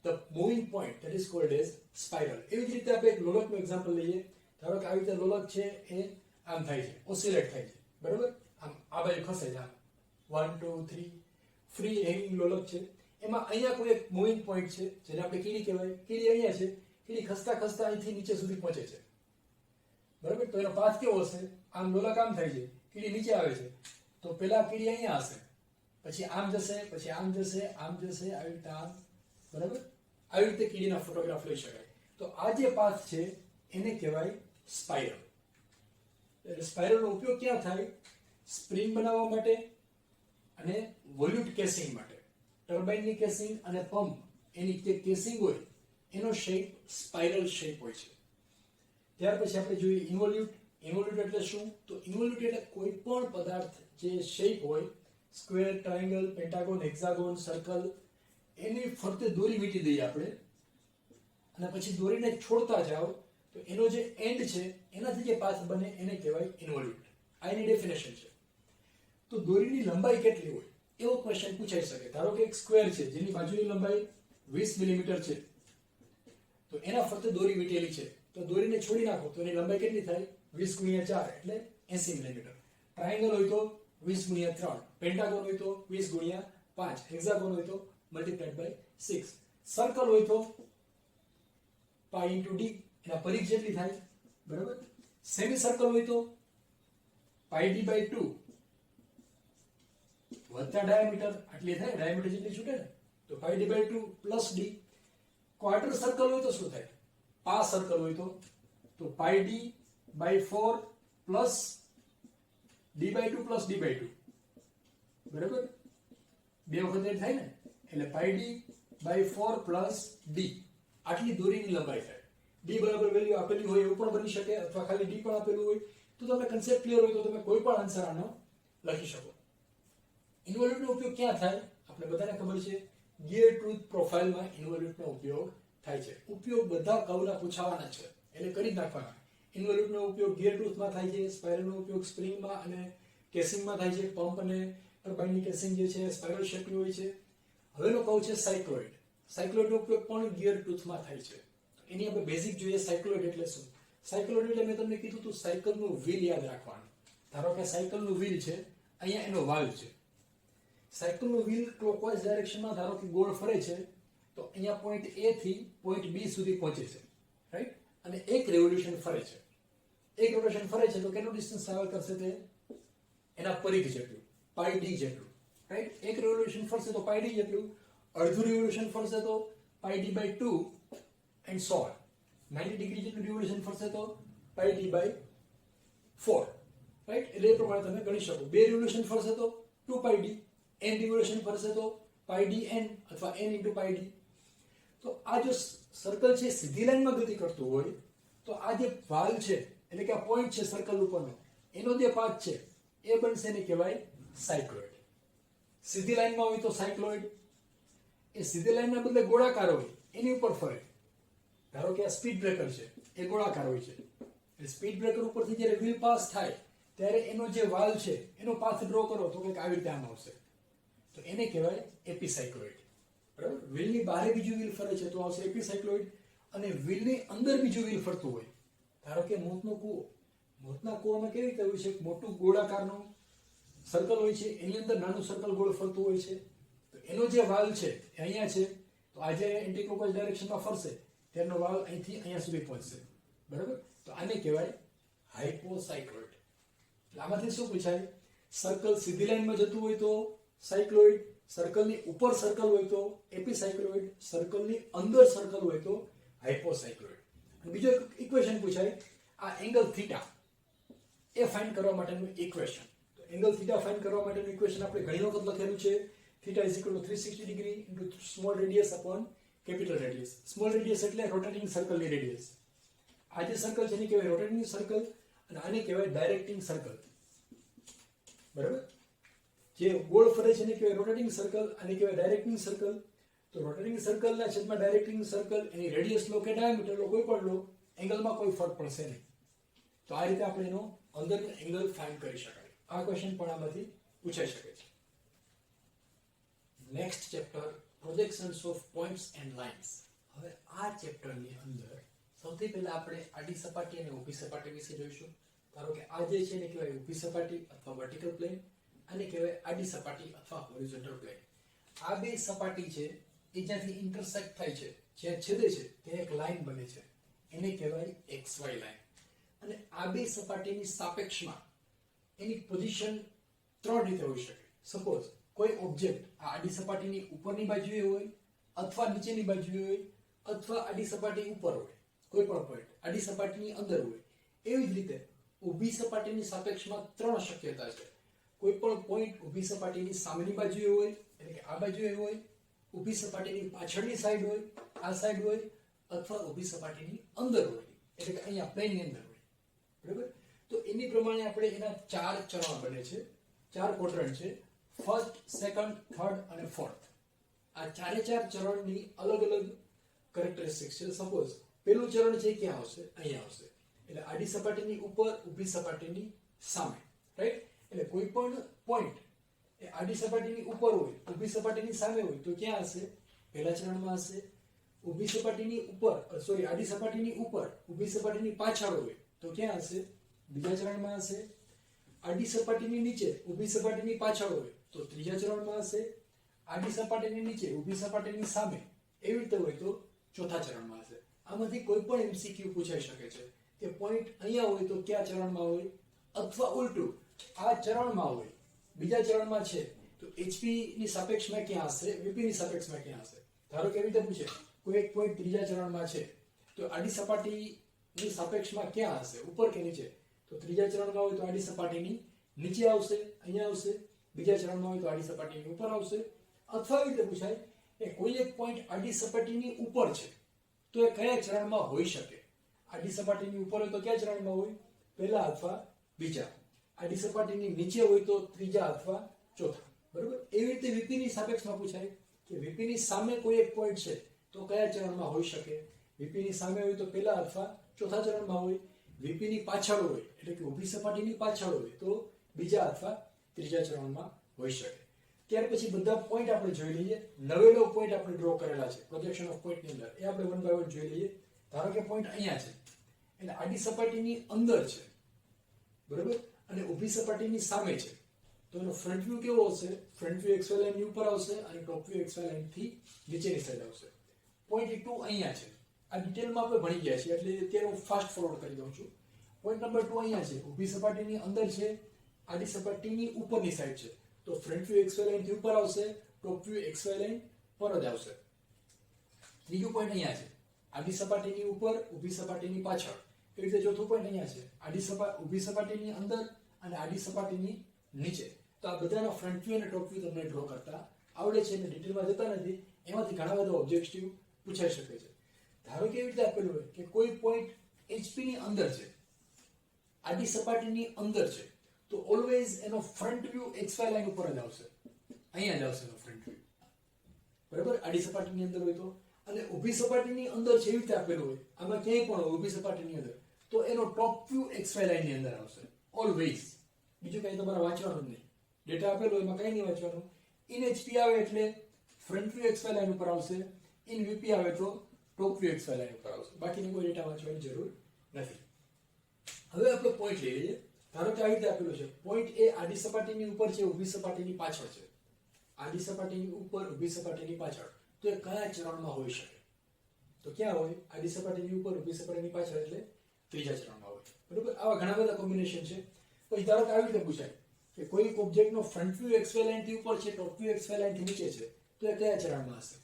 the moving point that is called as spiral. એવી જ રીતે આપણે એક લોલકનું એક્ઝામ્પલ લઈએ. ધારો કે આવી રીતે લોલક છે એ આમ થાય છે, ઓસિલેટ થાય છે, બરાબર? આમ આ બાજુ ખસે છે, આમ 1 2 3 ફ્રી હેંગિંગ લોલક છે. એમાં અહીંયા કોઈ એક મૂવિંગ પોઈન્ટ છે જેને આપણે કીડી કહેવાય. કીડી અહીંયા છે, કીડી ખસતા ખસતા અહીંથી નીચે સુધી પહોંચે છે, બરાબર? તો એનો પાથ કેવો હશે? આમ લોલક આમ થાય છે, કીડી નીચે આવે છે, તો પેલા કીડી અહીંયા હશે, પછી આમ જશે, પછી આમ જશે, આમ જશે, આવી રીતે આમ, બરાબર? આવી રીતે કીડીના ફોટોગ્રાફ લઈ શકાય. તો આ જે પાથ છે એને કહેવાય સ્પાઇરલ. એટલે સ્પાઇરલનો ઉપયોગ ક્યાં થાય? સ્પ્રિંગ બનાવવા માટે અને વોલ્યુટ કેસિંગ માટે. ટર્બાઇનની કેસિંગ અને પંપ, એની જે કેસિંગ હોય એનો શેપ સ્પાઇરલ શેપ હોય છે. ત્યાર પછી આપણે જોઈએ ઇન્વોલ્યુટ. ઇન્વોલ્યુટ એટલે શું? તો ઇન્વોલ્યુટ એટલે કોઈ પણ પદાર્થ જે શેપ હોય, square, triangle, pentagon, hexagon, circle, એની ફરતે દોરી વીંટી દઈએ આપણે અને પછી દોરીને છોડતા જાઓ તો એનો જે એન્ડ છે એનાથી જે પાથ બને એને કહેવાય ઇન્વોલ્યુટ. આ એની ડેફિનેશન છે. તો દોરીની લંબાઈ કેટલી હોય એવો ક્વેશ્ચન પૂછાઈ શકે. ધારો કે એક સ્ક્વેર છે જેની બાજુની લંબાઈ 20 મિલીમીટર છે, તો એના ફરતે દોરી વીંટેલી છે, તો દોરીને છોડી નાખો તો એની લંબાઈ કેટલી થાય? 20 × 4 એટલે 80 મિલીમીટર. ટ્રાયેંગલ હોય તો 20 × 3, પેન્ટાગોન હોય તો 20 × 5, હેક્સાગોન હોય તો મલ્ટીપ્લાઇડ બાય 6, સર્કલ હોય તો પાઈ × d, એના પરિઘ જેટલી થાય, બરાબર? સેમી સર્કલ હોય તો પાઈ d બાય 2 વત્તા ડાયામીટર આટલી થાય, ડાયામીટર જેટલી છૂટે ને, તો pi d by 2 plus d. Quarter circle હોય તો શું થાય? પા સર્કલ હોય તો pi d by 4 plus d by 2 plus d by 2, બરાબર? બે વખત એડ થાય ને, એટલે pi d by 4 plus d. આટલી દોરીની લંબાઈ થાય. d બરાબર વેલ્યુ આપેલી હોય એવું પણ બની શકે, અથવા ખાલી d પણ આપેલું હોય. તો તમને કન્સેપ્ટ ક્લિયર હોય તો તમે કોઈ પણ આન્સર આનો લખી શકો. ઇન્વોલ્યુટનો ઉપયોગ ક્યાં થાય? આપણે બધાને ખબર છે, ગિયર ટૂથ પ્રોફાઇલમાં ઇન્વોલ્યુટનો ઉપયોગ થાય છે. ઉપયોગ બધા કર્વના પૂછાવાના છે એટલે કરી જ નાખવાના. ઇન્વોલ્યુટનો ઉપયોગ ગિયર ટૂથમાં થાય છે, સ્પાઇરલનો ઉપયોગ સ્પ્રિંગમાં અને કેસિંગમાં થાય છે. પંપ અને ટર્બાઇનની કેસિંગ જે છે સ્પાઇરલ શેપની હોય છે. હવેનો કર્વ છે સાયક્લોઇડ. સાયક્લોઇડનો ઉપયોગ પણ ગિયર ટૂથમાં થાય છે. એની આપણે બેઝિક જોઈએ, સાયક્લોઇડ એટલે શું? સાયક્લોઇડ એટલે મેં તમને કીધું હતું સાયકલનું વ્હીલ યાદ રાખવાનું. ધારો કે સાયકલનું વ્હીલ છે, અહીંયા એનો વાલ્વ છે. સાયકલનું વ્હીલ ક્લોકવાઇઝ ડાયરેક્શનમાં ધારો કે ગોળ ફરે છે, તો અહીંયા પોઈન્ટ A થી પોઈન્ટ B સુધી પહોંચે છે, રાઈટ? અને એક રેવોલ્યુશન ફરે છે. એક રેવોલ્યુશન ફરે છે તો કેટલું ડિસ્ટન્સ ટ્રાવેલ કરશે? તે એના પરિઘ જેટલું, પાઈ d જેટલું, રાઈટ? એક રેવોલ્યુશન ફરશે તો પાઈ d જેટલું. અડધું રિવોલ્યુશન ફરશે તો pi D by 2 and so on. 90 degree જેટલું રિવોલ્યુશન ફરશે તો પાઈ ડી બાય 4, રાઈટ? એટલે એ પ્રમાણે તમે ગણી શકો. બે રિવોલ્યુશન ફરશે તો 2 પાઈ ડી, n રિવોલ્યુશન ફરશે તો પાઈ ડી n અથવા n ઇન્ટુ પાઈ ડી. તો આ જો સર્કલ છે સીધી લાઈનમાં ગતિ કરતું હોય તો આ જે વાલ છે એટલે કે આ પોઈન્ટ છે સર્કલ ઉપરનો એનો જે પાથ છે એ બનશે ને કહેવાય સાયક્લોઇડ. સીધી લાઈનમાં હોય તો સાયક્લોઇડ, એ સીધી લાઈનના બદલે ગોળાકાર હોય એની ઉપર ફરે. ધારો કે આ સ્પીડ બ્રેકર છે એ ગોળાકાર હોય છે. એ સ્પીડ બ્રેકર ઉપરથી જ્યારે વ્હીલ પાસ થાય ત્યારે એનો જે વાલ છે એનો પાથ ડ્રો કરો તો કંઈક આવી રીતે આમ આવશે. તો એને કહેવાય એપિસાયક્લોઇડ. બરાબર? વ્હીલની બહાર બીજું વ્હીલ ફરે છે તો આવશે એપિસાયક્લોઇડ, અને વ્હીલની અંદર બીજું વ્હીલ ફરતું હોય. ધારો કે મોતનો કૂવો, મોતના કૂવામાં કેવી રીતે હોય છે? મોટું ગોળાકારનું સર્કલ હોય છે, એની અંદર નાનું સર્કલ ગોળ ફરતું હોય છે. તો એનો જે વાલ છે એ અહીંયા છે, તો આ જે એન્ટીક્લોકવાઇઝ ડાયરેક્શનમાં ફરશે તેનો વાલ અહીંથી અહીંયા સુધી પહોંચશે. બરાબર? તો આને કહેવાય હાઇપોસાયક્લોઇડ. એટલે આમાંથી શું પૂછાય? સર્કલ સીધી લાઈનમાં જતું હોય તો સાયક્લોઇડ, સર્કલની ઉપર સર્કલ હોય તો એપિસાયક્લોઇડ, સર્કલની અંદર સર્કલ હોય તો હાઇપોસાયક્લોઇડ. બીજો ઇક્વેશન પૂછાય, આ એંગલ થીટા એ ફાઇન્ડ કરવા માટેનું ઇક્વેશન. તો એંગલ થીટા ફાઇન્ડ કરવા માટેનું ઇક્વેશન આપણે ઘણી વખત લખેલું છે. Theta is equal to 360 degree into small radius upon capital radius. Small radius એટલે રોટેટિંગ સર્કલની રેડિયસ. આ જે સર્કલ છે એને કહેવાય રોટેટિંગ સર્કલ, અને આને કહેવાય ડાયરેક્ટિંગ સર્કલ. બરાબર? જે ગોળ ફરે છે એને કહેવાય રોટેટિંગ સર્કલ, આને કહેવાય ડાયરેક્ટિંગ સર્કલ. તો રોટેટિંગ સર્કલના છેદમાં ડાયરેક્ટિંગ સર્કલ, એની રેડિયસ લો કે ડાયામીટર લો કોઈ પણ લો, એંગલમાં કોઈ ફરક પડશે નહીં. તો આ રીતે આપણે એનો અંદરનો એંગલ ફાઇન્ડ કરી શકાય. આ ક્વેશ્ચન પણ આમાંથી પૂછાઈ શકે છે. Next chapter, projections of points and lines. હવે આ ચેપ્ટરની અંદર સૌથી પહેલા આપણે આડી સપાટી અને ઊભી સપાટી વિશે જોઈશું. ધારો કે આ જે છે એને કહેવાય ઊભી સપાટી અથવા વર્ટિકલ પ્લેન, આને કહેવાય આડી સપાટી અથવા હોરિઝોન્ટલ પ્લેન. આ બે સપાટી છે એ જ્યાંથી ઇન્ટરસેક્ટ થાય છે, જ્યાં છેદે છે ત્યાં એક લાઈન બને છે, એને કહેવાય XY લાઈન. અને આ બે સપાટીની સાપેક્ષમાં એની પોઝિશન ત્રણ રીતે હોઈ શકે. સપોઝ કોઈ ઓબ્જેક્ટ આ આડી સપાટીની ઉપરની બાજુએ હોય, અથવા નીચેની બાજુએ હોય, અથવા આડી સપાટી ઉપર હોય, કોઈ પણ પોઈન્ટ આડી સપાટીની અંદર હોય. એવી જ રીતે ઊભી સપાટીની સાપેક્ષમાં ત્રણ શક્યતા છે. કોઈ પણ પોઈન્ટ ઊભી સપાટીની સામેની બાજુએ હોય એટલે કે આ બાજુએ હોય, ઊભી સપાટીની પાછળની સાઈડ હોય, આ સાઈડ હોય, અથવા ઊભી સપાટીની અંદર હોય એટલે કે અહીંયા પ્લેનની અંદર હોય. બરાબર? તો એની પ્રમાણે આપણે એના ચાર ચરણ બને છે, ચાર ક્વોડ્રન્ટ છે, ફર્સ્ટ, સેકન્ડ, થર્ડ અને ફોર્થ. આ ચારે ચાર ચરણની અલગ અલગ કેરેક્ટરિસ્ટિક્સ છે. સપોઝ પહેલું ચરણ છે ક્યાં આવશે? અહીંયા આવશે. એટલે આડી સપાટીની ઉપર, ઊભી સપાટીની સામે, રાઈટ? એટલે કોઈ પણ પોઈન્ટ એ આડી સપાટીની ઉપર હોય, ઊભી સપાટીની સામે હોય તો ક્યાં હશે? પહેલા ચરણમાં હશે. ઊભી સપાટીની ઉપર, સોરી, આડી સપાટીની ઉપર, ઊભી સપાટીની પાછળ હોય તો ક્યાં હશે? બીજા ચરણમાં હશે. આડી સપાટીની નીચે, ઊભી સપાટીની પાછળ હોય તો ત્રીજા ચરણમાં હશે. આડી સપાટીની નીચે, ઊભી સપાટીની સામે એવી રીતે હોય તો ચોથા ચરણમાં હશે. આમાંથી કોઈ પણ MCQ પૂછાઈ શકે છે કે પોઈન્ટ અહીંયા હોય તો કયા ચરણમાં હોય, અથવા ઉલટું આ ચરણમાં હોય, બીજા ચરણમાં છે તો HP ની સાપેક્ષમાં ક્યાં હશે, VP ની સાપેક્ષમાં ક્યાં હશે. ધારો કે એવી રીતે પૂછે કોઈ એક પોઈન્ટ ત્રીજા ચરણમાં છે તો આડી સપાટીની સાપેક્ષમાં ક્યાં હશે, ઉપર કે નીચે? તો ત્રીજા ચરણમાં હોય તો આડી સપાટીની નીચે આવશે, અહીંયા આવશે. બીજા ચરણમાં હોય તો આડી સપાટીની ઉપર આવશે. અથવા એવી રીતે પૂછાય કે કોઈ એક પોઈન્ટ આડી સપાટીની ઉપર છે તો એ કયા ચરણમાં હોઈ શકે? આડી સપાટીની ઉપર હોય તો કયા ચરણમાં હોય? પહેલા અથવા બીજા. આડી સપાટીની નીચે હોય તો ત્રીજા અથવા ચોથા. બરોબર? એવી રીતે VP ની સાપેક્ષમાં પૂછાય કે VP ની સામે કોઈ એક પોઈન્ટ છે તો કયા ચરણમાં હોઈ શકે? VP ની સામે હોય તો પહેલા અથવા ચોથા ચરણમાં હોય. VP ની પાછળ હોય એટલે કે ઊભી સપાટીની પાછળ હોય તો બીજા અથવા ત્રીજા ચરણમાં હોઈ શકે. ત્યાર પછી બધા પોઈન્ટ આપણે જોઈ લઈએ. નવેલો પોઈન્ટ આપણે ડ્રો કરેલા છે પ્રોજેક્શન ઓફ પોઈન્ટ ની અંદર, એ આપણે વન બાય વન જોઈ લઈએ. ધારો કે પોઈન્ટ અહીંયા છે એટલે આડી સપાટીની અંદર છે, બરોબર, અને ઊભી સપાટીની સામે છે તો એનો ફ્રન્ટ વ્યૂ કેવો હશે? ફ્રન્ટ વ્યૂ XY લાઈન ની ઉપર આવશે અને ટોપ વ્યૂ XY લાઈન થી નીચેની સાઈડ આવશે. પોઈન્ટ 2 અહીંયા છે. આ ડિટેલમાં આપણે ભણી ગયા છીએ એટલે અત્યારે હું ફાસ્ટ ફોરવર્ડ કરી દઉં છું. પોઈન્ટ નંબર 2 અહીંયા છે, ઊભી સપાટીની અંદર છે, આડી સપાટીની ઉપરની સાઈડ છે તો ફ્રન્ટ વ્યૂ XY લાઈન થી ઉપર આવશે, ટોપ વ્યૂ XY લાઈન પર જ આવશે. ત્રીજો પોઈન્ટ અહીંયા છે, આડી સપાટીની ઉપર ઊભી સપાટીની પાછળ. એ રીતે ચોથો પોઈન્ટ અહીંયા છે, ઊભી સપાટીની અંદર અને આડી સપાટીની નીચે. તો આ બધાનો ફ્રન્ટ વ્યૂ અને ટોપ વ્યૂ તમને ડ્રો કરતા આવડે છે અને ડિટેલમાં જતા નથી. એમાંથી ઘણા બધા ઓબ્જેક્ટિવ પૂછાઈ શકે છે. ધારો કે એવી રીતે આપેલું હોય કે કોઈ પોઈન્ટ HP ની અંદર છે, આડી સપાટીની અંદર છે, તો ઓલવેઝ એનો ફ્રન્ટ વ્યૂ XY લાઈન ઉપર જ આવશે. અહીંયા જ આવશે એનો ફ્રન્ટ વ્યૂ, બરાબર, આડી સપાટીની અંદર હોય તો. અને ઊભી સપાટીની અંદર છે એવી રીતે આપેલું હોય, આમાં ક્યાંય પણ ઊભી સપાટીની અંદર, તો એનો ટોપ વ્યૂ XY લાઈનની અંદર આવશે ઓલવેઝ. બીજું કંઈ તમારે વાંચવાનું જ નહીં. ડેટા આપેલો હોય એમાં કંઈ નહીં વાંચવાનું. ઇન HP આવે એટલે ફ્રન્ટ વ્યૂ XY લાઈન ઉપર આવશે, ઇન VP આવે તો ટોપ વ્યૂ XY લાઈન ઉપર આવશે. બાકીની કોઈ ડેટા વાંચવાની જરૂર નથી. હવે આપણે પોઈન્ટ લઈ લઈએ. ધારો કે આવી રીતે આપેલું છે, પોઈન્ટ એ આડી સપાટીની ઉપર છે, ઊભી સપાટીની પાછળ છે. આડી સપાટીની ઉપર ઊભી સપાટીની પાછળ, તો એ કયા ચરણમાં હોઈ શકે? તો ક્યાં હોય? આડી સપાટીની ઉપર ઊભી સપાટીની પાછળ એટલે ત્રીજા ચરણમાં હોય, બરોબર. આવા ઘણા બધા કોમ્બિનેશન છે. પછી ધારો કે આવી રીતે પૂછાય કે કોઈ ઓબ્જેક્ટનો ફ્રન્ટ વ્યૂ XY લાઈન થી ઉપર છે, ટોપ વ્યૂ XY લાઈન થી નીચે છે, તો એ કયા ચરણમાં હશે?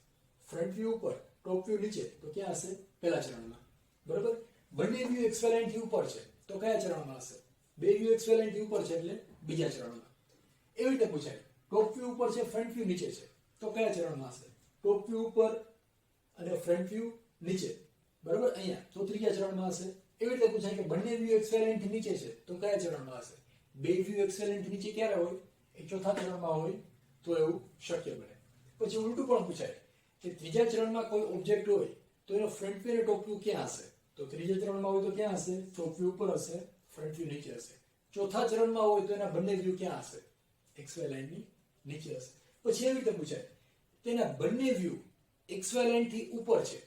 ફ્રન્ટ વ્યૂ ઉપર, ટોપ વ્યૂ નીચે, તો ક્યાં હશે? પહેલા ચરણમાં, બરોબર. બંને વ્યૂ XY લાઈન થી ઉપર છે, તો કયા ચરણમાં હશે? બે વ્યૂ XY લાઈન થી ઉપર છે એટલે બીજા ચરણમાં. એવી રીતે પૂછાય, ટોપ વ્યૂ ઉપર છે, ફ્રન્ટ વ્યૂ નીચે છે, તો કયા ચરણમાં હશે? ટોપ વ્યૂ ઉપર અને ફ્રન્ટ વ્યૂ નીચે, બરોબર, અહીંયા, તો ત્રીજા ચરણમાં હશે. એવી રીતે પૂછાય કે બંને વ્યૂ XY લાઈન થી નીચે છે, તો કયા ચરણમાં હશે? બે વ્યૂ XY લાઈન થી નીચે ક્યારે હોય? એ ચોથા ચરણમાં હોય, તો એવું શક્ય બને. પછી ઉલટું પણ પૂછાય કે ત્રીજા ચરણમાં કોઈ ઓબ્જેક્ટ હોય તો એનો ફ્રન્ટ વ્યૂ અને ટોપ વ્યૂ ક્યાં હશે? તો ત્રીજા ચરણમાં હોય તો ક્યાં હશે? ટોપ વ્યૂ ઉપર હશે, ફ્રન્ટ વ્યૂ નીચે હશે. ચોથા ચરણમાં હોય તો એના બંને વ્યૂ ક્યાં હશે? XY લાઈનની નીચે હશે. પછી એવી રીતે પૂછાય તેના બંને વ્યૂ XY લાઈન થી ઉપર છે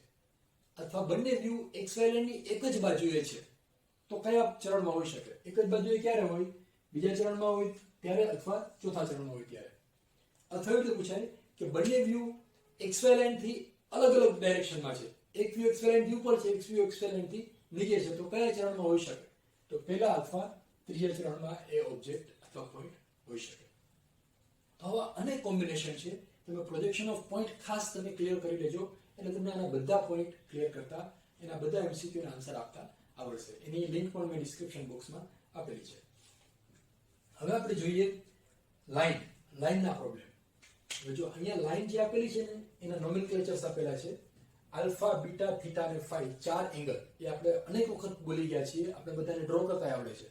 અથવા બંને વ્યૂ XY લાઈનની એક જ બાજુએ છે, તો કયા ચરણમાં હોઈ શકે? એક જ બાજુએ ક્યારે હોય? બીજા ચરણમાં હોય ત્યારે અથવા ચોથા ચરણમાં હોય ત્યારે. અથવા એવી રીતે પૂછાય કે બંને વ્યૂ XY લાઈન થી અલગ અલગ ડાયરેક્શનમાં છે, એક વ્યૂ XY લાઈન થી ઉપર છે, એક વ્યૂ XY લાઈન થી નીચે છે, તો કયા ચરણમાં હોઈ શકે? તો પહેલા અથવા ત્રીજા ચરણમાં એ ઓબ્જેક્ટ અથવા પોઈન્ટ હોઈ શકે. તો આવા અનેક કોમ્બિનેશન છે. તમે પ્રોજેક્શન ઓફ પોઈન્ટ ખાસ તમે ક્લિયર કરી લેજો, એટલે તમને આના બધા પોઈન્ટ ક્લિયર કરતા, એના બધા MCQ ના આન્સર આપતા આવડશે. એની લિંક પણ મેં ડિસ્ક્રિપ્શન બોક્સમાં આપેલી છે. હવે આપણે જોઈએ લાઈનના પ્રોબ્લેમ. હવે જો અહીંયા લાઈન જે આપેલી છે ને, એના નોમેનક્લેચર્સ આપેલા છે, આલ્ફા, બીટા, થીટા અને ફાઈ, 4 એંગલ. એ આપણે અનેક વખત બોલી ગયા છીએ, આપણે બધાને ડ્રો કરતા આવડે છે.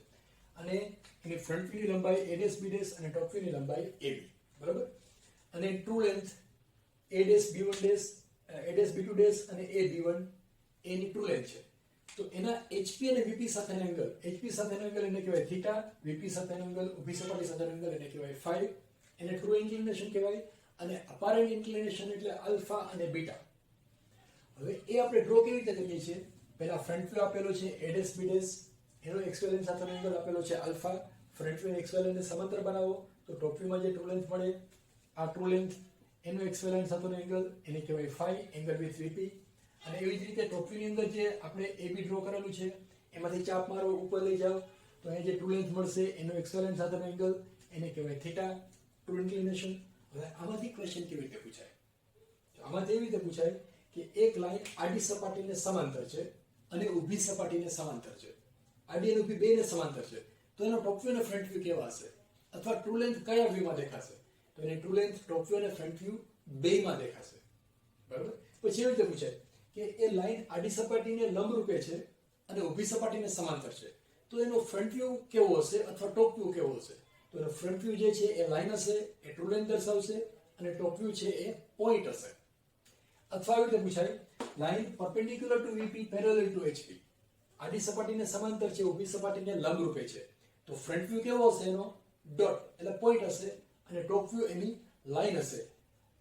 અને એની ફ્રન્ટ વ્યૂની લંબાઈ A', B' અને ટોપ વ્યૂની લંબાઈ AB, બરાબર. અને true length A', B1', A', B2' અને AB1 એની ટ્રુ લેન્થ છે. તો એના HP અને VP સાથેનો એંગલ, HP સાથેનો એંગલ એને કહેવાય થીટા, VP સાથેનો એંગલ, ઊભી સપાટી સાથેનો એંગલ એને કહેવાય ફાઈ. એને ટ્રુ ઇન્ક્લિનેશન કહેવાય. અને અપારન્ટ ઇન્ક્લિનેશન એટલે આલ્ફા અને બીટા. હવે એ આપણે ડ્રો કેવી રીતે કરીએ છીએ? પહેલા ફ્રન્ટ વ્યૂ આપેલો છે A', B', એનો XY લાઈન સાથેનો એંગલ આપેલો છે આલ્ફા. ફ્રન્ટ વ્યૂ XY લાઈનને સમાંતર બનાવો તો ટોપ વ્યૂમાં જે ટ્રુ લેન્થ મળે, આ ટ્રુ લેન્થ, એનો XY લાઈન સાથેનો એંગલ એને કહેવાય ફાઈ, એંગલ વિથ VP. અને એવી જ રીતે ટોપ વ્યૂની અંદર જે આપણે AB ડ્રો કરેલું છે, એમાંથી ચાપ મારો ઉપર લઈ જાઓ તો અહીં જે ટ્રુ લેન્થ મળશે એનો XY લાઈન સાથેનો એંગલ એને કહેવાય થીટા, ટ્રુ ઇન્ક્લિનેશન. હવે આમાંથી ક્વેશ્ચન કેવી રીતે પૂછાય? તો આમાંથી એવી રીતે પૂછાય કે એક લાઈન આડી સપાટીને સમાંતર છે અને ઊભી સપાટીને સમાંતર છે. આડી અને ઊભી બેને સમાંતર છે, તો એનો ટોપ વ્યૂ અને ફ્રન્ટ વ્યૂ કેવા હશે? અથવા ટ્રુ લેન્થ કયા વ્યૂમાં દેખાશે? તો એની ટ્રુ લેન્થ ટોપ વ્યૂ અને ફ્રન્ટ વ્યૂ બેમાં દેખાશે, બરાબર. પછી એવી રીતે પૂછાય કે એ લાઈન આડી સપાટીને લંબરૂપે છે અને ઊભી સપાટીને સમાંતર છે, તો એનો ફ્રન્ટ વ્યૂ કેવો હશે અથવા ટોપ વ્યૂ કેવો હશે? તો એનો ફ્રન્ટ વ્યૂ જે છે એ લાઈન હશે, એ ટ્રુ લેન્થ દર્શાવશે, અને ટોપ વ્યૂ છે એ પોઈન્ટ હશે. અથવા આવી રીતે પૂછાય line perpendicular to VP parallel to HP, આડી સપાટીને સમાંતર છે, ઊભી સપાટીને લંબરૂપે છે, તો ફ્રન્ટ વ્યૂ કેવો હશે? એનો ડોટ એટલે પોઈન્ટ હશે, અને ટોપ વ્યૂ એની લાઈન હશે,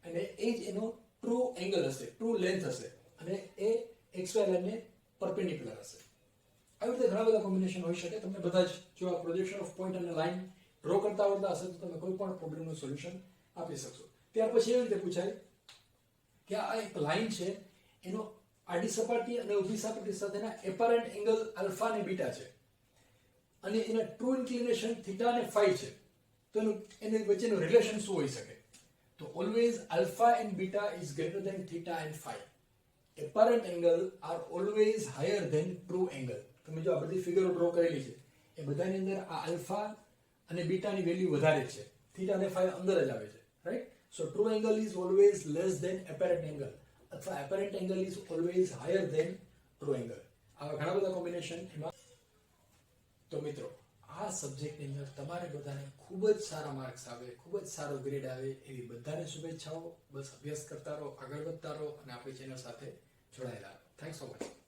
અને એ જ એનો ટ્રુ એંગલ હશે, ટ્રુ લેન્થ હશે, અને એ XY લાઈનને પરપેન્ડિક્યુલર હશે. આવી રીતે ઘણા બધા કોમ્બિનેશન હોઈ શકે. તમને બધા જ જો આ પ્રોજેક્શન ઓફ પોઈન્ટ અને લાઈન ડ્રો કરતા આવડતા હશે તો તમે કોઈ પણ પ્રોબ્લેમનું સોલ્યુશન આપી શકશો. ત્યાર પછી એવી રીતે પૂછાય કે આ એક લાઈન છે, એનો આડી સપાટી અને ઊભી સપાટી સાથેના એપરન્ટ એંગલ આલ્ફા અને બીટા છે, અને એના ટ્રુ ઇન્ક્લિનેશન થીટા અને ફાઈ છે, તો એની વચ્ચેનું રિલેશન શું હોઈ શકે? તો always alpha and beta is greater than theta and phi. Apparent angle are always higher than true angle. તમે જો આ બધી ફિગરો ડ્રો કરેલી છે એ બધાની અંદર આ આલ્ફા અને બીટાની વેલ્યુ વધારે છે, થીટા અને ફાઈ અંદર જ આવે છે, right? So true angle is always less than apparent angle, અથવા apparent angle is always higher than true angle. આવા ઘણા બધા કોમ્બિનેશન એમાં. તો મિત્રો, આ સબ્જેક્ટની અંદર તમારે બધાને ખૂબ જ સારા માર્ક્સ આવે, ખૂબ જ સારો ગ્રેડ આવે એવી બધાને શુભેચ્છાઓ. બસ અભ્યાસ કરતા રહો, આગળ વધતા રહો અને આપણી ચેનલ સાથે જોડાયેલા રહો. Thanks for watching.